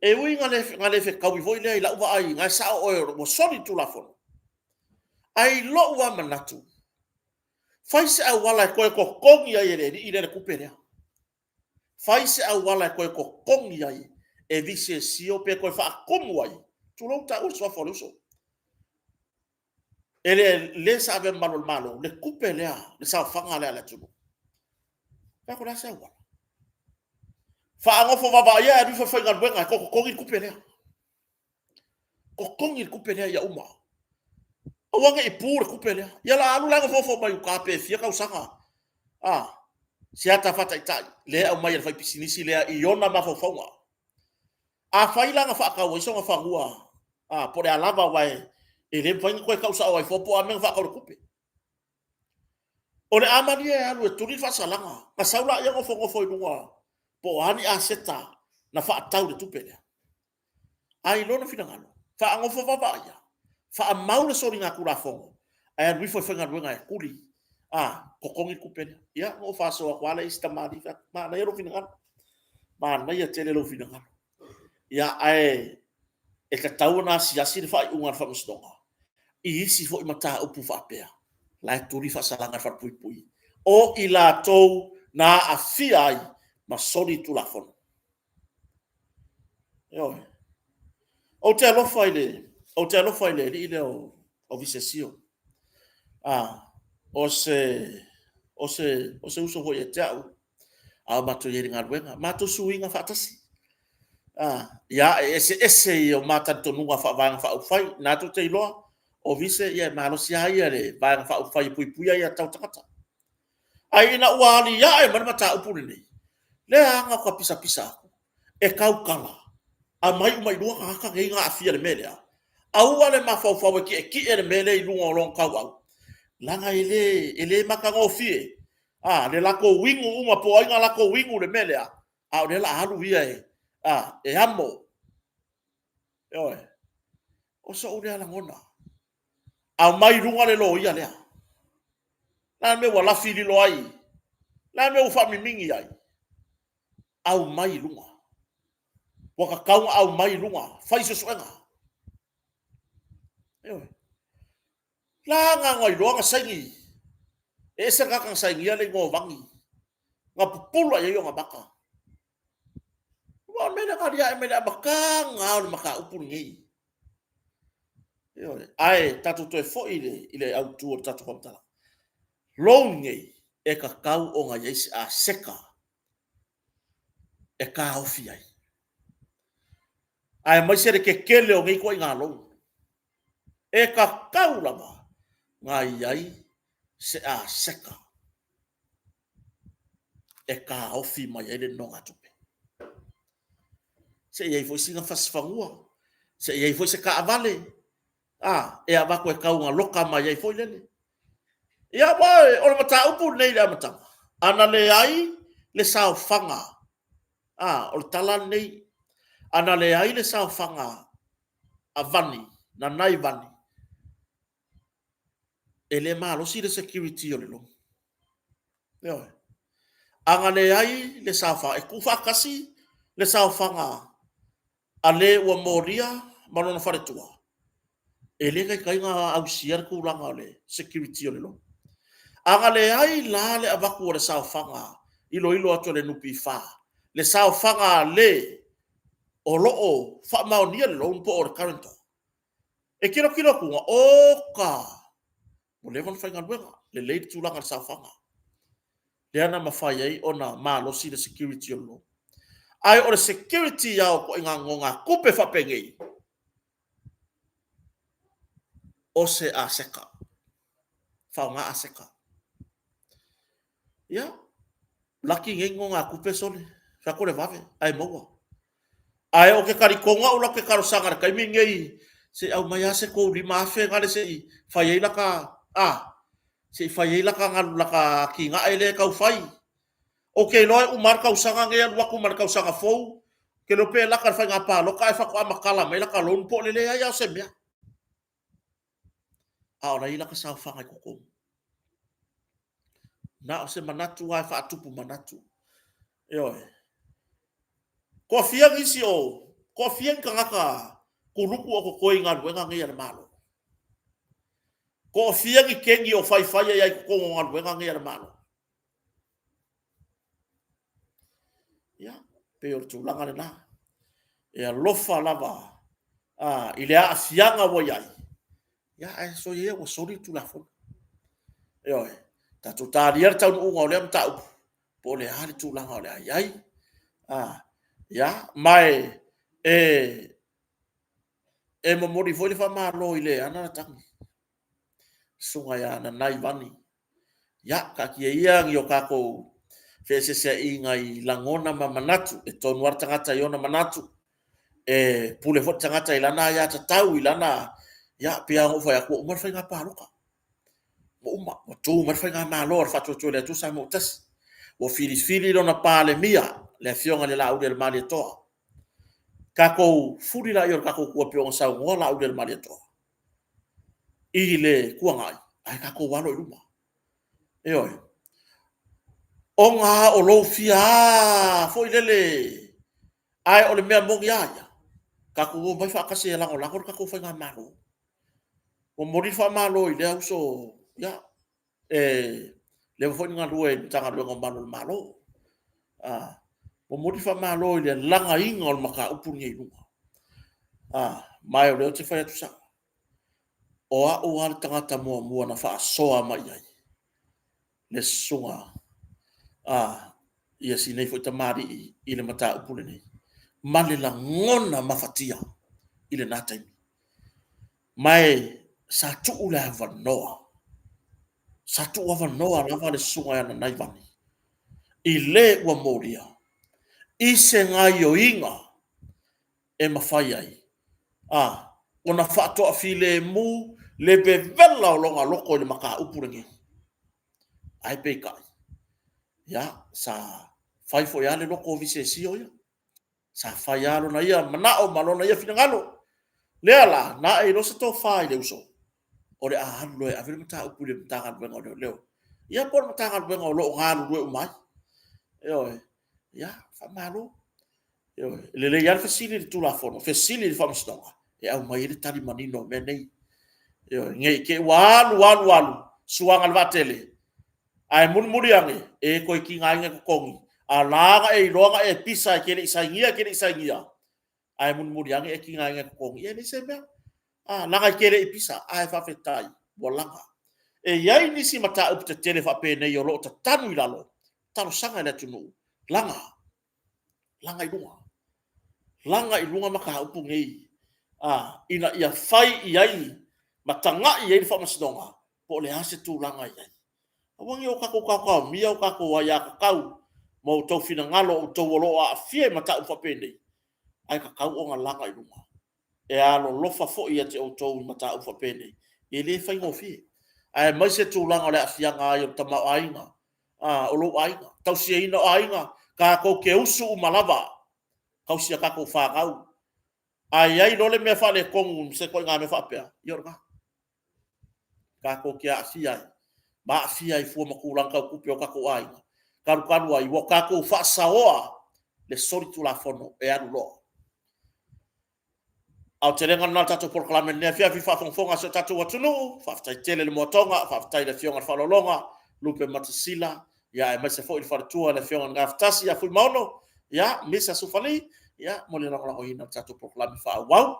[SPEAKER 1] e ui ngale fe ka wi voi le la wa ai nga sa o mo soli tu la fon ai lo wa manatu fa se a wala ko kongi ai le le kupere fa se a wala ko kongi ai e vise sio pe ko fa komu ai tu lo ta o so fo so ele le sabe malo le coupe le sa fanga le la tubu pa ko la sa wa fa ngo fo va ya du fa ngal benga ko ngi coupe le ko ngi coupe le ya uma o wanga I pur coupe le ya la alu la fo mai ka pe fia ka usanga si ata fata ita le o mai fa pisinisi le I ona ma fo fonga a fa ila nga fa ka wo so nga fa rua por a lava vai e le fai ko causa o fo po a men fa ko kupe o le amani e alu tuli fa salanga ka saula ia ngo fo lua po ani a seta na fa tau de tupele ai lona fina ngalo fa ngo fo va ya fa maule so ringa kula fo ai wi fo fenga ruanga e kuli ko kongi kupe ia ngo fa so kwa la istamadi fa ma na ro fina ngalo ma na ia tele lo fina ngalo ia ai e ka tau na siasi fa unga fa mstonga I isi fo mata upu fa pea la turi fa salanga fa pui o ila tou na afia ai ma soli tu la fon yo o te lo faile ile o o visesio o se uso ho e tau a mato yeri ngaruenga mato suinga fatasi ya ese o mata to nunga fa vanga fa ufai na to te loa o vise ia malo sia ia le vanga fa ufai pui pui ia tau takata ai na wali ya e mata upuri nei le anga ka pisa pisa e kau kala a mai lua ka ngai nga afia le mele au ale ma fa ki e le mele i lunga long kau au langa ele maka ngofie le lako wingu uma po ainga lako wingu le mele a le la alu ia e amo o so ule ala ngona a mai lunga le lo ia lea la me wala fili lo ai la me ufa mimingi ai au mai lunga waka kau au mai lunga fai se soenga la nga ngai lo nga saingi e se ka kan saingi le ngo vangi nga pupula ye nga baka wa mena ka dia mena baka nga maka upul ngi ai tatu to fo ile au tu tatu ko tala longe e ka kau o nga yesi a seka e ka ofi ai mai se ke kele o ngi ko nga lo e ka kau lava nga iai se a seka e ka ofi mai ele no atupe se iai foi singa fasfangua se iai foi se ka avale e ava ko e kau nga loka mai iai foi lele ia boy o mata upu nei la mata ana le ai le sao fanga o tala nei ana le ai le sao fanga avani na nai vani ele malo si de security o le lo anga le ai le sao fa e kufa kasi le sao fanga ale wa moria malona fare tua ele kai nga au siar ku langa le security o le lo anga le ai la le avaku o le sao fanga ilo atu le nupi fa le sao fanga le o loo fa maonia le lo un po o current e kilo ku oka o le von fanga luega le late tulanga sao fanga le ana mafai ai ona malo si le security o lo ai o le security ya ko inga ngonga kupe fa pengei o se aseka fa nga aseka ya laki ngengo nga kupe sole fa ko le vave ai mo ai o ke kari konga o ke karo sangar kai mingei se au mai ase ko di mafe ngale se fa ye la ka se fa ye la ka ngal la ka ki nga ele ka fai o ke lo u marka usanga nge al waku marka usanga fo ke lo pe la ka fa nga pa lo ka fa ko amakala mai la ka lon po le ya se mea ora ila ka sa fa ko ko na o se manatu wa fa tupu manatu ko fia ngisi ko fia ngaka kuluku o ko inga luenga ngi ar malo ko fia ngi kengi o fai ya ko ngal luenga ngi ar malo ya pe o tulanga na lofa lava ile a fianga wo ya so ye wo sori tu la fo ta to ta rier ta u ngole ta po le har tulanga le ai ya mai mo mori foi fa malo ile ana tangi sunga ya na nai vani ya ka ki ia ngi o kako fese se inga i langona manatu e tonu ar tangata iona manatu pule fo tangata ilana ya tatau ilana ya pia ngo fa ya ko umar fa nga paluka mo uma mo tu umar fa nga malo fa to le tu sa mo tas wo fili lona pale mia le fionga le la u del mali to kako furi la yor kako ko pio sa ngola u del mali to ile kuangai ai kako walo luma onga o lo fia foi lele ai o le mea mo ya kako go mai fa kasi la ngola ko kako fa nga malo o mori fa malo ile uso ya le foi nga lue tanga lo ngomalo malo o mori fa malo ile langa inga o maka upu ngi lunga mai o le te fa tu sa o au al tangata mua na wha soa mai ai. Le sunga. Ia si nei foi tamari i le mata upule nei. Male la ngona mafatia i le nataimi. Mai sa tuu le hava noa. Sa tuu hava noa lava le sunga yana naivani. I le ua moria. I se ngai o inga e mawhai ai. Ona whaatoa file mu le bevela o longa loko i le maka upurengi. Ai pe kai. Ya, sa fai fo ya le loko vise sio ya. Sa fai alo na ia manao malona ia finangalo. Lea la, na e rosa tō whai le uso. O le ahanu loe, a vile mata upu le mata ngā luenga o leo. Ia pora mata ngā luenga o loo ngālu lue umai. Eo ia, whamalo. Eo le ian fasili le tula fono, fasili le whamastonga. E au mai le tali manino me nei. Eo, ngei ke walu, suanga le vatele. Ai muri ange, e koe ki ngā inga kukongi. A laga e iroanga e pisa e kele isaingia. Ai muri ange e ki ngā inga kukongi. E nise mea. Langa kere i pisa, ai whawhetai, wa langa. E iai nisi mata upu te tele whape nei o loo ta tanu i lalo. Tano sanga le tunu. Langa i lunga. Langa i lunga maka upu ngei. Ina ia whai iai, matanga iai whamasidonga, po le hase tu langa iai. Awangi o kako kakao, mia o kako wa ia kakao, mo tau fina ngalo o tau olo a fie mata upu whape nei. Ai kakao o ngā langa i lunga. E alo lofa fo ia te o tau mata ufa pene. E le whai ngofi. Ai mai se tūlanga le afianga ai o tama ainga. O lo ainga. Tau sia ina ainga. Ka kou ke usu u malava. Kau sia kako whakau. Ai lole mea whale kongu se koi ngā me whapea. Iorga. Ka kou ke afia ai. Ma afia ai fua makuranga o kupe o kako ainga. Karu ai. Wa kako whaasaoa. Le sori tūla fono. E anu loa. Au te renga nā tatou proklame nea fia fi whawhongwhonga so tatou watunu, whawhtai tele le moatonga, whawhtai le fionga whalolonga, lupe matasila, ia e maise fo i wharatua le fionga ngā whtasi, ia fui maono, ia misa sufali, ia moli rangorango ina tatou proklame whaawau,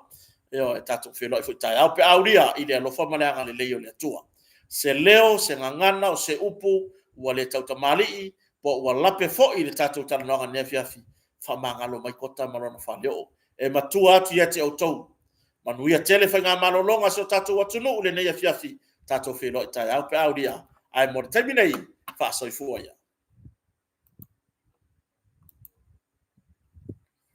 [SPEAKER 1] ia e tatou whiloi fui tai au pe auria, i le alofa maleanga le leo le atua. Se leo, se ngangana o se upu, ua le tau tamalii, po ua lape fo i le tatou talanoanga nea fia fi, whamangalo mai kota marona whaleo. E matua atu ia te autou. Manuia tele whai ngā malolonga so tātou atunu ule nei a fiafi. Tātou wheloi tai au pe auria. Ai mo te taimi nei, whaasoi fua ia.